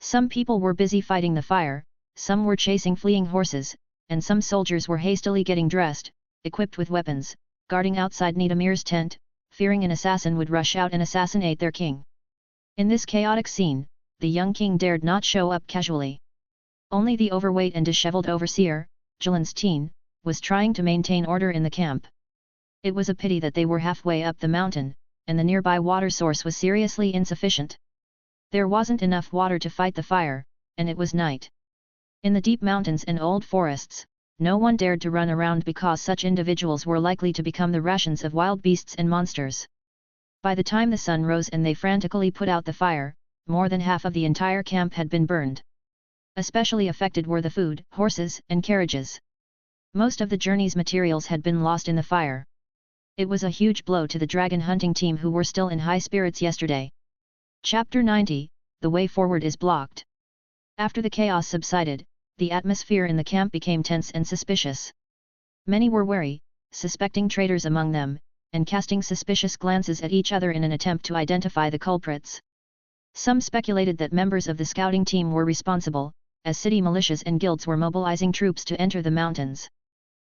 Some people were busy fighting the fire, some were chasing fleeing horses, and some soldiers were hastily getting dressed, equipped with weapons, guarding outside Nidamir's tent, fearing an assassin would rush out and assassinate their king. In this chaotic scene, the young king dared not show up casually. Only the overweight and disheveled overseer, Jelensteen, was trying to maintain order in the camp. It was a pity that they were halfway up the mountain, and the nearby water source was seriously insufficient. There wasn't enough water to fight the fire, and it was night. In the deep mountains and old forests, no one dared to run around because such individuals were likely to become the rations of wild beasts and monsters. By the time the sun rose and they frantically put out the fire, more than half of the entire camp had been burned. Especially affected were the food, horses, and carriages. Most of the journey's materials had been lost in the fire. It was a huge blow to the dragon hunting team who were still in high spirits yesterday. Chapter 90, The Way Forward is Blocked. After the chaos subsided, the atmosphere in the camp became tense and suspicious. Many were wary, suspecting traitors among them, and casting suspicious glances at each other in an attempt to identify the culprits. Some speculated that members of the scouting team were responsible, as city militias and guilds were mobilizing troops to enter the mountains.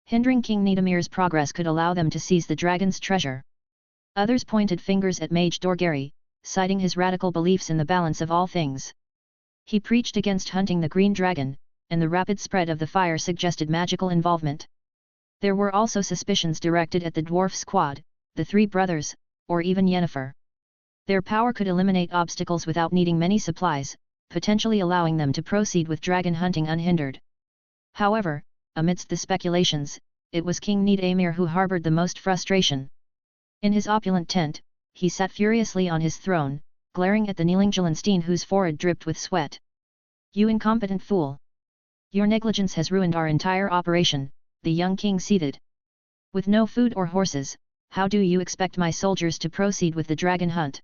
Hindering King Nidamir's progress could allow them to seize the dragon's treasure. Others pointed fingers at Mage Dorgeri, citing his radical beliefs in the balance of all things. He preached against hunting the green dragon, and the rapid spread of the fire suggested magical involvement. There were also suspicions directed at the dwarf squad, the three brothers, or even Yennefer. Their power could eliminate obstacles without needing many supplies, potentially allowing them to proceed with dragon hunting unhindered. However, amidst the speculations, it was King Nidamir who harbored the most frustration. In his opulent tent, he sat furiously on his throne, glaring at the kneeling Jelensteen whose forehead dripped with sweat. "You incompetent fool! Your negligence has ruined our entire operation," the young king seethed. "With no food or horses, how do you expect my soldiers to proceed with the dragon hunt?"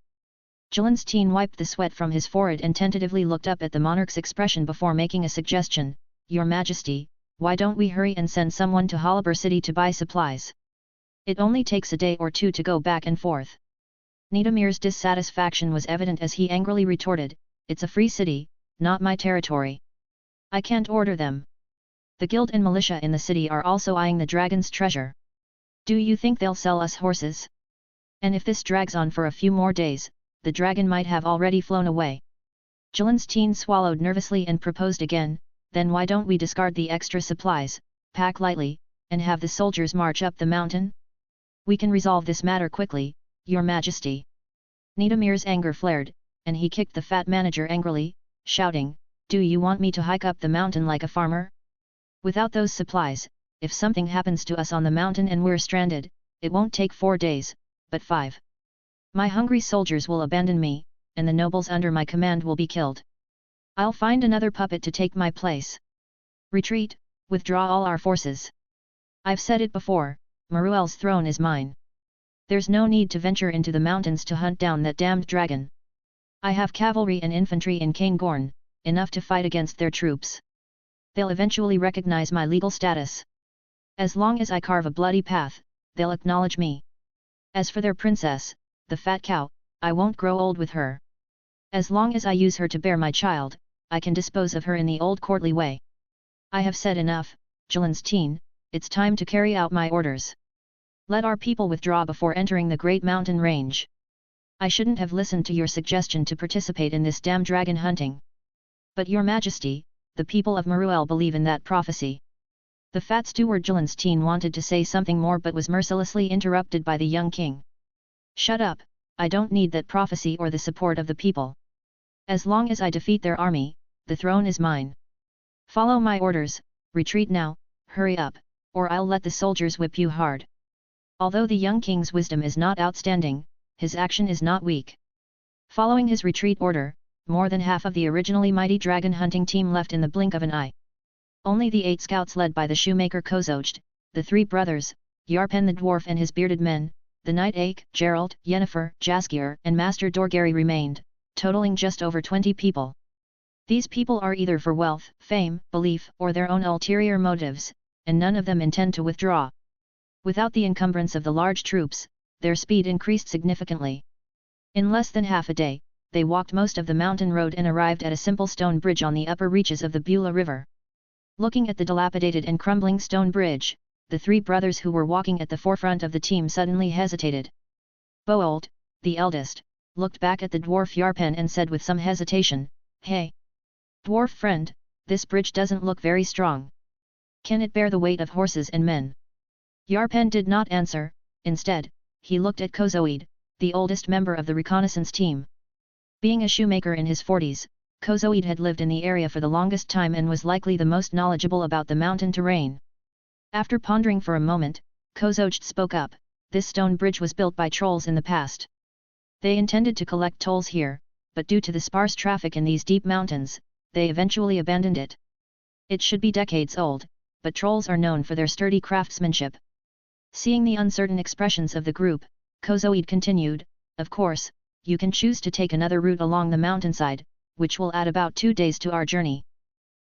Jelensteen wiped the sweat from his forehead and tentatively looked up at the monarch's expression before making a suggestion. "Your Majesty, why don't we hurry and send someone to Haler city to buy supplies? It only takes a day or two to go back and forth." Nidamir's dissatisfaction was evident as he angrily retorted, "It's a free city, not my territory. I can't order them. The guild and militia in the city are also eyeing the dragon's treasure. Do you think they'll sell us horses? And if this drags on for a few more days, the dragon might have already flown away." Jelensteen swallowed nervously and proposed again, "Then why don't we discard the extra supplies, pack lightly, and have the soldiers march up the mountain? We can resolve this matter quickly, Your Majesty." Nidamir's anger flared, and he kicked the fat manager angrily, shouting, "Do you want me to hike up the mountain like a farmer? Without those supplies, if something happens to us on the mountain and we're stranded, it won't take 4 days, but 5. My hungry soldiers will abandon me, and the nobles under my command will be killed. I'll find another puppet to take my place. Retreat, withdraw all our forces. I've said it before, Meruel's throne is mine. There's no need to venture into the mountains to hunt down that damned dragon. I have cavalry and infantry in Kaer Morhen, enough to fight against their troops. They'll eventually recognize my legal status. As long as I carve a bloody path, they'll acknowledge me. As for their princess, the fat cow, I won't grow old with her. As long as I use her to bear my child, I can dispose of her in the old courtly way. I have said enough, Jelensteen, it's time to carry out my orders. Let our people withdraw before entering the great mountain range. I shouldn't have listened to your suggestion to participate in this damn dragon hunting. But Your Majesty, the people of Meruel believe in that prophecy." The fat steward Jelensteen wanted to say something more but was mercilessly interrupted by the young king. "Shut up, I don't need that prophecy or the support of the people. As long as I defeat their army, the throne is mine. Follow my orders, retreat now, hurry up, or I'll let the soldiers whip you hard." Although the young king's wisdom is not outstanding, his action is not weak. Following his retreat order, more than half of the originally mighty dragon hunting team left in the blink of an eye. Only the 8 scouts led by the shoemaker Kozojed, the 3 brothers, Yarpen the dwarf and his bearded men, the knight Ake, Gerald, Yennefer, Saskia and Master Dorgeri remained, totaling just over 20 people. These people are either for wealth, fame, belief, or their own ulterior motives, and none of them intend to withdraw. Without the encumbrance of the large troops, their speed increased significantly. In less than half a day, they walked most of the mountain road and arrived at a simple stone bridge on the upper reaches of the Beulah River. Looking at the dilapidated and crumbling stone bridge, the three brothers who were walking at the forefront of the team suddenly hesitated. Bold, the eldest, looked back at the dwarf Yarpen and said with some hesitation, "Hey! Dwarf friend, this bridge doesn't look very strong. Can it bear the weight of horses and men?" Yarpen did not answer. Instead, he looked at Kozoid, the oldest member of the reconnaissance team. Being a shoemaker in his 40s, Kozoid had lived in the area for the longest time and was likely the most knowledgeable about the mountain terrain. After pondering for a moment, Kozoid spoke up, "This stone bridge was built by trolls in the past. They intended to collect tolls here, but due to the sparse traffic in these deep mountains, they eventually abandoned it. It should be decades old, but trolls are known for their sturdy craftsmanship." Seeing the uncertain expressions of the group, Kozoid continued, "Of course, you can choose to take another route along the mountainside, which will add about 2 days to our journey."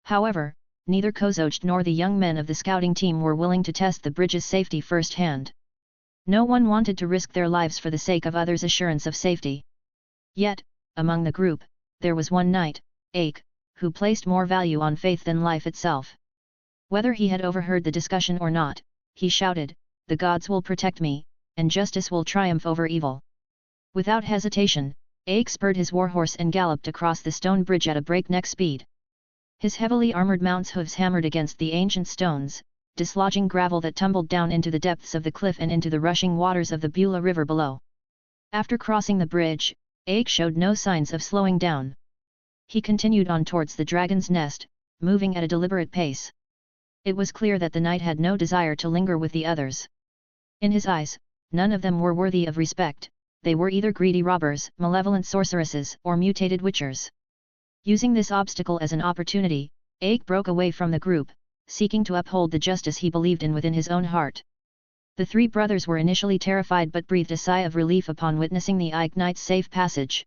However, neither Kozoid nor the young men of the scouting team were willing to test the bridge's safety firsthand. No one wanted to risk their lives for the sake of others' assurance of safety. Yet, among the group, there was one knight, Ake, who placed more value on faith than life itself. Whether he had overheard the discussion or not, he shouted, "The gods will protect me, and justice will triumph over evil." Without hesitation, Ake spurred his warhorse and galloped across the stone bridge at a breakneck speed. His heavily armoured mount's hooves hammered against the ancient stones, dislodging gravel that tumbled down into the depths of the cliff and into the rushing waters of the Beulah River below. After crossing the bridge, Ake showed no signs of slowing down. He continued on towards the dragon's nest, moving at a deliberate pace. It was clear that the knight had no desire to linger with the others. In his eyes, none of them were worthy of respect. They were either greedy robbers, malevolent sorceresses, or mutated witchers. Using this obstacle as an opportunity, Ake broke away from the group, seeking to uphold the justice he believed in within his own heart. The three brothers were initially terrified but breathed a sigh of relief upon witnessing the Ike knight's safe passage.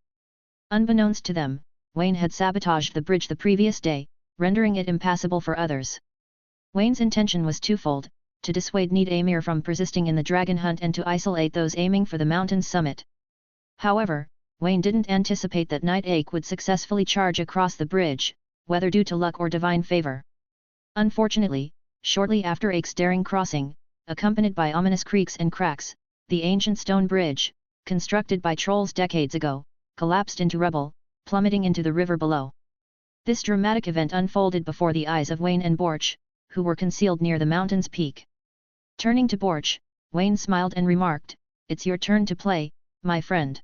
Unbeknownst to them, Wayne had sabotaged the bridge the previous day, rendering it impassable for others. Wayne's intention was twofold: to dissuade Need Amir from persisting in the dragon hunt and to isolate those aiming for the mountain's summit. However, Wayne didn't anticipate that Knight Ake would successfully charge across the bridge, whether due to luck or divine favor. Unfortunately, shortly after Ake's daring crossing, accompanied by ominous creaks and cracks, the ancient stone bridge, constructed by trolls decades ago, collapsed into rubble, plummeting into the river below. This dramatic event unfolded before the eyes of Wayne and Borch, who were concealed near the mountain's peak. Turning to Borch, Wayne smiled and remarked, "It's your turn to play, my friend.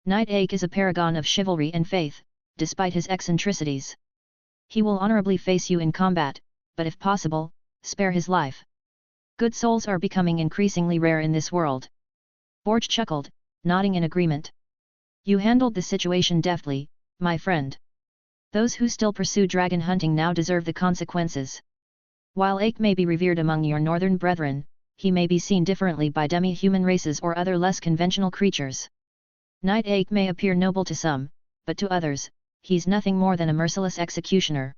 Knight Ake is a paragon of chivalry and faith, despite his eccentricities. He will honorably face you in combat, but if possible, spare his life. Good souls are becoming increasingly rare in this world." Borch chuckled, nodding in agreement. "You handled the situation deftly, my friend. Those who still pursue dragon hunting now deserve the consequences. While Ake may be revered among your northern brethren, he may be seen differently by demi-human races or other less conventional creatures. Knight Ake may appear noble to some, but to others, he's nothing more than a merciless executioner.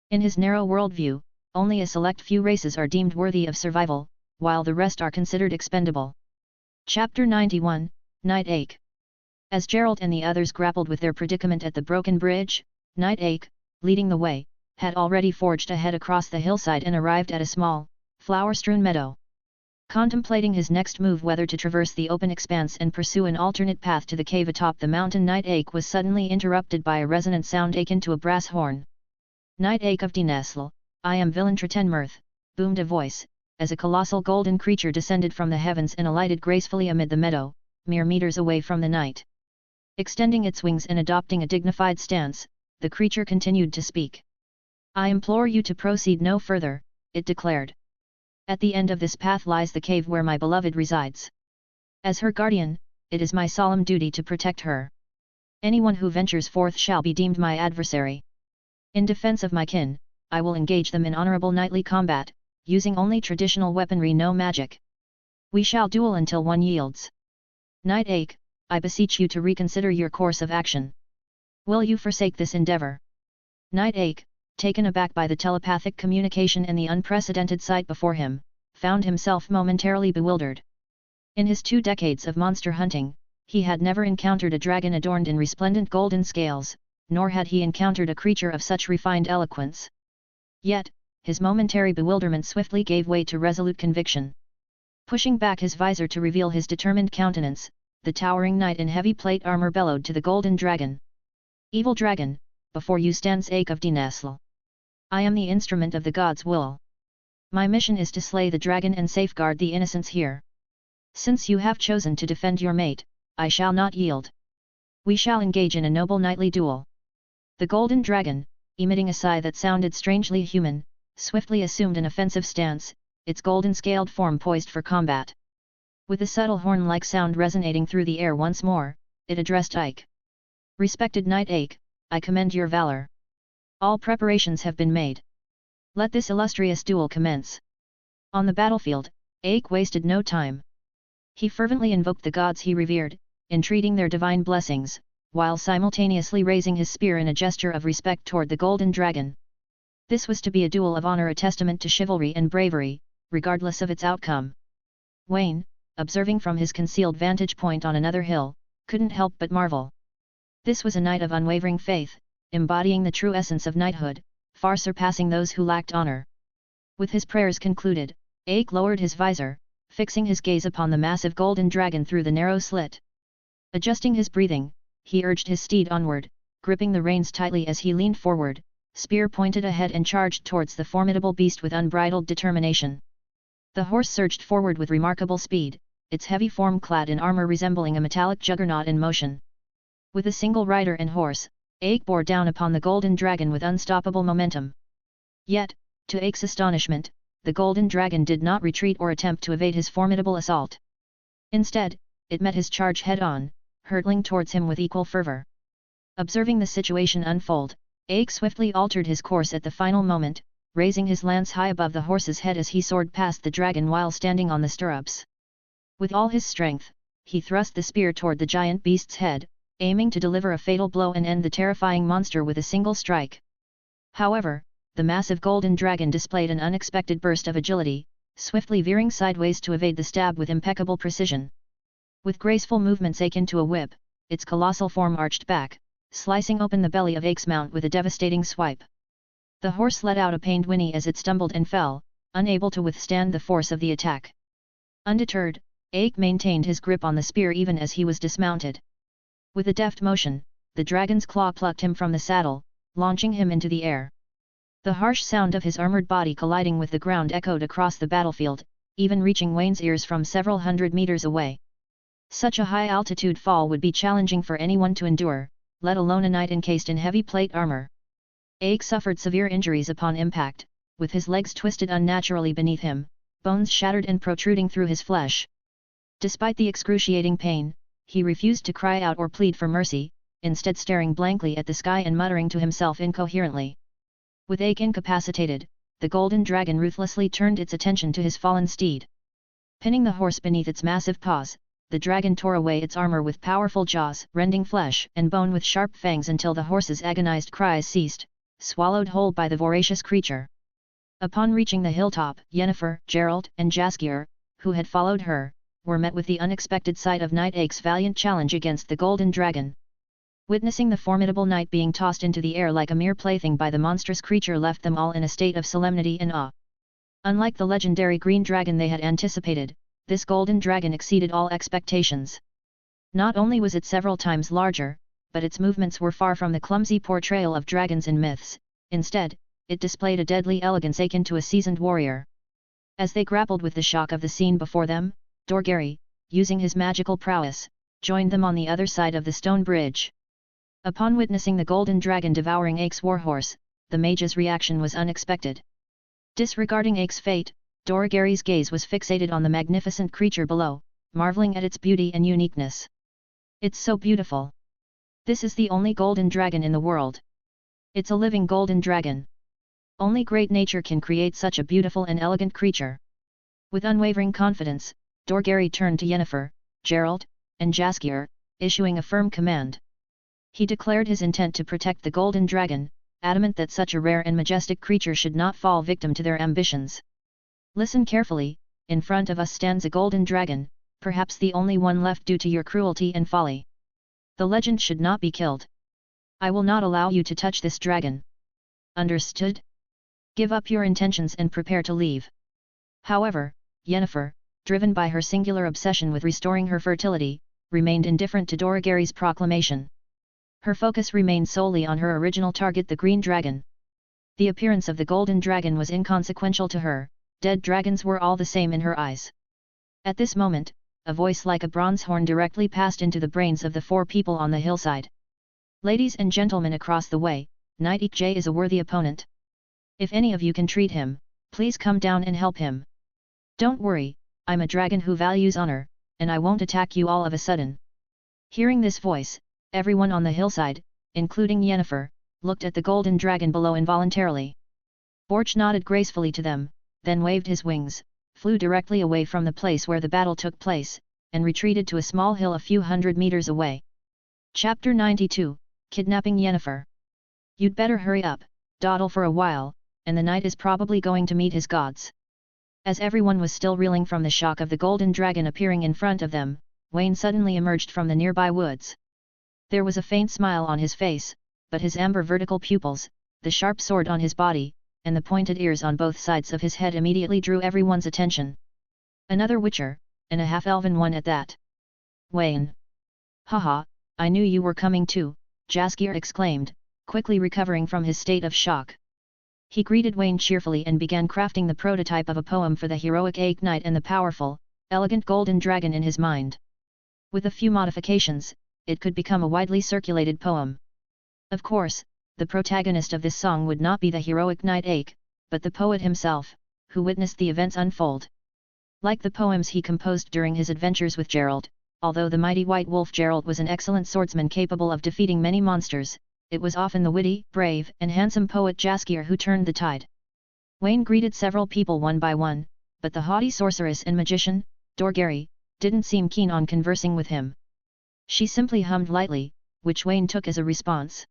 In his narrow worldview, only a select few races are deemed worthy of survival, while the rest are considered expendable." Chapter 91, Knight Ake. As Gerald and the others grappled with their predicament at the broken bridge, Knight Ake, leading the way, had already forged ahead across the hillside and arrived at a small, flower-strewn meadow. Contemplating his next move, whether to traverse the open expanse and pursue an alternate path to the cave atop the mountain, Knight Ake was suddenly interrupted by a resonant sound akin to a brass horn. "Knight Ake of Dinesl, I am Villain boomed a voice, as a colossal golden creature descended from the heavens and alighted gracefully amid the meadow, mere meters away from the knight. Extending its wings and adopting a dignified stance, the creature continued to speak. "I implore you to proceed no further," it declared. "At the end of this path lies the cave where my beloved resides. As her guardian, it is my solemn duty to protect her. Anyone who ventures forth shall be deemed my adversary. In defense of my kin, I will engage them in honorable knightly combat, using only traditional weaponry, no magic. We shall duel until one yields. Knight Ake, I beseech you to reconsider your course of action. Will you forsake this endeavor?" Knight Ake, taken aback by the telepathic communication and the unprecedented sight before him, found himself momentarily bewildered. In his 2 decades of monster hunting, he had never encountered a dragon adorned in resplendent golden scales, nor had he encountered a creature of such refined eloquence. Yet, his momentary bewilderment swiftly gave way to resolute conviction. Pushing back his visor to reveal his determined countenance, the towering knight in heavy plate armor bellowed to the golden dragon. "Evil dragon, before you stands Ake of Dinesl. I am the instrument of the god's will. My mission is to slay the dragon and safeguard the innocents here. Since you have chosen to defend your mate, I shall not yield. We shall engage in a noble knightly duel." The golden dragon, emitting a sigh that sounded strangely human, swiftly assumed an offensive stance, its golden scaled form poised for combat. With a subtle horn-like sound resonating through the air once more, it addressed Ike. "Respected Knight Ake, I commend your valor. All preparations have been made. Let this illustrious duel commence." On the battlefield, Ake wasted no time. He fervently invoked the gods he revered, entreating their divine blessings, while simultaneously raising his spear in a gesture of respect toward the golden dragon. This was to be a duel of honor, a testament to chivalry and bravery, regardless of its outcome. Wayne, observing from his concealed vantage point on another hill, couldn't help but marvel. This was a knight of unwavering faith, embodying the true essence of knighthood, far surpassing those who lacked honor. With his prayers concluded, Ake lowered his visor, fixing his gaze upon the massive golden dragon through the narrow slit. Adjusting his breathing, he urged his steed onward, gripping the reins tightly as he leaned forward, spear pointed ahead and charged towards the formidable beast with unbridled determination. The horse surged forward with remarkable speed, its heavy form clad in armor resembling a metallic juggernaut in motion. With a single rider and horse, Ake bore down upon the golden dragon with unstoppable momentum. Yet, to Ake's astonishment, the golden dragon did not retreat or attempt to evade his formidable assault. Instead, it met his charge head-on, hurtling towards him with equal fervor. Observing the situation unfold, Ake swiftly altered his course at the final moment, raising his lance high above the horse's head as he soared past the dragon while standing on the stirrups. With all his strength, he thrust the spear toward the giant beast's head, aiming to deliver a fatal blow and end the terrifying monster with a single strike. However, the massive golden dragon displayed an unexpected burst of agility, swiftly veering sideways to evade the stab with impeccable precision. With graceful movements akin to a whip, its colossal form arched back, slicing open the belly of Ake's mount with a devastating swipe. The horse let out a pained whinny as it stumbled and fell, unable to withstand the force of the attack. Undeterred, Ake maintained his grip on the spear even as he was dismounted. With a deft motion, the dragon's claw plucked him from the saddle, launching him into the air. The harsh sound of his armored body colliding with the ground echoed across the battlefield, even reaching Wayne's ears from several hundred meters away. Such a high-altitude fall would be challenging for anyone to endure, let alone a knight encased in heavy plate armor. Ake suffered severe injuries upon impact, with his legs twisted unnaturally beneath him, bones shattered and protruding through his flesh. Despite the excruciating pain, he refused to cry out or plead for mercy, instead staring blankly at the sky and muttering to himself incoherently. With Ake incapacitated, the golden dragon ruthlessly turned its attention to his fallen steed. Pinning the horse beneath its massive paws, the dragon tore away its armor with powerful jaws, rending flesh and bone with sharp fangs until the horse's agonized cries ceased, swallowed whole by the voracious creature. Upon reaching the hilltop, Yennefer, Gerald, and Saskia, who had followed her, were met with the unexpected sight of Knight Ake's valiant challenge against the golden dragon. Witnessing the formidable knight being tossed into the air like a mere plaything by the monstrous creature left them all in a state of solemnity and awe. Unlike the legendary green dragon they had anticipated, this golden dragon exceeded all expectations. Not only was it several times larger, but its movements were far from the clumsy portrayal of dragons in myths. Instead, it displayed a deadly elegance akin to a seasoned warrior. As they grappled with the shock of the scene before them, Dorgeri, using his magical prowess, joined them on the other side of the stone bridge. Upon witnessing the golden dragon devouring Ake's warhorse, the mage's reaction was unexpected. Disregarding Ake's fate, Dorgeri's gaze was fixated on the magnificent creature below, marveling at its beauty and uniqueness. "It's so beautiful. This is the only golden dragon in the world. It's a living golden dragon. Only great nature can create such a beautiful and elegant creature." With unwavering confidence, Dorgeri turned to Yennefer, Gerald, and Saskia, issuing a firm command. He declared his intent to protect the golden dragon, adamant that such a rare and majestic creature should not fall victim to their ambitions. Listen carefully, in front of us stands a golden dragon, perhaps the only one left due to your cruelty and folly. The legend should not be killed. I will not allow you to touch this dragon. Understood? Give up your intentions and prepare to leave. However, Yennefer, driven by her singular obsession with restoring her fertility, remained indifferent to Doragari's proclamation. Her focus remained solely on her original target, the green dragon. The appearance of the golden dragon was inconsequential to her, dead dragons were all the same in her eyes. At this moment, a voice like a bronze horn directly passed into the brains of the four people on the hillside. Ladies and gentlemen across the way, Knight Ej is a worthy opponent. If any of you can treat him, please come down and help him. Don't worry, I'm a dragon who values honor, and I won't attack you all of a sudden. Hearing this voice, everyone on the hillside, including Yennefer, looked at the golden dragon below involuntarily. Borch nodded gracefully to them, then waved his wings, flew directly away from the place where the battle took place, and retreated to a small hill a few hundred meters away. Chapter 92, Kidnapping Yennefer. You'd better hurry up, dawdle for a while, and the knight is probably going to meet his gods. As everyone was still reeling from the shock of the golden dragon appearing in front of them, Wayne suddenly emerged from the nearby woods. There was a faint smile on his face, but his amber vertical pupils, the sharp sword on his body, and the pointed ears on both sides of his head immediately drew everyone's attention. Another witcher, and a half-elven one at that. Wayne. Haha, I knew you were coming too, Saskia exclaimed, quickly recovering from his state of shock. He greeted Wayne cheerfully and began crafting the prototype of a poem for the heroic Ache Knight and the powerful, elegant golden dragon in his mind. With a few modifications, it could become a widely circulated poem. Of course, the protagonist of this song would not be the heroic knight Ache, but the poet himself, who witnessed the events unfold. Like the poems he composed during his adventures with Gerald, although the mighty white wolf Gerald was an excellent swordsman capable of defeating many monsters, it was often the witty, brave, and handsome poet Saskia who turned the tide. Wayne greeted several people one by one, but the haughty sorceress and magician, Doragari, didn't seem keen on conversing with him. She simply hummed lightly, which Wayne took as a response.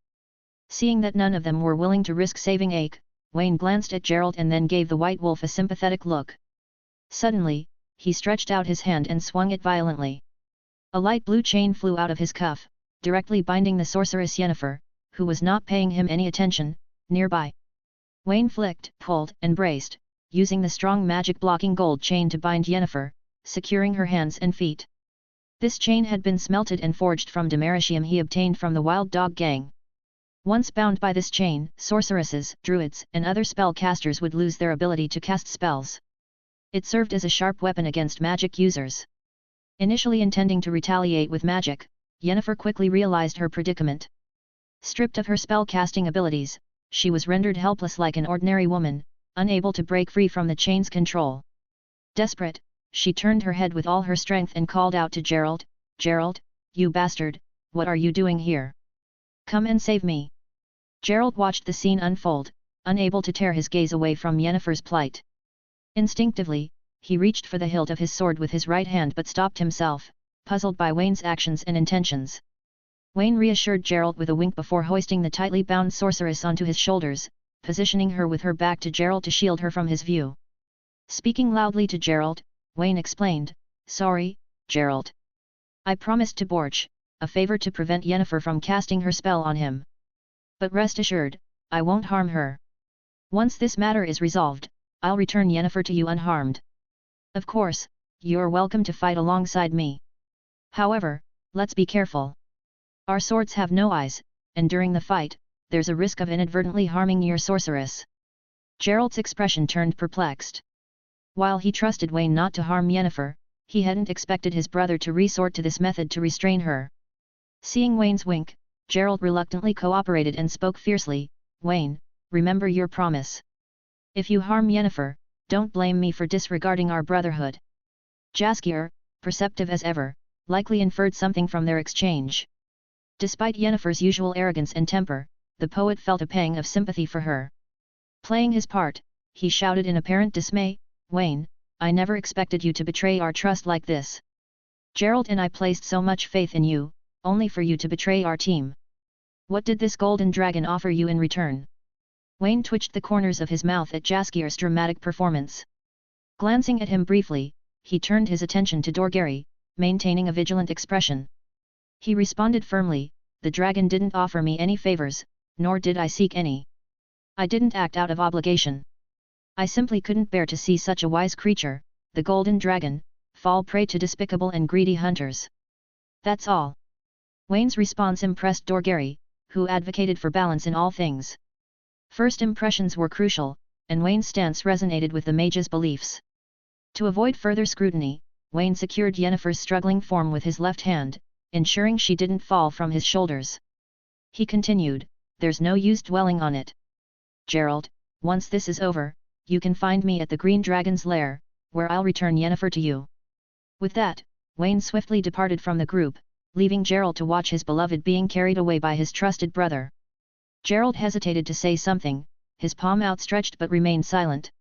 Seeing that none of them were willing to risk saving Ache, Wayne glanced at Gerald and then gave the white wolf a sympathetic look. Suddenly, he stretched out his hand and swung it violently. A light blue chain flew out of his cuff, directly binding the sorceress Yennefer, who was not paying him any attention, nearby. Wayne flicked, pulled, and braced, using the strong magic-blocking gold chain to bind Yennefer, securing her hands and feet. This chain had been smelted and forged from Demeritium he obtained from the Wild Dog Gang. Once bound by this chain, sorceresses, druids, and other spellcasters would lose their ability to cast spells. It served as a sharp weapon against magic users. Initially intending to retaliate with magic, Yennefer quickly realized her predicament. Stripped of her spell-casting abilities, she was rendered helpless like an ordinary woman, unable to break free from the chain's control. Desperate, she turned her head with all her strength and called out to Gerald, "Gerald, you bastard, what are you doing here? Come and save me." Gerald watched the scene unfold, unable to tear his gaze away from Yennefer's plight. Instinctively, he reached for the hilt of his sword with his right hand but stopped himself, puzzled by Wayne's actions and intentions. Wayne reassured Gerald with a wink before hoisting the tightly bound sorceress onto his shoulders, positioning her with her back to Gerald to shield her from his view. Speaking loudly to Gerald, Wayne explained, "Sorry, Gerald. I promised to Borch a favor to prevent Yennefer from casting her spell on him. But rest assured, I won't harm her. Once this matter is resolved, I'll return Yennefer to you unharmed. Of course, you're welcome to fight alongside me. However, let's be careful. Our swords have no eyes, and during the fight, there's a risk of inadvertently harming your sorceress." Gerald's expression turned perplexed. While he trusted Wayne not to harm Yennefer, he hadn't expected his brother to resort to this method to restrain her. Seeing Wayne's wink, Gerald reluctantly cooperated and spoke fiercely, "Wayne, remember your promise. If you harm Yennefer, don't blame me for disregarding our brotherhood." Saskia, perceptive as ever, likely inferred something from their exchange. Despite Yennefer's usual arrogance and temper, the poet felt a pang of sympathy for her. Playing his part, he shouted in apparent dismay, "Wayne, I never expected you to betray our trust like this. Gerald and I placed so much faith in you, only for you to betray our team. What did this golden dragon offer you in return?" Wayne twitched the corners of his mouth at Jaskier's dramatic performance. Glancing at him briefly, he turned his attention to Dorgeri, maintaining a vigilant expression. He responded firmly, "The dragon didn't offer me any favors, nor did I seek any. I didn't act out of obligation. I simply couldn't bear to see such a wise creature, the golden dragon, fall prey to despicable and greedy hunters. That's all." Wayne's response impressed Dorgeri, who advocated for balance in all things. First impressions were crucial, and Wayne's stance resonated with the mage's beliefs. To avoid further scrutiny, Wayne secured Yennefer's struggling form with his left hand, ensuring she didn't fall from his shoulders. He continued, "There's no use dwelling on it. Gerald, once this is over, you can find me at the Green Dragon's lair, where I'll return Yennefer to you." With that, Wayne swiftly departed from the group, leaving Gerald to watch his beloved being carried away by his trusted brother. Gerald hesitated to say something, his palm outstretched but remained silent.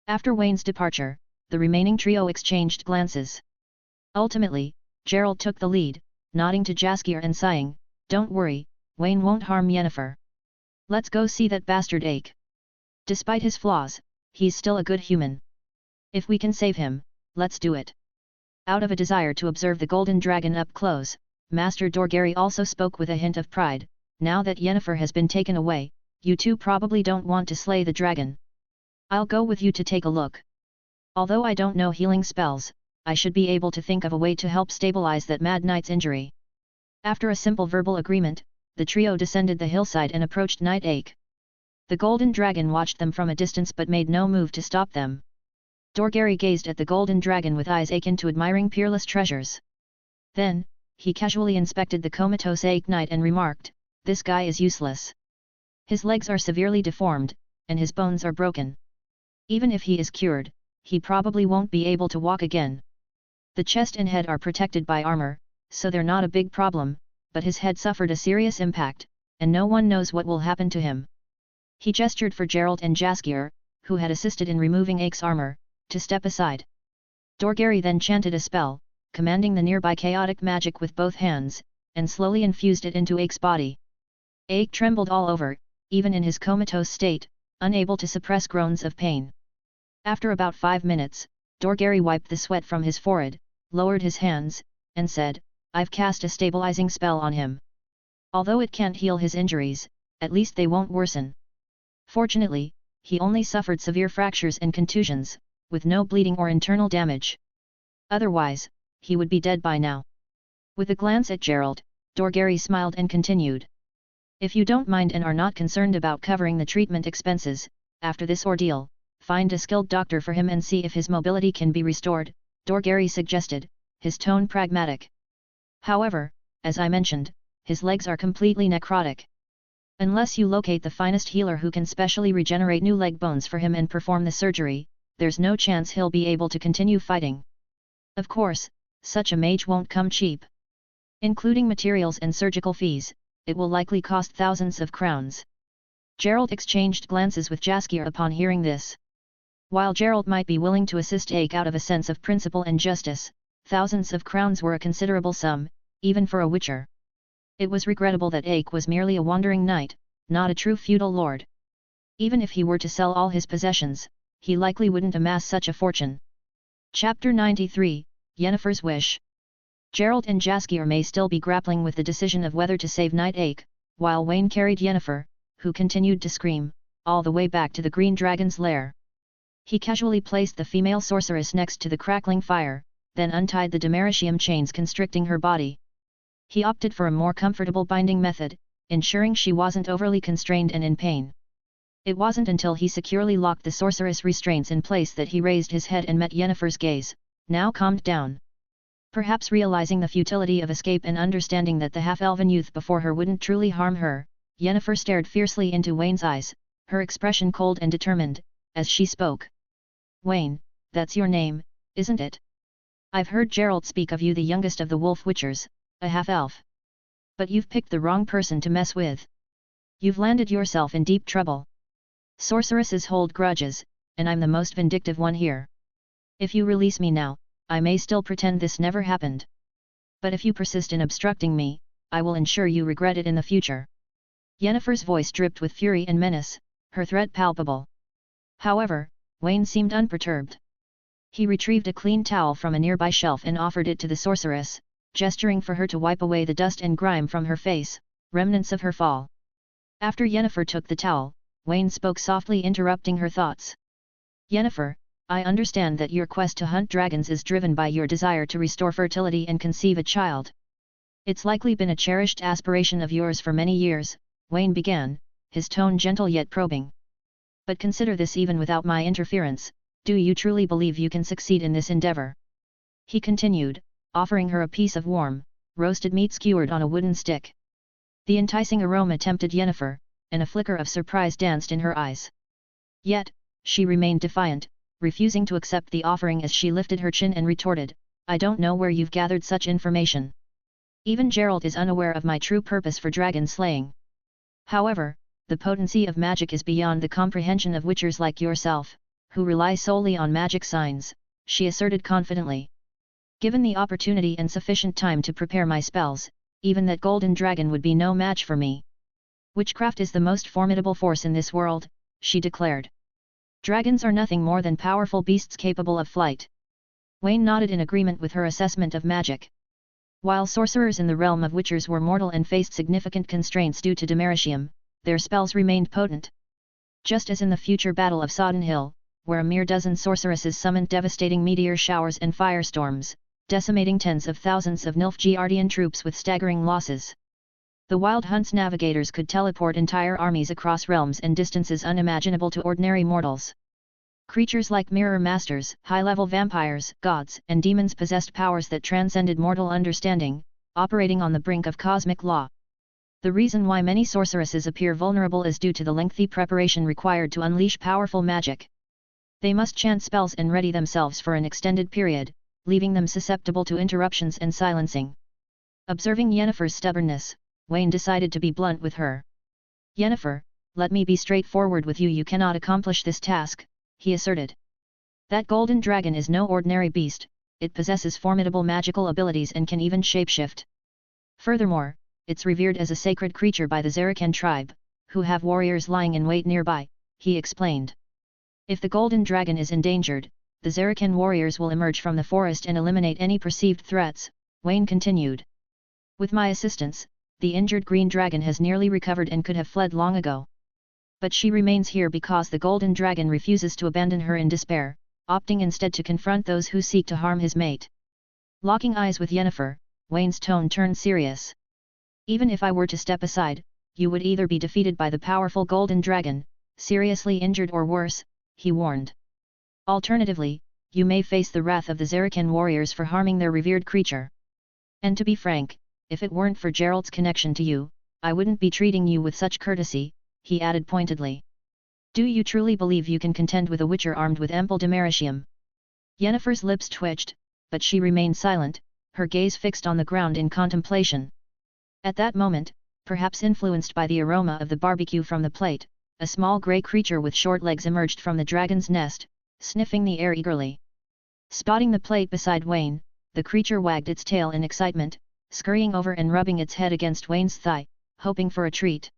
After Wayne's departure, the remaining trio exchanged glances. Ultimately, Gerald took the lead, nodding to Jaskier and sighing, "Don't worry, Wayne won't harm Yennefer. Let's go see that bastard ache. Despite his flaws, he's still a good human. If we can save him, let's do it." Out of a desire to observe the golden dragon up close, Master Dorgeri also spoke with a hint of pride, "Now that Yennefer has been taken away, you two probably don't want to slay the dragon. I'll go with you to take a look. Although I don't know healing spells, I should be able to think of a way to help stabilize that Mad Knight's injury." After a simple verbal agreement, the trio descended the hillside and approached Night Ache. The golden dragon watched them from a distance but made no move to stop them. Dorgeri gazed at the golden dragon with eyes akin to admiring peerless treasures. Then, he casually inspected the comatose Ache Knight and remarked, "This guy is useless. His legs are severely deformed, and his bones are broken. Even if he is cured, he probably won't be able to walk again. The chest and head are protected by armor, so they're not a big problem, but his head suffered a serious impact, and no one knows what will happen to him." He gestured for Gerald and Jaskier, who had assisted in removing Ache's armor, to step aside. Dorgeri then chanted a spell, commanding the nearby chaotic magic with both hands, and slowly infused it into Ache's body. Ache trembled all over, even in his comatose state, unable to suppress groans of pain. After about 5 minutes, Dorgeri wiped the sweat from his forehead, lowered his hands, and said, "I've cast a stabilizing spell on him. Although it can't heal his injuries, at least they won't worsen." Fortunately, he only suffered severe fractures and contusions, with no bleeding or internal damage. Otherwise, he would be dead by now. With a glance at Gerald, Dorgeri smiled and continued, "If you don't mind and are not concerned about covering the treatment expenses, after this ordeal, find a skilled doctor for him and see if his mobility can be restored," Dorgeri suggested, his tone pragmatic. "However, as I mentioned, his legs are completely necrotic. Unless you locate the finest healer who can specially regenerate new leg bones for him and perform the surgery, there's no chance he'll be able to continue fighting. Of course, such a mage won't come cheap. Including materials and surgical fees, it will likely cost thousands of crowns." Gerald exchanged glances with Jaskier upon hearing this. While Gerald might be willing to assist Ache out of a sense of principle and justice, thousands of crowns were a considerable sum, even for a witcher. It was regrettable that Ache was merely a wandering knight, not a true feudal lord. Even if he were to sell all his possessions, he likely wouldn't amass such a fortune. Chapter 93, Yennefer's Wish. Gerald and Jaskier may still be grappling with the decision of whether to save Night Ache, while Wayne carried Yennefer, who continued to scream, all the way back to the Green Dragon's lair. He casually placed the female sorceress next to the crackling fire, then untied the Demeritium chains constricting her body. He opted for a more comfortable binding method, ensuring she wasn't overly constrained and in pain. It wasn't until he securely locked the sorceress restraints in place that he raised his head and met Yennefer's gaze, now calmed down. Perhaps realizing the futility of escape and understanding that the half-elven youth before her wouldn't truly harm her, Yennefer stared fiercely into Wayne's eyes, her expression cold and determined, as she spoke. "Wayne, that's your name, isn't it? I've heard Gerald speak of you, the youngest of the Wolf Witchers, a half-elf. But you've picked the wrong person to mess with. You've landed yourself in deep trouble. Sorceresses hold grudges, and I'm the most vindictive one here. If you release me now, I may still pretend this never happened. But if you persist in obstructing me, I will ensure you regret it in the future." Yennefer's voice dripped with fury and menace, her threat palpable. However, Wayne seemed unperturbed. He retrieved a clean towel from a nearby shelf and offered it to the sorceress, gesturing for her to wipe away the dust and grime from her face, remnants of her fall. After Yennefer took the towel, Wayne spoke softly, interrupting her thoughts. Yennefer, I understand that your quest to hunt dragons is driven by your desire to restore fertility and conceive a child. It's likely been a cherished aspiration of yours for many years, Wayne began, his tone gentle yet probing. But consider this: even without my interference, do you truly believe you can succeed in this endeavor? He continued, offering her a piece of warm, roasted meat skewered on a wooden stick. The enticing aroma tempted Yennefer, and a flicker of surprise danced in her eyes. Yet, she remained defiant, refusing to accept the offering as she lifted her chin and retorted, I don't know where you've gathered such information. Even Gerald is unaware of my true purpose for dragon slaying. However, the potency of magic is beyond the comprehension of witchers like yourself, who rely solely on magic signs, she asserted confidently. Given the opportunity and sufficient time to prepare my spells, even that golden dragon would be no match for me. Witchcraft is the most formidable force in this world, she declared. Dragons are nothing more than powerful beasts capable of flight. Wayne nodded in agreement with her assessment of magic. While sorcerers in the realm of witchers were mortal and faced significant constraints due to Demeritium, their spells remained potent. Just as in the future Battle of Sodden Hill, where a mere dozen sorceresses summoned devastating meteor showers and firestorms, decimating tens of thousands of Nilfgaardian troops with staggering losses. The Wild Hunt's navigators could teleport entire armies across realms and distances unimaginable to ordinary mortals. Creatures like mirror masters, high-level vampires, gods, and demons possessed powers that transcended mortal understanding, operating on the brink of cosmic law. The reason why many sorceresses appear vulnerable is due to the lengthy preparation required to unleash powerful magic. They must chant spells and ready themselves for an extended period, leaving them susceptible to interruptions and silencing. Observing Yennefer's stubbornness, Wayne decided to be blunt with her. Yennefer, let me be straightforward with you. You cannot accomplish this task, he asserted. That golden dragon is no ordinary beast, it possesses formidable magical abilities and can even shapeshift. Furthermore, it's revered as a sacred creature by the Zarakan tribe, who have warriors lying in wait nearby, he explained. If the golden dragon is endangered, the Zarakan warriors will emerge from the forest and eliminate any perceived threats, Wayne continued. With my assistance, the injured green dragon has nearly recovered and could have fled long ago. But she remains here because the golden dragon refuses to abandon her in despair, opting instead to confront those who seek to harm his mate. Locking eyes with Yennefer, Wayne's tone turned serious. Even if I were to step aside, you would either be defeated by the powerful golden dragon, seriously injured, or worse, he warned. Alternatively, you may face the wrath of the Zarakan warriors for harming their revered creature. And to be frank, if it weren't for Gerald's connection to you, I wouldn't be treating you with such courtesy, he added pointedly. Do you truly believe you can contend with a witcher armed with ample Demeritium? Yennefer's lips twitched, but she remained silent, her gaze fixed on the ground in contemplation. At that moment, perhaps influenced by the aroma of the barbecue from the plate, a small grey creature with short legs emerged from the dragon's nest, sniffing the air eagerly. Spotting the plate beside Wayne, the creature wagged its tail in excitement, scurrying over and rubbing its head against Wayne's thigh, hoping for a treat.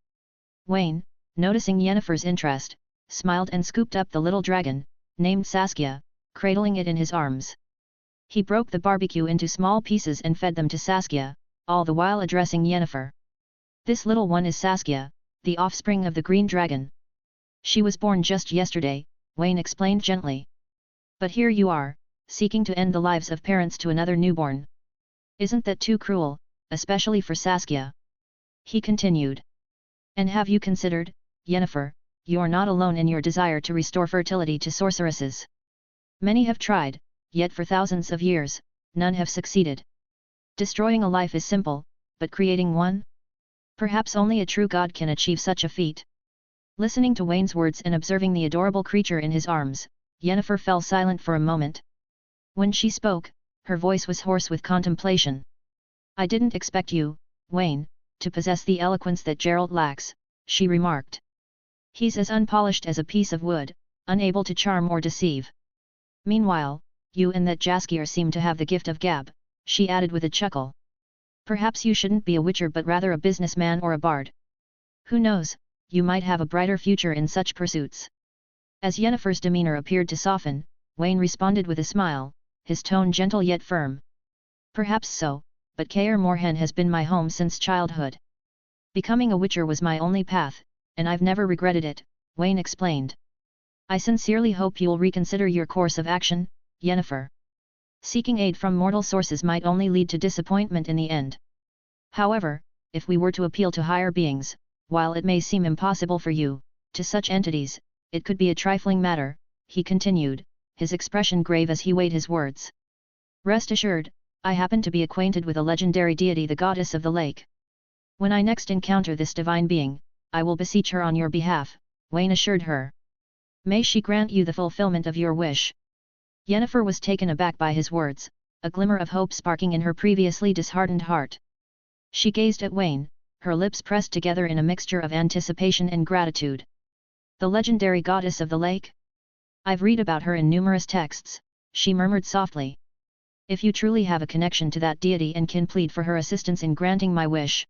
Wayne, noticing Yennefer's interest, smiled and scooped up the little dragon, named Saskia, cradling it in his arms. He broke the barbecue into small pieces and fed them to Saskia, all the while addressing Yennefer. This little one is Saskia, the offspring of the green dragon. She was born just yesterday, Wayne explained gently. But here you are, seeking to end the lives of parents to another newborn. Isn't that too cruel, especially for Saskia? He continued. And have you considered, Yennefer, you're not alone in your desire to restore fertility to sorceresses. Many have tried, yet for thousands of years, none have succeeded. Destroying a life is simple, but creating one? Perhaps only a true god can achieve such a feat. Listening to Wayne's words and observing the adorable creature in his arms, Yennefer fell silent for a moment. When she spoke, her voice was hoarse with contemplation. I didn't expect you, Wayne, to possess the eloquence that Gerald lacks, she remarked. He's as unpolished as a piece of wood, unable to charm or deceive. Meanwhile, you and that Jaskier seem to have the gift of gab, she added with a chuckle. Perhaps you shouldn't be a witcher but rather a businessman or a bard. Who knows, you might have a brighter future in such pursuits. As Yennefer's demeanor appeared to soften, Wayne responded with a smile, his tone gentle yet firm. Perhaps so, but Kaer Morhen has been my home since childhood. Becoming a witcher was my only path, and I've never regretted it, Wayne explained. I sincerely hope you'll reconsider your course of action, Yennefer. Seeking aid from mortal sources might only lead to disappointment in the end. However, if we were to appeal to higher beings, while it may seem impossible for you, to such entities, it could be a trifling matter, he continued, his expression grave as he weighed his words. Rest assured, I happen to be acquainted with a legendary deity, the goddess of the lake. When I next encounter this divine being, I will beseech her on your behalf, Wayne assured her. May she grant you the fulfillment of your wish. Yennefer was taken aback by his words, a glimmer of hope sparking in her previously disheartened heart. She gazed at Wayne, her lips pressed together in a mixture of anticipation and gratitude. The legendary goddess of the lake? I've read about her in numerous texts, she murmured softly. If you truly have a connection to that deity and can plead for her assistance in granting my wish,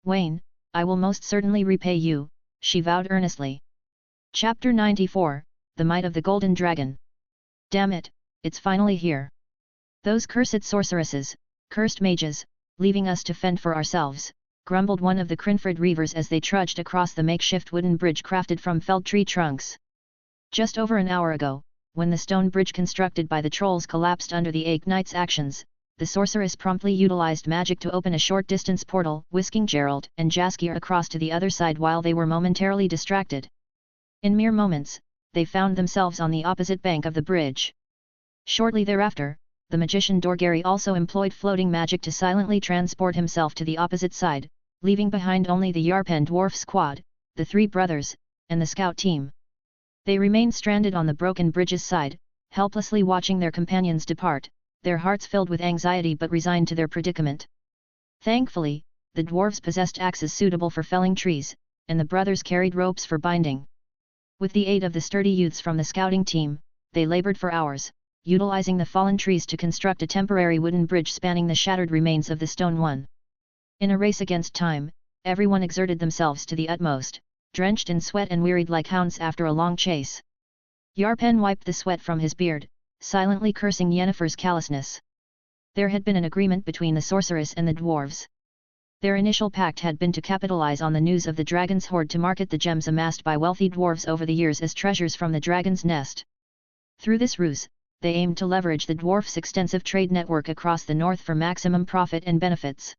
Wayne, I will most certainly repay you, she vowed earnestly. Chapter 94, The Might of the Golden Dragon. Damn it, it's finally here. Those cursed sorceresses, cursed mages, leaving us to fend for ourselves, grumbled one of the Crinfrid reavers as they trudged across the makeshift wooden bridge crafted from felled tree trunks. Just over an hour ago, when the stone bridge constructed by the trolls collapsed under the Ache Knight's actions, the sorceress promptly utilized magic to open a short-distance portal, whisking Gerald and Saskia across to the other side while they were momentarily distracted. In mere moments, they found themselves on the opposite bank of the bridge. Shortly thereafter, the magician Dorgary also employed floating magic to silently transport himself to the opposite side, leaving behind only the Yarpen dwarf squad, the three brothers, and the scout team. They remained stranded on the broken bridge's side, helplessly watching their companions depart, their hearts filled with anxiety but resigned to their predicament. Thankfully, the dwarves possessed axes suitable for felling trees, and the brothers carried ropes for binding. With the aid of the sturdy youths from the scouting team, they labored for hours, utilizing the fallen trees to construct a temporary wooden bridge spanning the shattered remains of the stone one. In a race against time, everyone exerted themselves to the utmost, drenched in sweat and wearied like hounds after a long chase. Yarpen wiped the sweat from his beard, silently cursing Yennefer's callousness. There had been an agreement between the sorceress and the dwarves. Their initial pact had been to capitalize on the news of the dragon's hoard to market the gems amassed by wealthy dwarves over the years as treasures from the dragon's nest. Through this ruse, they aimed to leverage the dwarf's extensive trade network across the north for maximum profit and benefits.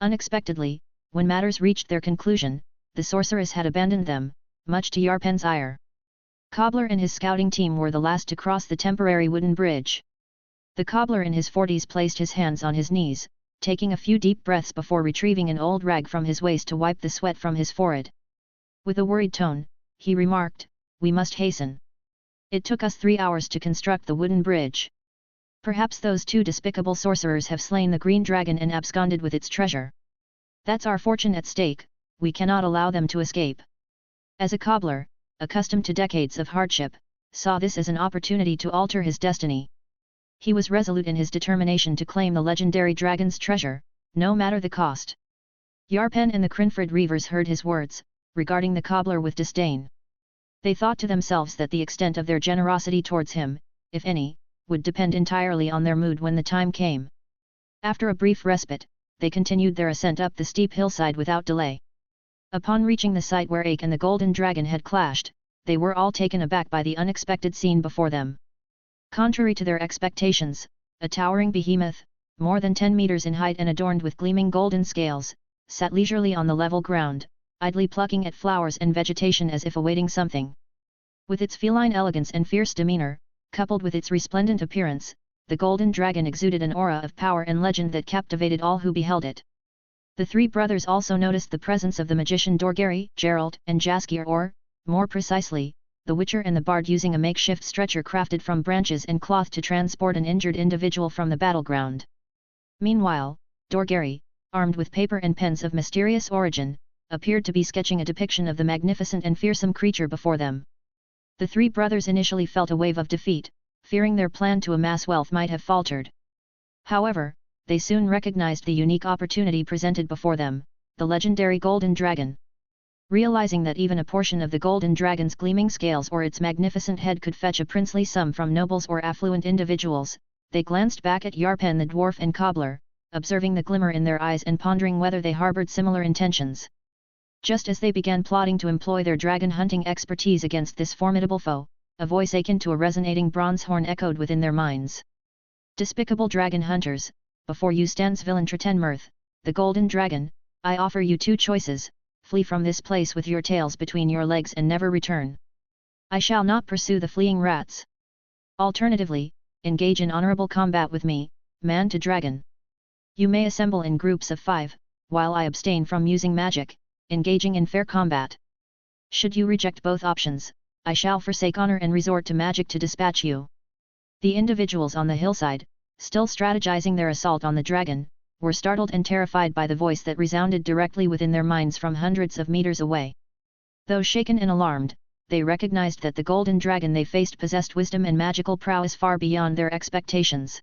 Unexpectedly, when matters reached their conclusion, the sorceress had abandoned them, much to Yarpen's ire. Cobbler and his scouting team were the last to cross the temporary wooden bridge. The cobbler in his 40s placed his hands on his knees, taking a few deep breaths before retrieving an old rag from his waist to wipe the sweat from his forehead. With a worried tone, he remarked, "We must hasten. It took us 3 hours to construct the wooden bridge. Perhaps those two despicable sorcerers have slain the green dragon and absconded with its treasure. That's our fortune at stake, we cannot allow them to escape." As a cobbler, accustomed to decades of hardship, saw this as an opportunity to alter his destiny. He was resolute in his determination to claim the legendary dragon's treasure, no matter the cost. Yarpen and the Crinfrid reavers heard his words, regarding the cobbler with disdain. They thought to themselves that the extent of their generosity towards him, if any, would depend entirely on their mood when the time came. After a brief respite, they continued their ascent up the steep hillside without delay. Upon reaching the site where Ache and the golden dragon had clashed, they were all taken aback by the unexpected scene before them. Contrary to their expectations, a towering behemoth, more than 10 meters in height and adorned with gleaming golden scales, sat leisurely on the level ground, idly plucking at flowers and vegetation as if awaiting something. With its feline elegance and fierce demeanor, coupled with its resplendent appearance, the golden dragon exuded an aura of power and legend that captivated all who beheld it. The three brothers also noticed the presence of the magician Dorgary, Gerald, and Saskia, or, more precisely, the Witcher and the Bard, using a makeshift stretcher crafted from branches and cloth to transport an injured individual from the battleground. Meanwhile, Dorgary, armed with paper and pens of mysterious origin, appeared to be sketching a depiction of the magnificent and fearsome creature before them. The three brothers initially felt a wave of defeat, fearing their plan to amass wealth might have faltered. However, they soon recognized the unique opportunity presented before them, the legendary golden dragon. Realizing that even a portion of the golden dragon's gleaming scales or its magnificent head could fetch a princely sum from nobles or affluent individuals, they glanced back at Yarpen the dwarf and cobbler, observing the glimmer in their eyes and pondering whether they harbored similar intentions. Just as they began plotting to employ their dragon hunting expertise against this formidable foe, a voice akin to a resonating bronze horn echoed within their minds. Despicable dragon hunters, before you stands villain Tretenmirth, the golden dragon. I offer you two choices: flee from this place with your tails between your legs and never return. I shall not pursue the fleeing rats. Alternatively, engage in honorable combat with me, man to dragon. You may assemble in groups of 5, while I abstain from using magic, engaging in fair combat. Should you reject both options, I shall forsake honor and resort to magic to dispatch you. The individuals on the hillside, still strategizing their assault on the dragon, were startled and terrified by the voice that resounded directly within their minds from hundreds of meters away. Though shaken and alarmed, they recognized that the golden dragon they faced possessed wisdom and magical prowess far beyond their expectations.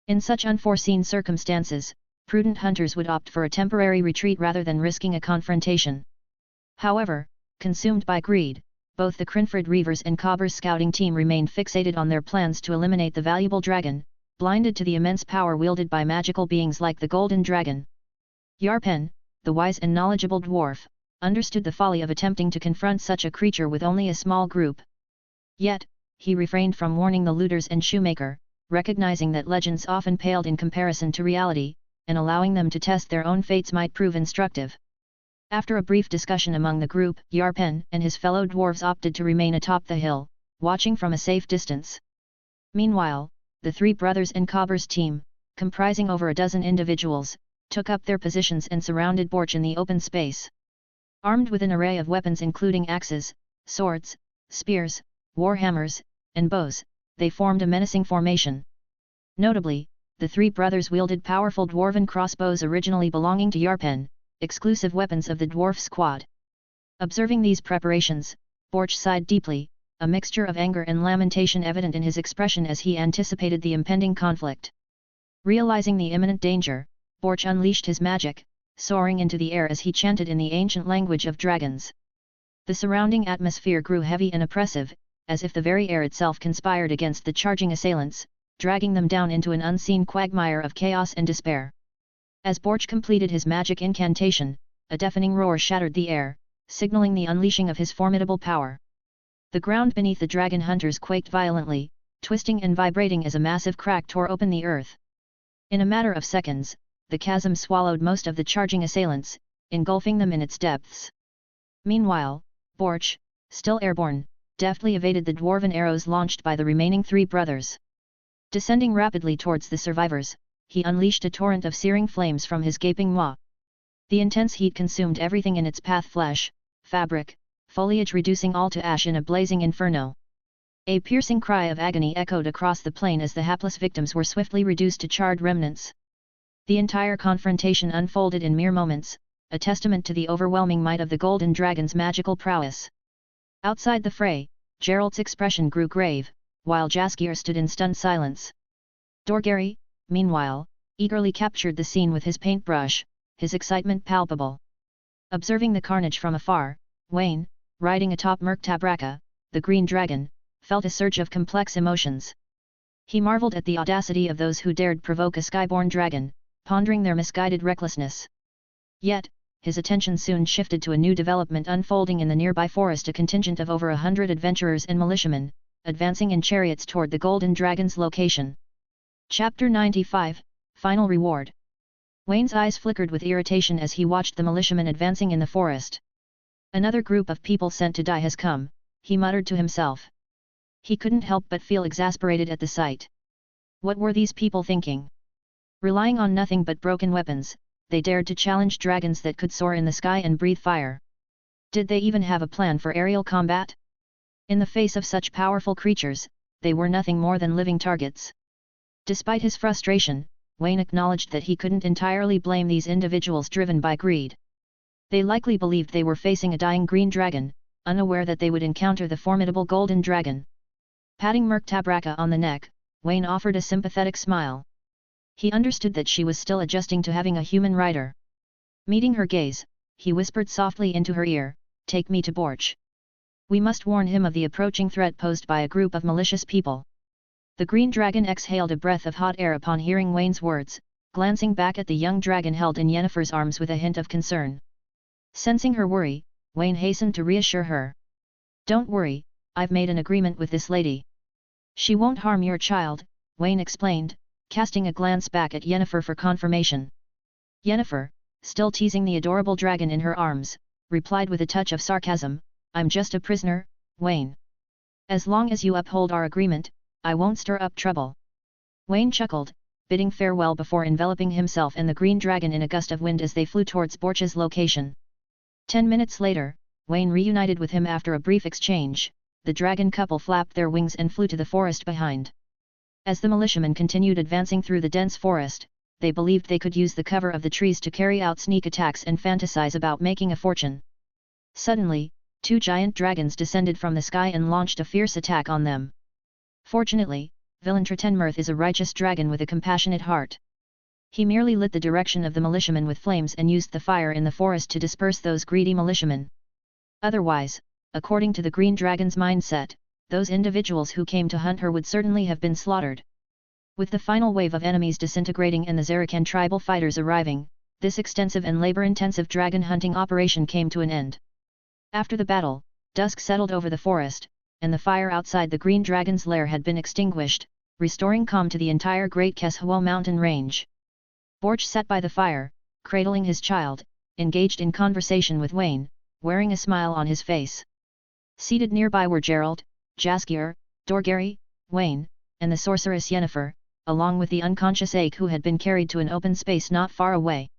In such unforeseen circumstances, prudent hunters would opt for a temporary retreat rather than risking a confrontation. However, consumed by greed, both the Crinford Reavers and Cobber's scouting team remained fixated on their plans to eliminate the valuable dragon, blinded to the immense power wielded by magical beings like the golden dragon. Yarpen, the wise and knowledgeable dwarf, understood the folly of attempting to confront such a creature with only a small group. Yet, he refrained from warning the looters and shoemaker, recognizing that legends often paled in comparison to reality, and allowing them to test their own fates might prove instructive. After a brief discussion among the group, Yarpen and his fellow dwarves opted to remain atop the hill, watching from a safe distance. Meanwhile, the three brothers and Cobber's team, comprising over a dozen individuals, took up their positions and surrounded Borch in the open space. Armed with an array of weapons including axes, swords, spears, warhammers, and bows, they formed a menacing formation. Notably, the three brothers wielded powerful dwarven crossbows originally belonging to Yarpen, exclusive weapons of the dwarf squad. Observing these preparations, Borch sighed deeply, a mixture of anger and lamentation evident in his expression as he anticipated the impending conflict. Realizing the imminent danger, Borch unleashed his magic, soaring into the air as he chanted in the ancient language of dragons. The surrounding atmosphere grew heavy and oppressive, as if the very air itself conspired against the charging assailants, dragging them down into an unseen quagmire of chaos and despair. As Borch completed his magic incantation, a deafening roar shattered the air, signaling the unleashing of his formidable power. The ground beneath the dragon hunters quaked violently, twisting and vibrating as a massive crack tore open the earth. In a matter of seconds, the chasm swallowed most of the charging assailants, engulfing them in its depths. Meanwhile, Borch, still airborne, deftly evaded the dwarven arrows launched by the remaining three brothers. Descending rapidly towards the survivors, he unleashed a torrent of searing flames from his gaping maw. The intense heat consumed everything in its path: flesh, fabric, foliage, reducing all to ash in a blazing inferno. A piercing cry of agony echoed across the plain as the hapless victims were swiftly reduced to charred remnants. The entire confrontation unfolded in mere moments, a testament to the overwhelming might of the golden dragon's magical prowess. Outside the fray, Gerald's expression grew grave, while Saskia stood in stunned silence. Dorgary, meanwhile, eagerly captured the scene with his paintbrush, his excitement palpable. Observing the carnage from afar, Wayne, riding atop Murktabraka, the green dragon, felt a surge of complex emotions. He marveled at the audacity of those who dared provoke a skyborn dragon, pondering their misguided recklessness. Yet, his attention soon shifted to a new development unfolding in the nearby forest: a contingent of over 100 adventurers and militiamen, advancing in chariots toward the golden dragon's location. Chapter 95, Final Reward. Wayne's eyes flickered with irritation as he watched the militiamen advancing in the forest. Another group of people sent to die has come, he muttered to himself. He couldn't help but feel exasperated at the sight. What were these people thinking? Relying on nothing but broken weapons, they dared to challenge dragons that could soar in the sky and breathe fire. Did they even have a plan for aerial combat? In the face of such powerful creatures, they were nothing more than living targets. Despite his frustration, Wayne acknowledged that he couldn't entirely blame these individuals driven by greed. They likely believed they were facing a dying green dragon, unaware that they would encounter the formidable golden dragon. Patting Murktabraka on the neck, Wayne offered a sympathetic smile. He understood that she was still adjusting to having a human rider. Meeting her gaze, he whispered softly into her ear, take me to Borch. We must warn him of the approaching threat posed by a group of malicious people. The green dragon exhaled a breath of hot air upon hearing Wayne's words, glancing back at the young dragon held in Yennefer's arms with a hint of concern. Sensing her worry, Wayne hastened to reassure her. Don't worry, I've made an agreement with this lady. She won't harm your child, Wayne explained, casting a glance back at Yennefer for confirmation. Yennefer, still teasing the adorable dragon in her arms, replied with a touch of sarcasm, I'm just a prisoner, Wayne. As long as you uphold our agreement, I won't stir up trouble. Wayne chuckled, bidding farewell before enveloping himself and the green dragon in a gust of wind as they flew towards Borch's location. 10 minutes later, Wayne reunited with him after a brief exchange. The dragon couple flapped their wings and flew to the forest behind. As the militiamen continued advancing through the dense forest, they believed they could use the cover of the trees to carry out sneak attacks and fantasize about making a fortune. Suddenly, 2 giant dragons descended from the sky and launched a fierce attack on them. Fortunately, villain Tratenmirth is a righteous dragon with a compassionate heart. He merely lit the direction of the militiamen with flames and used the fire in the forest to disperse those greedy militiamen. Otherwise, according to the green dragon's mindset, those individuals who came to hunt her would certainly have been slaughtered. With the final wave of enemies disintegrating and the Zarakan tribal fighters arriving, this extensive and labor-intensive dragon hunting operation came to an end. After the battle, dusk settled over the forest, and the fire outside the green dragon's lair had been extinguished, restoring calm to the entire Great Keshawo mountain range. Borch sat by the fire, cradling his child, engaged in conversation with Wayne, wearing a smile on his face. Seated nearby were Gerald, Saskia, Dorgeri, Wayne, and the sorceress Yennefer, along with the unconscious Ake who had been carried to an open space not far away.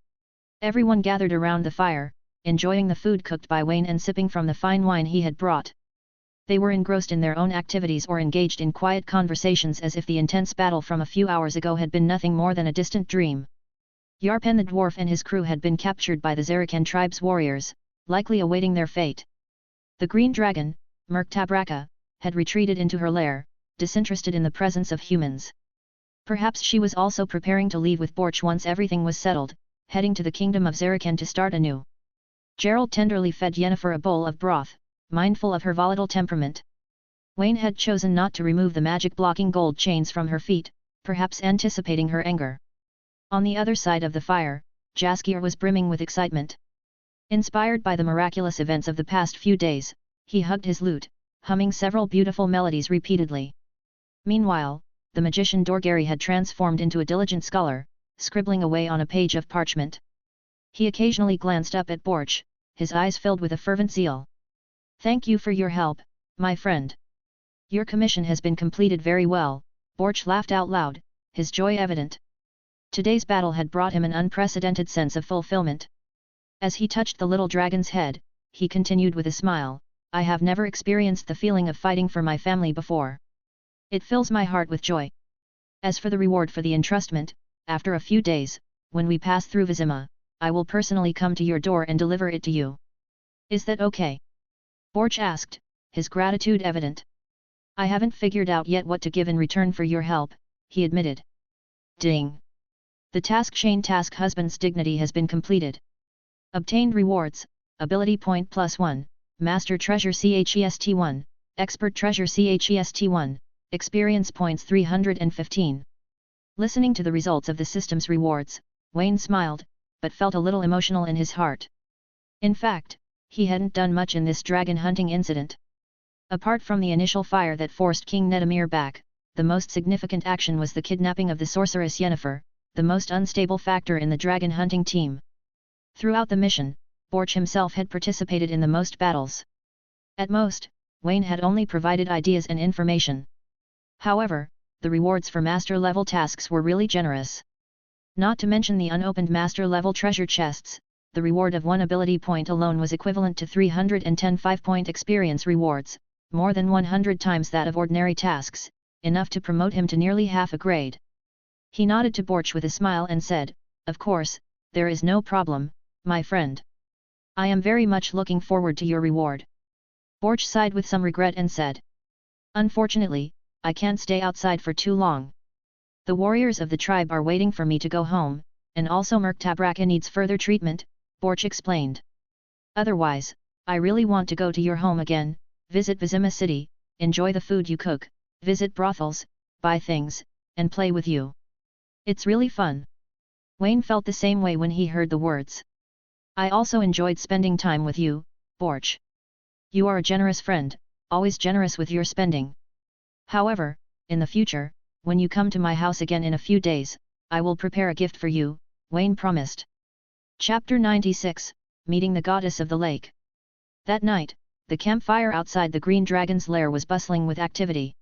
Everyone gathered around the fire, enjoying the food cooked by Wayne and sipping from the fine wine he had brought. They were engrossed in their own activities or engaged in quiet conversations as if the intense battle from a few hours ago had been nothing more than a distant dream. Yarpen the dwarf and his crew had been captured by the Zarakan tribe's warriors, likely awaiting their fate. The green dragon, Merktabraka, had retreated into her lair, disinterested in the presence of humans. Perhaps she was also preparing to leave with Borch once everything was settled, heading to the kingdom of Zarakan to start anew. Gerald tenderly fed Yennefer a bowl of broth, mindful of her volatile temperament. Wayne had chosen not to remove the magic-blocking gold chains from her feet, perhaps anticipating her anger. On the other side of the fire, Saskia was brimming with excitement. Inspired by the miraculous events of the past few days, he hugged his lute, humming several beautiful melodies repeatedly. Meanwhile, the magician Dorgeri had transformed into a diligent scholar, scribbling away on a page of parchment. He occasionally glanced up at Borch, his eyes filled with a fervent zeal. Thank you for your help, my friend. Your commission has been completed very well, Borch laughed out loud, his joy evident. Today's battle had brought him an unprecedented sense of fulfillment. As he touched the little dragon's head, he continued with a smile, I have never experienced the feeling of fighting for my family before. It fills my heart with joy. As for the reward for the entrustment, after a few days, when we pass through Vima, I will personally come to your door and deliver it to you. Is that okay? Borch asked, his gratitude evident. I haven't figured out yet what to give in return for your help, he admitted. Ding! The task chain task husband's dignity has been completed. Obtained rewards, ability point +1, master treasure CHEST1, expert treasure CHEST1, experience points 315. Listening to the results of the system's rewards, Wayne smiled, but felt a little emotional in his heart. In fact, he hadn't done much in this dragon hunting incident. Apart from the initial fire that forced King Nedamir back, the most significant action was the kidnapping of the sorceress Yennefer, the most unstable factor in the dragon hunting team. Throughout the mission, Borch himself had participated in the most battles. At most, Wayne had only provided ideas and information. However, the rewards for master-level tasks were really generous. Not to mention the unopened master-level treasure chests, the reward of 1 ability point alone was equivalent to 310 5-point experience rewards, more than 100 times that of ordinary tasks, enough to promote him to nearly half a grade. He nodded to Borch with a smile and said, Of course, there is no problem, my friend. I am very much looking forward to your reward. Borch sighed with some regret and said, Unfortunately, I can't stay outside for too long. The warriors of the tribe are waiting for me to go home, and also Merktabraka needs further treatment, Borch explained. Otherwise, I really want to go to your home again, visit Vima city, enjoy the food you cook, visit brothels, buy things, and play with you. It's really fun. Wayne felt the same way when he heard the words. I also enjoyed spending time with you, Borch. You are a generous friend, always generous with your spending. However, in the future, when you come to my house again in a few days, I will prepare a gift for you, Wayne promised. Chapter 96, Meeting the Goddess of the Lake. That night, the campfire outside the Green Dragon's lair was bustling with activity.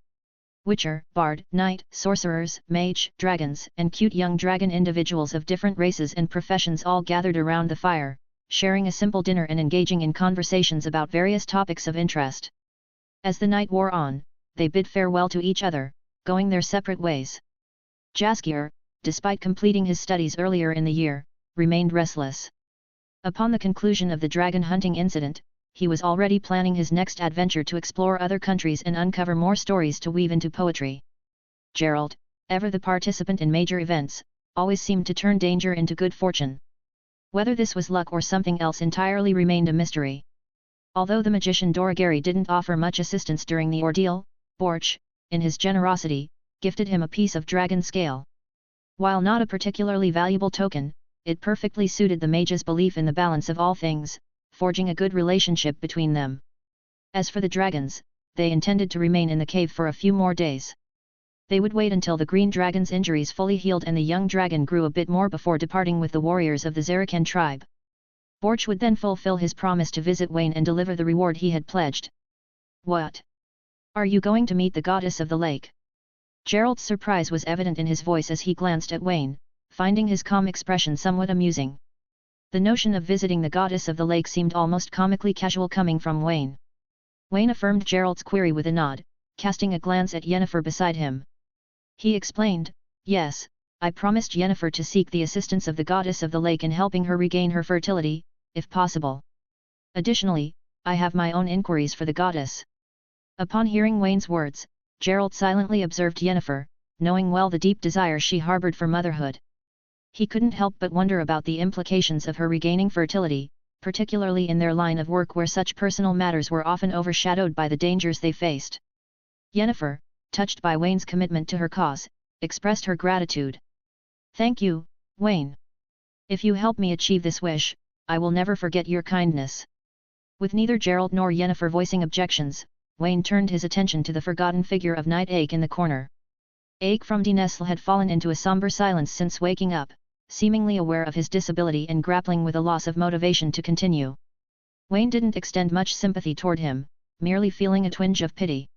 Witcher, bard, knight, sorcerers, mage, dragons, and cute young dragon individuals of different races and professions all gathered around the fire, sharing a simple dinner and engaging in conversations about various topics of interest. As the night wore on, they bid farewell to each other, going their separate ways. Saskia, despite completing his studies earlier in the year, remained restless. Upon the conclusion of the dragon hunting incident, he was already planning his next adventure to explore other countries and uncover more stories to weave into poetry. Gerald, ever the participant in major events, always seemed to turn danger into good fortune. Whether this was luck or something else entirely remained a mystery. Although the magician Doragari didn't offer much assistance during the ordeal, Borch, in his generosity, gifted him a piece of dragon scale. While not a particularly valuable token, it perfectly suited the mage's belief in the balance of all things, forging a good relationship between them. As for the dragons, they intended to remain in the cave for a few more days. They would wait until the green dragon's injuries fully healed and the young dragon grew a bit more before departing with the warriors of the Zarakan tribe. Borch would then fulfill his promise to visit Wayne and deliver the reward he had pledged. What? Are you going to meet the goddess of the lake? Gerald's surprise was evident in his voice as he glanced at Wayne, finding his calm expression somewhat amusing. The notion of visiting the goddess of the lake seemed almost comically casual coming from Wayne. Wayne affirmed Gerald's query with a nod, casting a glance at Yennefer beside him. He explained, yes, I promised Yennefer to seek the assistance of the goddess of the lake in helping her regain her fertility, if possible. Additionally, I have my own inquiries for the goddess. Upon hearing Wayne's words, Gerald silently observed Yennefer, knowing well the deep desire she harbored for motherhood. He couldn't help but wonder about the implications of her regaining fertility, particularly in their line of work where such personal matters were often overshadowed by the dangers they faced. Yennefer, touched by Wayne's commitment to her cause, expressed her gratitude. Thank you, Wayne. If you help me achieve this wish, I will never forget your kindness. With neither Gerald nor Yennefer voicing objections, Wayne turned his attention to the forgotten figure of Knight Ake in the corner. Ake from Nestle had fallen into a somber silence since waking up, seemingly aware of his disability and grappling with a loss of motivation to continue. Wayne didn't extend much sympathy toward him, merely feeling a twinge of pity.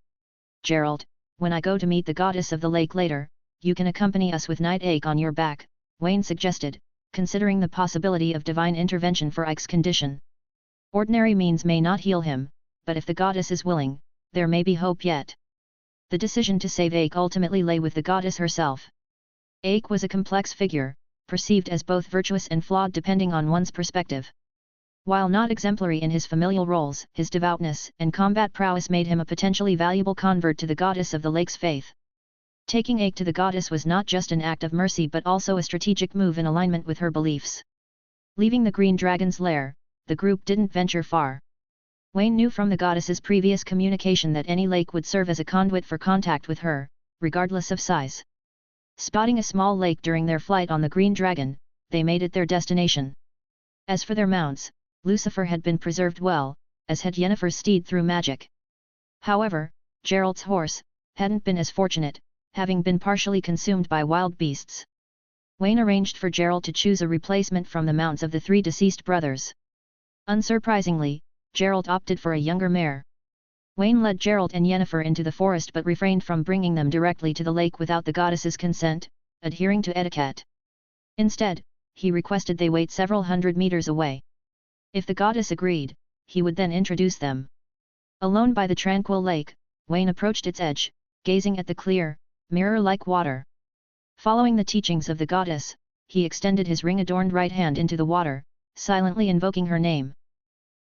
Gerald, when I go to meet the goddess of the lake later, you can accompany us with Knight Ake on your back, Wayne suggested, considering the possibility of divine intervention for Ike's condition. Ordinary means may not heal him, but if the goddess is willing, there may be hope yet. The decision to save Ake ultimately lay with the goddess herself. Ake was a complex figure, perceived as both virtuous and flawed depending on one's perspective. While not exemplary in his familial roles, his devoutness and combat prowess made him a potentially valuable convert to the goddess of the lake's faith. Taking Ake to the goddess was not just an act of mercy but also a strategic move in alignment with her beliefs. Leaving the Green Dragon's lair, the group didn't venture far. Wayne knew from the goddess's previous communication that any lake would serve as a conduit for contact with her, regardless of size. Spotting a small lake during their flight on the Green Dragon, they made it their destination. As for their mounts, Lucifer had been preserved well, as had Yennefer's steed through magic. However, Gerald's horse hadn't been as fortunate, having been partially consumed by wild beasts. Wayne arranged for Gerald to choose a replacement from the mounts of the three deceased brothers. Unsurprisingly, Gerald opted for a younger mare. Wayne led Gerald and Yennefer into the forest but refrained from bringing them directly to the lake without the goddess's consent, adhering to etiquette. Instead, he requested they wait several hundred meters away. If the goddess agreed, he would then introduce them. Alone by the tranquil lake, Wayne approached its edge, gazing at the clear, mirror-like water. Following the teachings of the goddess, he extended his ring-adorned right hand into the water, silently invoking her name.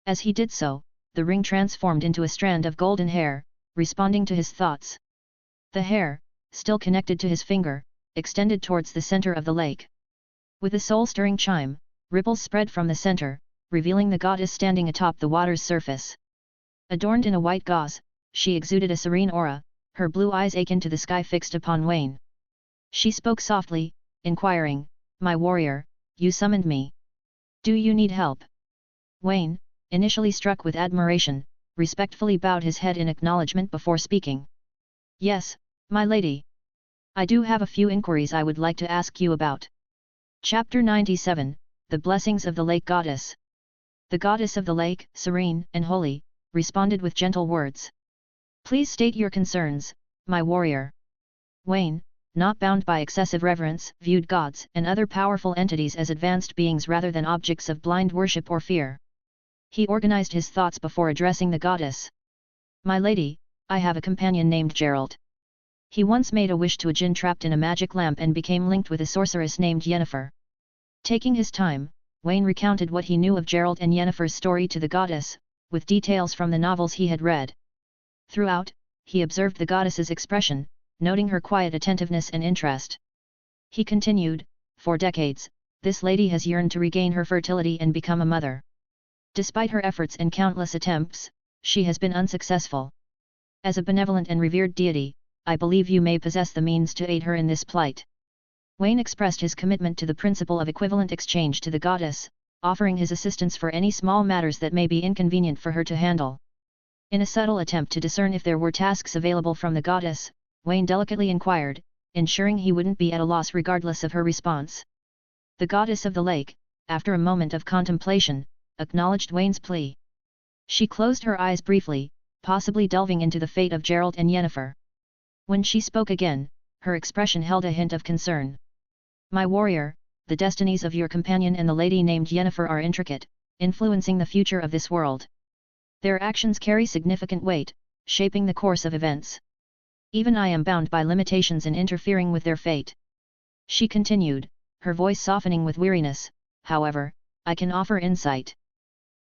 As he did so, the ring transformed into a strand of golden hair, responding to his thoughts. The hair, still connected to his finger, extended towards the center of the lake. With a soul-stirring chime, ripples spread from the center, revealing the goddess standing atop the water's surface. Adorned in a white gauze, she exuded a serene aura, her blue eyes akin to the sky fixed upon Wayne. She spoke softly, inquiring, "My warrior, you summoned me. Do you need help?" Wayne, initially struck with admiration, respectfully bowed his head in acknowledgement before speaking. "Yes, my lady. I do have a few inquiries I would like to ask you about." Chapter 97, The Blessings of the Lake Goddess. The goddess of the lake, serene and holy, responded with gentle words. "Please state your concerns, my warrior." Wayne, not bound by excessive reverence, viewed gods and other powerful entities as advanced beings rather than objects of blind worship or fear. He organized his thoughts before addressing the goddess. "My lady, I have a companion named Gerald. He once made a wish to a djinn trapped in a magic lamp and became linked with a sorceress named Yennefer." Taking his time, Wayne recounted what he knew of Gerald and Yennefer's story to the goddess, with details from the novels he had read. Throughout, he observed the goddess's expression, noting her quiet attentiveness and interest. He continued, "For decades, this lady has yearned to regain her fertility and become a mother. Despite her efforts and countless attempts, she has been unsuccessful. As a benevolent and revered deity, I believe you may possess the means to aid her in this plight." Wayne expressed his commitment to the principle of equivalent exchange to the goddess, offering his assistance for any small matters that may be inconvenient for her to handle. In a subtle attempt to discern if there were tasks available from the goddess, Wayne delicately inquired, ensuring he wouldn't be at a loss regardless of her response. The goddess of the lake, after a moment of contemplation, acknowledged Wayne's plea. She closed her eyes briefly, possibly delving into the fate of Gerald and Yennefer. When she spoke again, her expression held a hint of concern. "My warrior, the destinies of your companion and the lady named Yennefer are intricate, influencing the future of this world. Their actions carry significant weight, shaping the course of events. Even I am bound by limitations in interfering with their fate." She continued, her voice softening with weariness, "However, I can offer insight.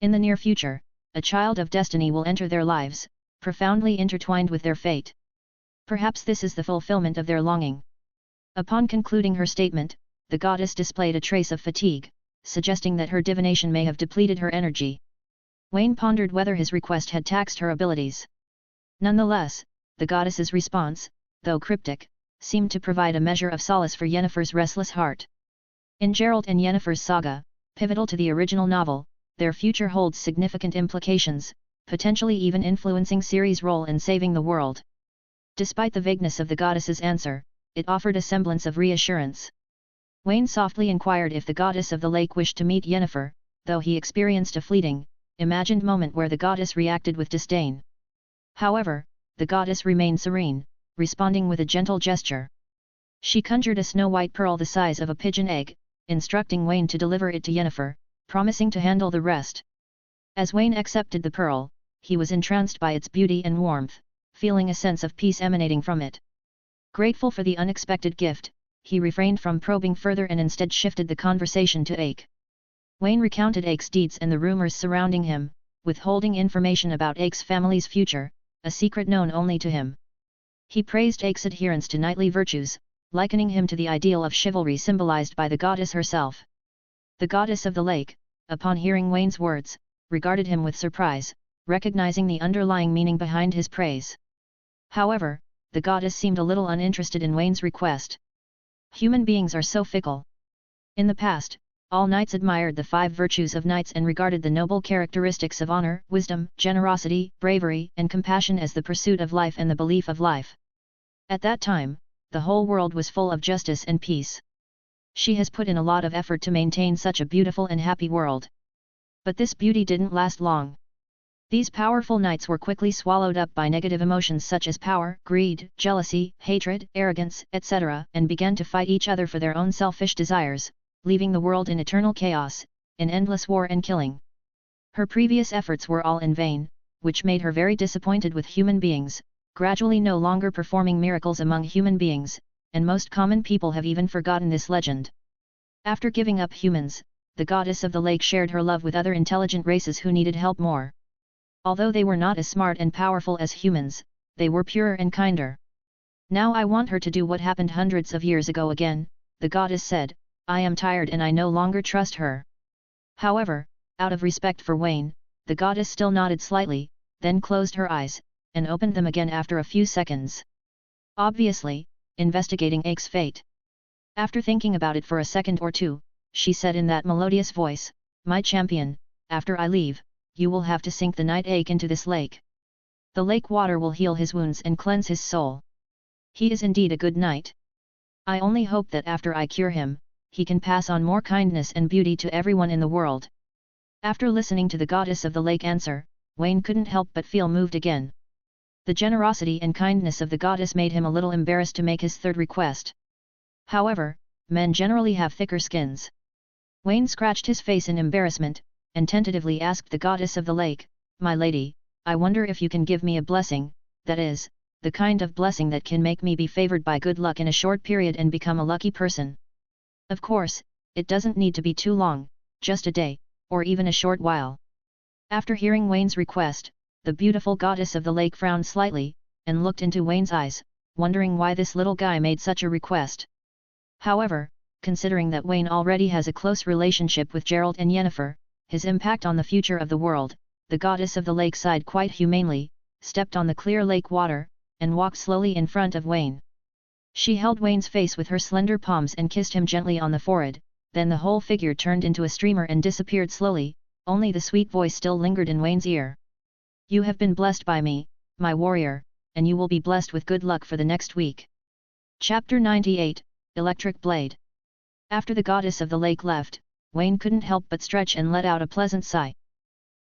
In the near future, a child of destiny will enter their lives, profoundly intertwined with their fate. Perhaps this is the fulfillment of their longing." Upon concluding her statement, the goddess displayed a trace of fatigue, suggesting that her divination may have depleted her energy. Wayne pondered whether his request had taxed her abilities. Nonetheless, the goddess's response, though cryptic, seemed to provide a measure of solace for Yennefer's restless heart. In Gerald and Yennefer's saga, pivotal to the original novel, their future holds significant implications, potentially even influencing Ciri's role in saving the world. Despite the vagueness of the goddess's answer, it offered a semblance of reassurance. Wayne softly inquired if the goddess of the lake wished to meet Yennefer, though he experienced a fleeting, imagined moment where the goddess reacted with disdain. However, the goddess remained serene, responding with a gentle gesture. She conjured a snow-white pearl the size of a pigeon egg, instructing Wayne to deliver it to Yennefer, promising to handle the rest. As Wayne accepted the pearl, he was entranced by its beauty and warmth, feeling a sense of peace emanating from it. Grateful for the unexpected gift, he refrained from probing further and instead shifted the conversation to Ache. Wayne recounted Ache's deeds and the rumors surrounding him, withholding information about Ache's family's future, a secret known only to him. He praised Ache's adherence to knightly virtues, likening him to the ideal of chivalry symbolized by the goddess herself. The goddess of the lake, upon hearing Wayne's words, regarded him with surprise, recognizing the underlying meaning behind his praise. However, the goddess seemed a little uninterested in Wayne's request. Human beings are so fickle. In the past, all knights admired the 5 virtues of knights and regarded the noble characteristics of honor, wisdom, generosity, bravery, and compassion as the pursuit of life and the belief of life. At that time, the whole world was full of justice and peace. She has put in a lot of effort to maintain such a beautiful and happy world. But this beauty didn't last long. These powerful knights were quickly swallowed up by negative emotions such as power, greed, jealousy, hatred, arrogance, etc., and began to fight each other for their own selfish desires, leaving the world in eternal chaos, in endless war and killing. Her previous efforts were all in vain, which made her very disappointed with human beings, gradually no longer performing miracles among human beings, and most common people have even forgotten this legend. After giving up humans, the goddess of the lake shared her love with other intelligent races who needed help more. Although they were not as smart and powerful as humans, they were purer and kinder. "Now I want her to do what happened hundreds of years ago again," the goddess said. "I am tired and I no longer trust her. However, Out of respect for Wayne, the goddess still nodded slightly, then closed her eyes, and opened them again after a few seconds. Obviously, investigating Ake's fate. After thinking about it for a second or two, she said in that melodious voice, "My champion, after I leave, you will have to sink the knight Ake into this lake. The lake water will heal his wounds and cleanse his soul. He is indeed a good knight. I only hope that after I cure him, he can pass on more kindness and beauty to everyone in the world." After listening to the goddess of the lake answer, Wayne couldn't help but feel moved again. The generosity and kindness of the goddess made him a little embarrassed to make his third request. However, men generally have thicker skins. Wayne scratched his face in embarrassment, and tentatively asked the goddess of the lake, "My lady, I wonder if you can give me a blessing, that is, the kind of blessing that can make me be favored by good luck in a short period and become a lucky person. Of course, it doesn't need to be too long, just a day, or even a short while." After hearing Wayne's request, the beautiful goddess of the lake frowned slightly, and looked into Wayne's eyes, wondering why this little guy made such a request. However, considering that Wayne already has a close relationship with Gerald and Yennefer, his impact on the future of the world, the goddess of the lake sighed quite humanely, stepped on the clear lake water, and walked slowly in front of Wayne. She held Wayne's face with her slender palms and kissed him gently on the forehead, then the whole figure turned into a streamer and disappeared slowly, only the sweet voice still lingered in Wayne's ear. "You have been blessed by me, my warrior, and you will be blessed with good luck for the next week." Chapter 98, Electric Blade. After the goddess of the lake left, Wayne couldn't help but stretch and let out a pleasant sigh.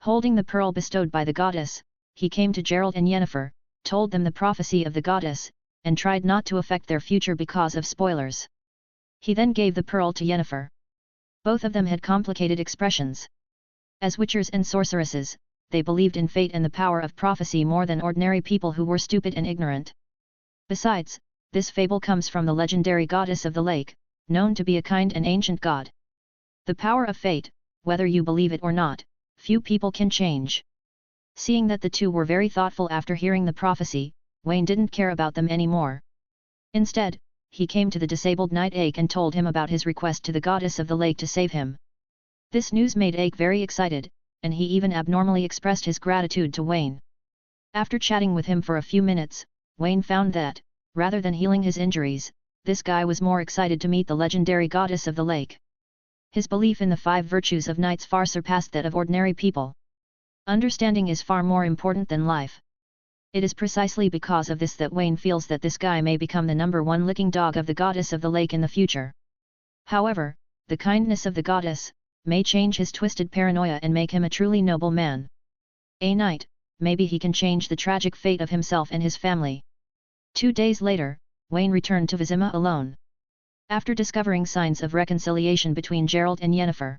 Holding the pearl bestowed by the goddess, he came to Gerald and Yennefer, told them the prophecy of the goddess, and tried not to affect their future because of spoilers. He then gave the pearl to Yennefer. Both of them had complicated expressions. As witchers and sorceresses, they believed in fate and the power of prophecy more than ordinary people who were stupid and ignorant. Besides, this fable comes from the legendary goddess of the lake, known to be a kind and ancient god. The power of fate, whether you believe it or not, few people can change. Seeing that the two were very thoughtful after hearing the prophecy, Wayne didn't care about them anymore. Instead, he came to the disabled knight Ake and told him about his request to the goddess of the lake to save him. This news made Ake very excited, and he even abnormally expressed his gratitude to Wayne. After chatting with him for a few minutes, Wayne found that, rather than healing his injuries, this guy was more excited to meet the legendary goddess of the lake. His belief in the 5 virtues of knights far surpassed that of ordinary people. Understanding is far more important than life. It is precisely because of this that Wayne feels that this guy may become the #1 licking dog of the goddess of the lake in the future. However, the kindness of the goddess may change his twisted paranoia and make him a truly noble man. A knight, maybe he can change the tragic fate of himself and his family. 2 days later, Wayne returned to Vima alone. After discovering signs of reconciliation between Gerald and Yennefer,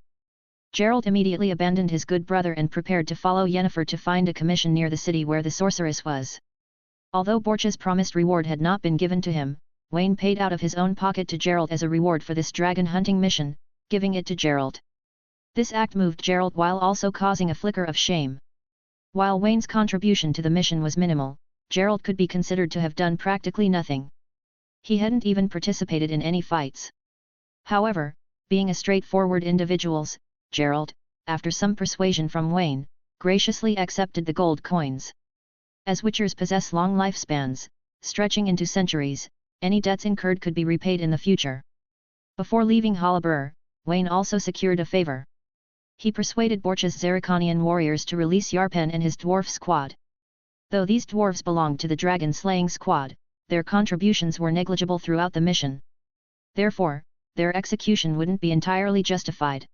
Gerald immediately abandoned his good brother and prepared to follow Yennefer to find a commission near the city where the sorceress was. Although Borch's promised reward had not been given to him, Wayne paid out of his own pocket to Gerald as a reward for this dragon hunting mission, giving it to Gerald. This act moved Gerald while also causing a flicker of shame. While Wayne's contribution to the mission was minimal, Gerald could be considered to have done practically nothing. He hadn't even participated in any fights. However, being a straightforward individual, Gerald, after some persuasion from Wayne, graciously accepted the gold coins. As witchers possess long lifespans, stretching into centuries, any debts incurred could be repaid in the future. Before leaving Haler, Wayne also secured a favor. He persuaded Borch's Zarikanian warriors to release Yarpen and his dwarf squad. Though these dwarves belonged to the dragon-slaying squad, their contributions were negligible throughout the mission. Therefore, their execution wouldn't be entirely justified.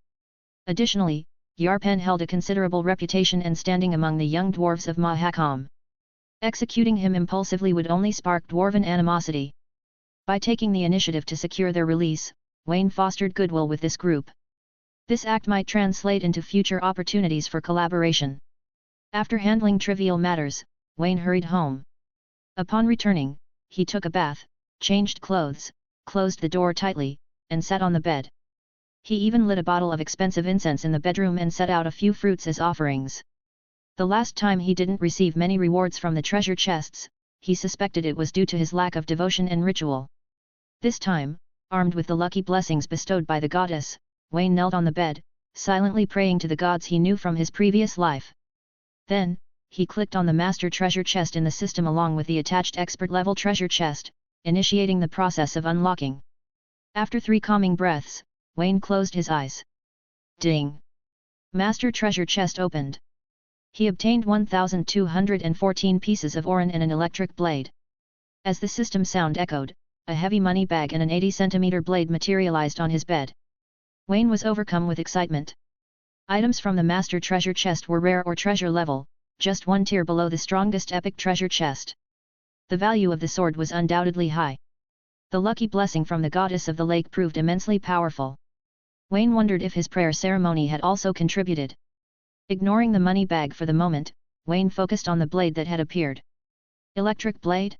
Additionally, Yarpen held a considerable reputation and standing among the young dwarves of Mahakam. Executing him impulsively would only spark dwarven animosity. By taking the initiative to secure their release, Wayne fostered goodwill with this group. This act might translate into future opportunities for collaboration. After handling trivial matters, Wayne hurried home. Upon returning, he took a bath, changed clothes, closed the door tightly, and sat on the bed. He even lit a bottle of expensive incense in the bedroom and set out a few fruits as offerings. The last time he didn't receive many rewards from the treasure chests, he suspected it was due to his lack of devotion and ritual. This time, armed with the lucky blessings bestowed by the goddess, Wayne knelt on the bed, silently praying to the gods he knew from his previous life. Then, he clicked on the master treasure chest in the system along with the attached expert-level treasure chest, initiating the process of unlocking. After 3 calming breaths, Wayne closed his eyes. Ding! Master treasure chest opened. He obtained 1,214 pieces of ore and an electric blade. As the system sound echoed, a heavy money bag and an 80-centimeter blade materialized on his bed. Wayne was overcome with excitement. Items from the master treasure chest were rare or treasure level, just 1 tier below the strongest epic treasure chest. The value of the sword was undoubtedly high. The lucky blessing from the goddess of the lake proved immensely powerful. Wayne wondered if his prayer ceremony had also contributed. Ignoring the money bag for the moment, Wayne focused on the blade that had appeared. Electric blade?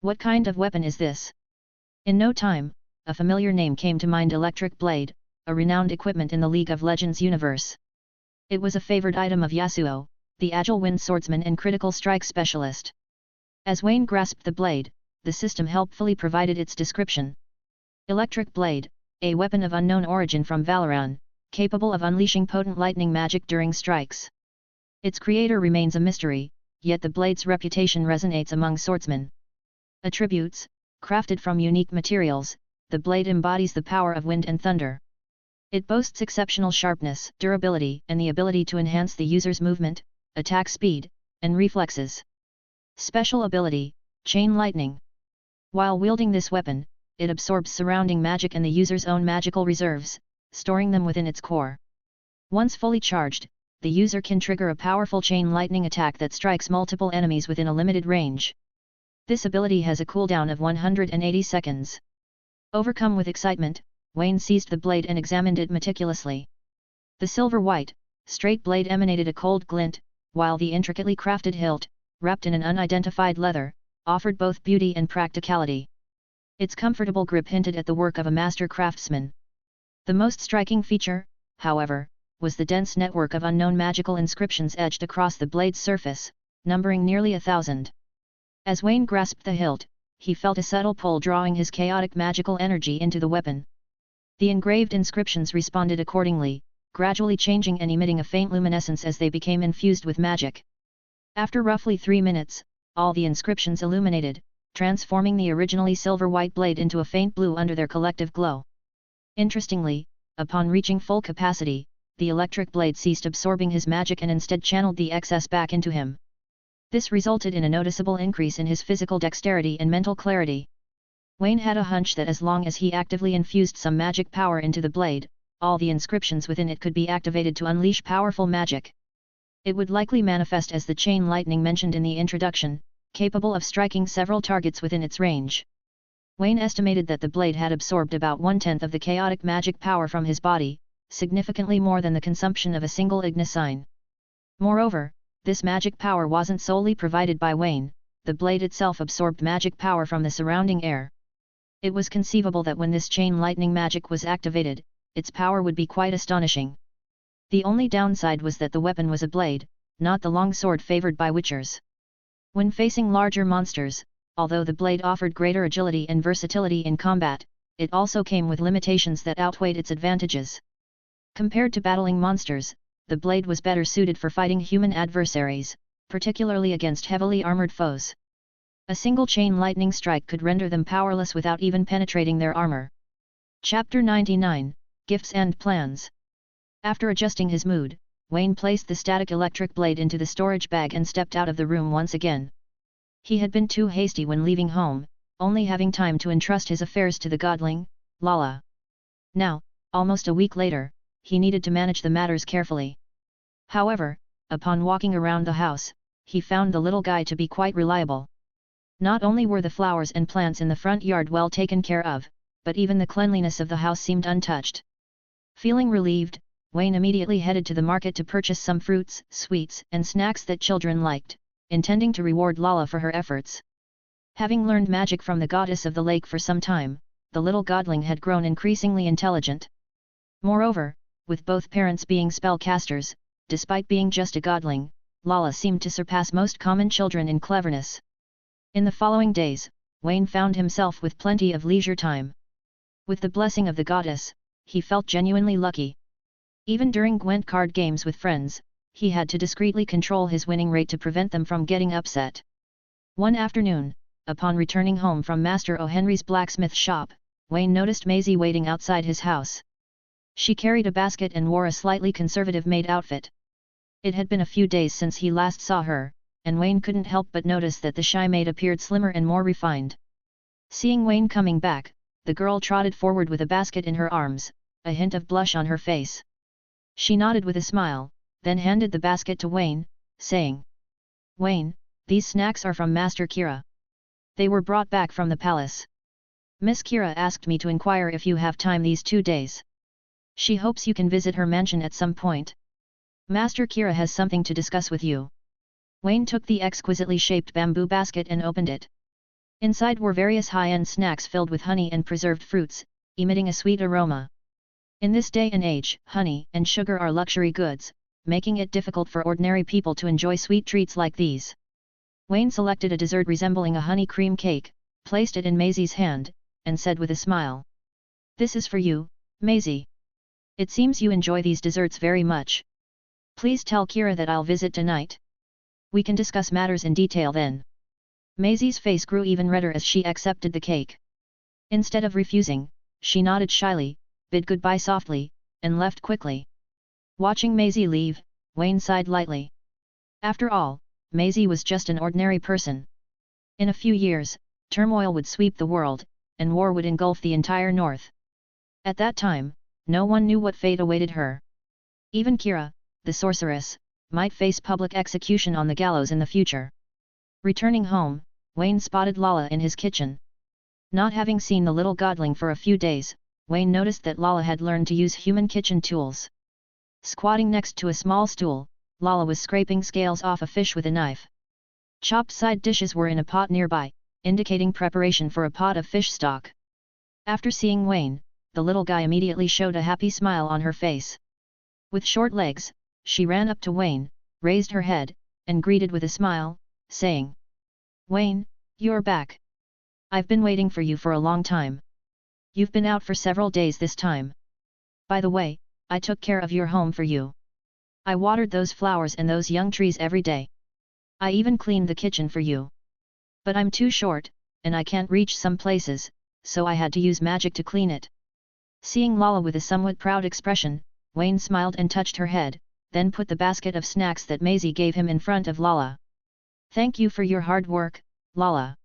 What kind of weapon is this? In no time, a familiar name came to mind: Electric Blade, a renowned equipment in the League of Legends universe. It was a favored item of Yasuo, the agile wind swordsman and critical strike specialist. As Wayne grasped the blade, the system helpfully provided its description. Electric Blade, a weapon of unknown origin from Valoran, capable of unleashing potent lightning magic during strikes. Its creator remains a mystery, yet the blade's reputation resonates among swordsmen. Attributes: crafted from unique materials, the blade embodies the power of wind and thunder. It boasts exceptional sharpness, durability, and the ability to enhance the user's movement, attack speed, and reflexes. Special ability: Chain Lightning. While wielding this weapon, it absorbs surrounding magic and the user's own magical reserves, storing them within its core. Once fully charged, the user can trigger a powerful chain lightning attack that strikes multiple enemies within a limited range. This ability has a cooldown of 180 seconds. Overcome with excitement, Wayne seized the blade and examined it meticulously. The silver-white, straight blade emanated a cold glint, while the intricately crafted hilt, wrapped in an unidentified leather, offered both beauty and practicality. Its comfortable grip hinted at the work of a master craftsman. The most striking feature, however, was the dense network of unknown magical inscriptions etched across the blade's surface, numbering nearly 1,000. As Wayne grasped the hilt, he felt a subtle pull drawing his chaotic magical energy into the weapon. The engraved inscriptions responded accordingly, gradually changing and emitting a faint luminescence as they became infused with magic. After roughly 3 minutes, all the inscriptions illuminated, transforming the originally silver-white blade into a faint blue under their collective glow. Interestingly, upon reaching full capacity, the electric blade ceased absorbing his magic and instead channeled the excess back into him. This resulted in a noticeable increase in his physical dexterity and mental clarity. Wayne had a hunch that as long as he actively infused some magic power into the blade, all the inscriptions within it could be activated to unleash powerful magic. It would likely manifest as the chain lightning mentioned in the introduction, capable of striking several targets within its range. Wayne estimated that the blade had absorbed about 1/10 of the chaotic magic power from his body, significantly more than the consumption of a single Ignisign. Moreover, this magic power wasn't solely provided by Wayne, the blade itself absorbed magic power from the surrounding air. It was conceivable that when this chain lightning magic was activated, its power would be quite astonishing. The only downside was that the weapon was a blade, not the long sword favored by witchers. When facing larger monsters, although the blade offered greater agility and versatility in combat, it also came with limitations that outweighed its advantages. Compared to battling monsters, the blade was better suited for fighting human adversaries, particularly against heavily armored foes. A single chain lightning strike could render them powerless without even penetrating their armor. Chapter 99, Gifts and Plans. After adjusting his mood, Wayne placed the static electric blade into the storage bag and stepped out of the room once again. He had been too hasty when leaving home, only having time to entrust his affairs to the godling, Lala. Now, almost a week later, he needed to manage the matters carefully. However, upon walking around the house, he found the little guy to be quite reliable. Not only were the flowers and plants in the front yard well taken care of, but even the cleanliness of the house seemed untouched. Feeling relieved, Wayne immediately headed to the market to purchase some fruits, sweets, and snacks that children liked, intending to reward Lala for her efforts. Having learned magic from the goddess of the lake for some time, the little godling had grown increasingly intelligent. Moreover, with both parents being spellcasters, despite being just a godling, Lala seemed to surpass most common children in cleverness. In the following days, Wayne found himself with plenty of leisure time. With the blessing of the goddess, he felt genuinely lucky. Even during Gwent card games with friends, he had to discreetly control his winning rate to prevent them from getting upset. One afternoon, upon returning home from Master O'Henry's blacksmith shop, Wayne noticed Maisie waiting outside his house. She carried a basket and wore a slightly conservative maid outfit. It had been a few days since he last saw her, and Wayne couldn't help but notice that the shy maid appeared slimmer and more refined. Seeing Wayne coming back, the girl trotted forward with a basket in her arms, a hint of blush on her face. She nodded with a smile, then handed the basket to Wayne, saying, "Wayne, these snacks are from Master Kira. They were brought back from the palace. Miss Kira asked me to inquire if you have time these 2 days. She hopes you can visit her mansion at some point. Master Kira has something to discuss with you." Wayne took the exquisitely shaped bamboo basket and opened it. Inside were various high-end snacks filled with honey and preserved fruits, emitting a sweet aroma. In this day and age, honey and sugar are luxury goods, making it difficult for ordinary people to enjoy sweet treats like these. Wayne selected a dessert resembling a honey cream cake, placed it in Maisie's hand, and said with a smile, "This is for you, Maisie. It seems you enjoy these desserts very much. Please tell Kira that I'll visit tonight. We can discuss matters in detail then." Maisie's face grew even redder as she accepted the cake. Instead of refusing, she nodded shyly, bid goodbye softly, and left quickly. Watching Maisie leave, Wayne sighed lightly. After all, Maisie was just an ordinary person. In a few years, turmoil would sweep the world, and war would engulf the entire north. At that time, no one knew what fate awaited her. Even Kira, the sorceress, might face public execution on the gallows in the future. Returning home, Wayne spotted Lala in his kitchen. Not having seen the little godling for a few days, Wayne noticed that Lala had learned to use human kitchen tools. Squatting next to a small stool, Lala was scraping scales off a fish with a knife. Chopped side dishes were in a pot nearby, indicating preparation for a pot of fish stock. After seeing Wayne, the little guy immediately showed a happy smile on her face. With short legs, she ran up to Wayne, raised her head, and greeted with a smile, saying, "Wayne, you're back. I've been waiting for you for a long time. You've been out for several days this time. By the way, I took care of your home for you. I watered those flowers and those young trees every day. I even cleaned the kitchen for you. But I'm too short, and I can't reach some places, so I had to use magic to clean it." Seeing Lala with a somewhat proud expression, Wayne smiled and touched her head, then put the basket of snacks that Maisie gave him in front of Lala. "Thank you for your hard work, Lala.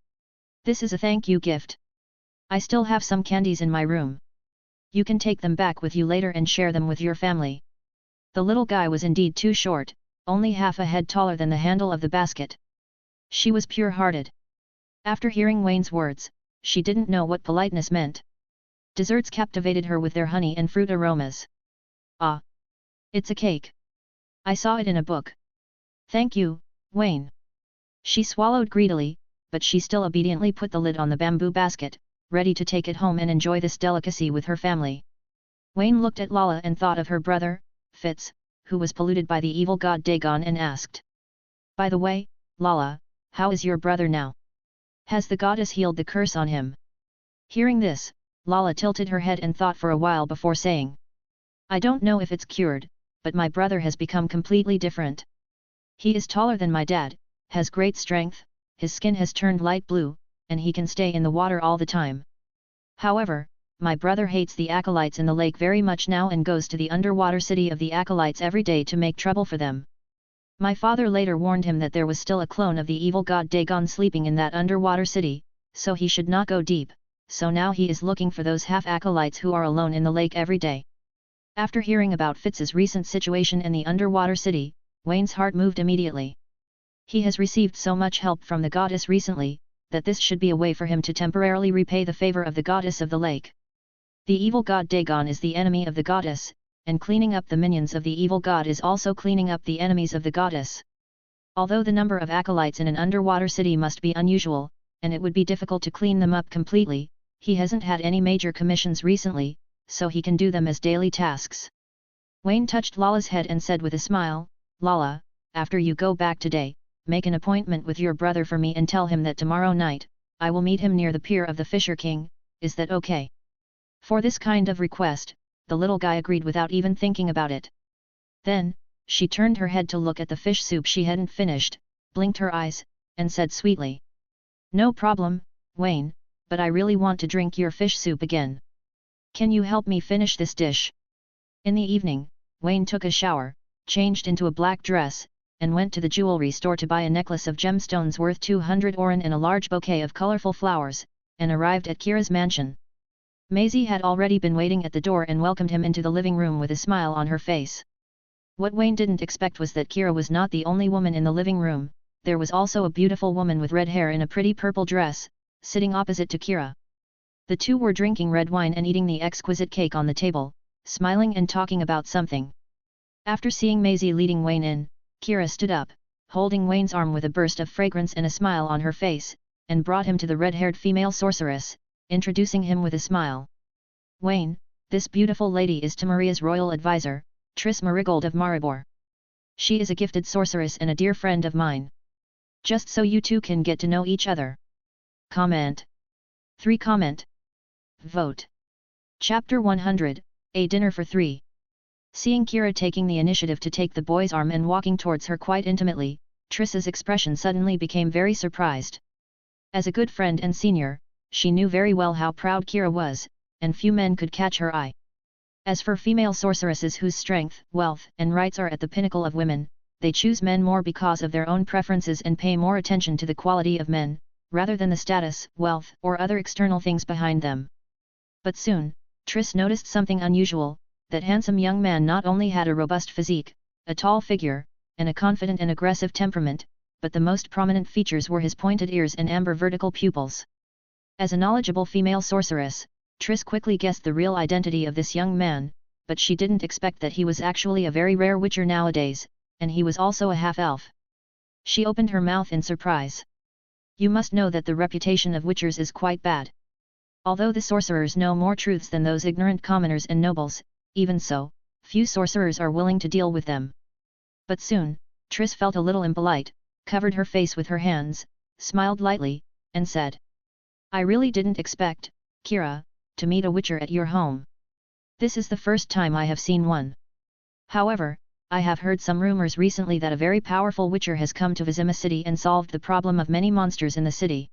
This is a thank you gift. I still have some candies in my room. You can take them back with you later and share them with your family." The little guy was indeed too short, only half a head taller than the handle of the basket. She was pure-hearted. After hearing Wayne's words, she didn't know what politeness meant. Desserts captivated her with their honey and fruit aromas. "Ah! It's a cake. I saw it in a book. Thank you, Wayne." She swallowed greedily, but she still obediently put the lid on the bamboo basket, ready to take it home and enjoy this delicacy with her family. Wayne looked at Lala and thought of her brother, Fitz, who was polluted by the evil god Dagon, and asked, "By the way, Lala, how is your brother now? Has the goddess healed the curse on him?" Hearing this, Lala tilted her head and thought for a while before saying, "I don't know if it's cured, but my brother has become completely different. He is taller than my dad, has great strength, his skin has turned light blue, and he can stay in the water all the time. However, my brother hates the acolytes in the lake very much now and goes to the underwater city of the acolytes every day to make trouble for them. My father later warned him that there was still a clone of the evil god Dagon sleeping in that underwater city, so he should not go deep, so now he is looking for those half-acolytes who are alone in the lake every day." After hearing about Fitz's recent situation in the underwater city, Wayne's heart moved immediately. He has received so much help from the goddess recently, that this should be a way for him to temporarily repay the favor of the goddess of the lake. The evil god Dagon is the enemy of the goddess, and cleaning up the minions of the evil god is also cleaning up the enemies of the goddess. Although the number of acolytes in an underwater city must be unusual, and it would be difficult to clean them up completely, he hasn't had any major commissions recently, so he can do them as daily tasks. Wayne touched Lala's head and said with a smile, "Lala, after you go back today, make an appointment with your brother for me and tell him that tomorrow night, I will meet him near the pier of the Fisher King, is that okay?" For this kind of request, the little guy agreed without even thinking about it. Then, she turned her head to look at the fish soup she hadn't finished, blinked her eyes, and said sweetly. No problem, Wayne, but I really want to drink your fish soup again. Can you help me finish this dish? In the evening, Wayne took a shower, changed into a black dress, and went to the jewelry store to buy a necklace of gemstones worth 200 oren and a large bouquet of colorful flowers, and arrived at Kira's mansion. Maisie had already been waiting at the door and welcomed him into the living room with a smile on her face. What Wayne didn't expect was that Kira was not the only woman in the living room. There was also a beautiful woman with red hair in a pretty purple dress, sitting opposite to Kira. The two were drinking red wine and eating the exquisite cake on the table, smiling and talking about something. After seeing Maisie leading Wayne in, Kira stood up, holding Wayne's arm with a burst of fragrance and a smile on her face, and brought him to the red-haired female sorceress, introducing him with a smile. Wayne, this beautiful lady is Tamaria's royal advisor, Triss Marigold of Maribor. She is a gifted sorceress and a dear friend of mine. Just so you two can get to know each other. Comment. 3. Comment. Vote. Chapter 100, A Dinner for Three. Seeing Kira taking the initiative to take the boy's arm and walking towards her quite intimately, Triss's expression suddenly became very surprised. As a good friend and senior, she knew very well how proud Kira was, and few men could catch her eye. As for female sorceresses whose strength, wealth, and rights are at the pinnacle of women, they choose men more because of their own preferences and pay more attention to the quality of men, rather than the status, wealth, or other external things behind them. But soon, Triss noticed something unusual. That handsome young man not only had a robust physique, a tall figure, and a confident and aggressive temperament, but the most prominent features were his pointed ears and amber vertical pupils. As a knowledgeable female sorceress, Triss quickly guessed the real identity of this young man, but she didn't expect that he was actually a very rare witcher nowadays, and he was also a half-elf. She opened her mouth in surprise. You must know that the reputation of witchers is quite bad. Although the sorcerers know more truths than those ignorant commoners and nobles, even so, few sorcerers are willing to deal with them. But soon, Triss felt a little impolite, covered her face with her hands, smiled lightly, and said. I really didn't expect, Kira, to meet a witcher at your home. This is the first time I have seen one. However, I have heard some rumors recently that a very powerful witcher has come to Vima city and solved the problem of many monsters in the city.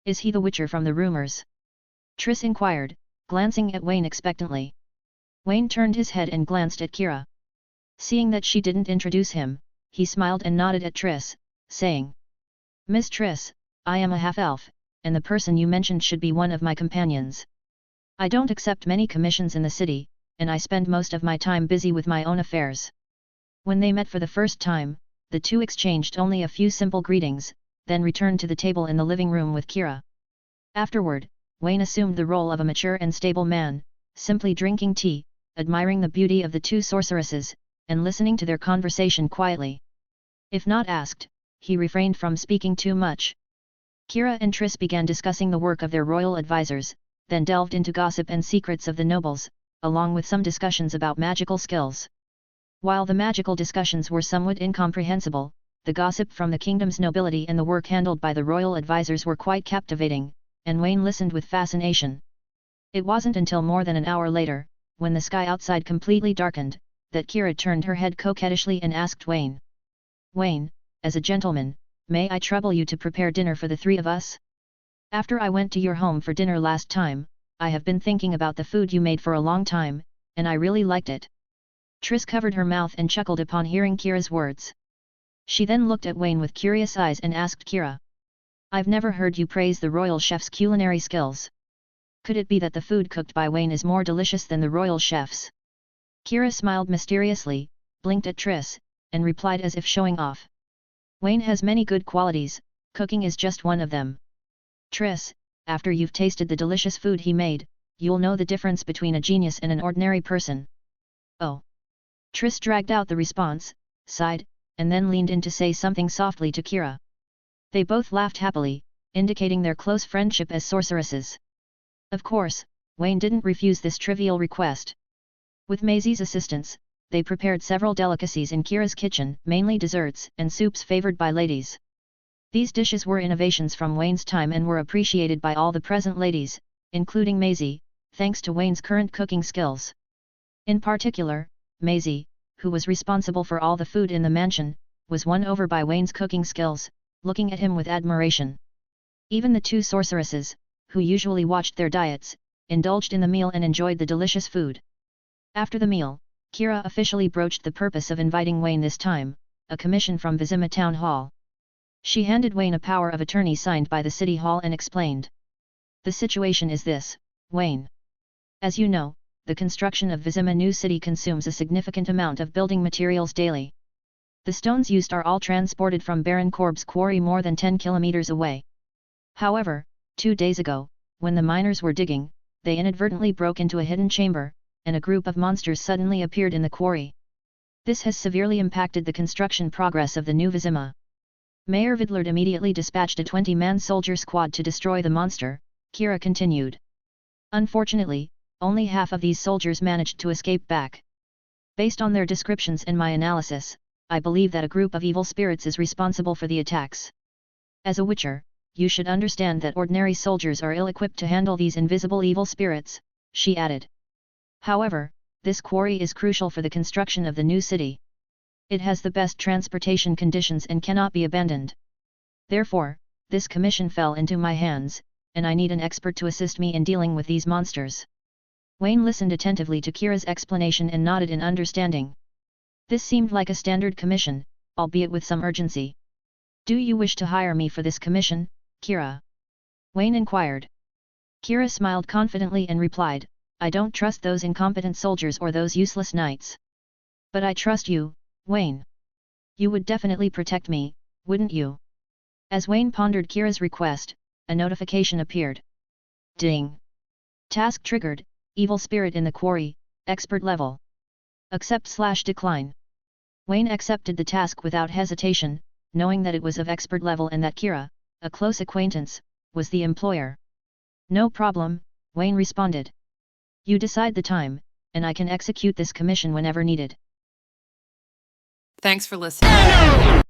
Is he the witcher from the rumors? Triss inquired, glancing at Wayne expectantly. Wayne turned his head and glanced at Kira. Seeing that she didn't introduce him, he smiled and nodded at Triss, saying. Miss Triss, I am a half-elf, and the person you mentioned should be one of my companions. I don't accept many commissions in the city, and I spend most of my time busy with my own affairs. When they met for the first time, the two exchanged only a few simple greetings, then returned to the table in the living room with Kira. Afterward, Wayne assumed the role of a mature and stable man, simply drinking tea, admiring the beauty of the two sorceresses, and listening to their conversation quietly. If not asked, he refrained from speaking too much. Kira and Triss began discussing the work of their royal advisors, then delved into gossip and secrets of the nobles, along with some discussions about magical skills. While the magical discussions were somewhat incomprehensible, the gossip from the kingdom's nobility and the work handled by the royal advisors were quite captivating, and Wayne listened with fascination. It wasn't until more than an hour later, when the sky outside completely darkened, that Kira turned her head coquettishly and asked Wayne. Wayne, as a gentleman, may I trouble you to prepare dinner for the three of us? After I went to your home for dinner last time, I have been thinking about the food you made for a long time, and I really liked it. Triss covered her mouth and chuckled upon hearing Kira's words. She then looked at Wayne with curious eyes and asked Kira. I've never heard you praise the royal chef's culinary skills. Could it be that the food cooked by Wayne is more delicious than the royal chef's? Kira smiled mysteriously, blinked at Triss, and replied as if showing off. Wayne has many good qualities, cooking is just one of them. Triss, after you've tasted the delicious food he made, you'll know the difference between a genius and an ordinary person. Oh. Triss dragged out the response, sighed, and then leaned in to say something softly to Kira. They both laughed happily, indicating their close friendship as sorceresses. Of course, Wayne didn't refuse this trivial request. With Maisie's assistance, they prepared several delicacies in Kira's kitchen, mainly desserts and soups favored by ladies. These dishes were innovations from Wayne's time and were appreciated by all the present ladies, including Maisie, thanks to Wayne's current cooking skills. In particular, Maisie, who was responsible for all the food in the mansion, was won over by Wayne's cooking skills, looking at him with admiration. Even the two sorceresses, who usually watched their diets, indulged in the meal and enjoyed the delicious food. After the meal, Kira officially broached the purpose of inviting Wayne this time, a commission from Vima Town Hall. She handed Wayne a power of attorney signed by the City Hall and explained. The situation is this, Wayne. As you know, the construction of Vizima New City consumes a significant amount of building materials daily. The stones used are all transported from Baron Korb's quarry more than 10 kilometers away. However, 2 days ago, when the miners were digging, they inadvertently broke into a hidden chamber, and a group of monsters suddenly appeared in the quarry. This has severely impacted the construction progress of the new Vizima. Mayor Vidlard immediately dispatched a 20-man soldier squad to destroy the monster, Kira continued. Unfortunately, only half of these soldiers managed to escape back. Based on their descriptions and my analysis, I believe that a group of evil spirits is responsible for the attacks. As a witcher, you should understand that ordinary soldiers are ill-equipped to handle these invisible evil spirits, she added. However, this quarry is crucial for the construction of the new city. It has the best transportation conditions and cannot be abandoned. Therefore, this commission fell into my hands, and I need an expert to assist me in dealing with these monsters. Wayne listened attentively to Kira's explanation and nodded in understanding. This seemed like a standard commission, albeit with some urgency. Do you wish to hire me for this commission, Kira? Wayne inquired. Kira smiled confidently and replied, I don't trust those incompetent soldiers or those useless knights. But I trust you, Wayne. You would definitely protect me, wouldn't you? As Wayne pondered Kira's request, a notification appeared. Ding! Task triggered, evil spirit in the quarry, expert level. Accept/decline. Wayne accepted the task without hesitation, knowing that it was of expert level and that Kira, a close acquaintance, was the employer. No problem, Wayne responded. You decide the time, and I can execute this commission whenever needed. Thanks for listening.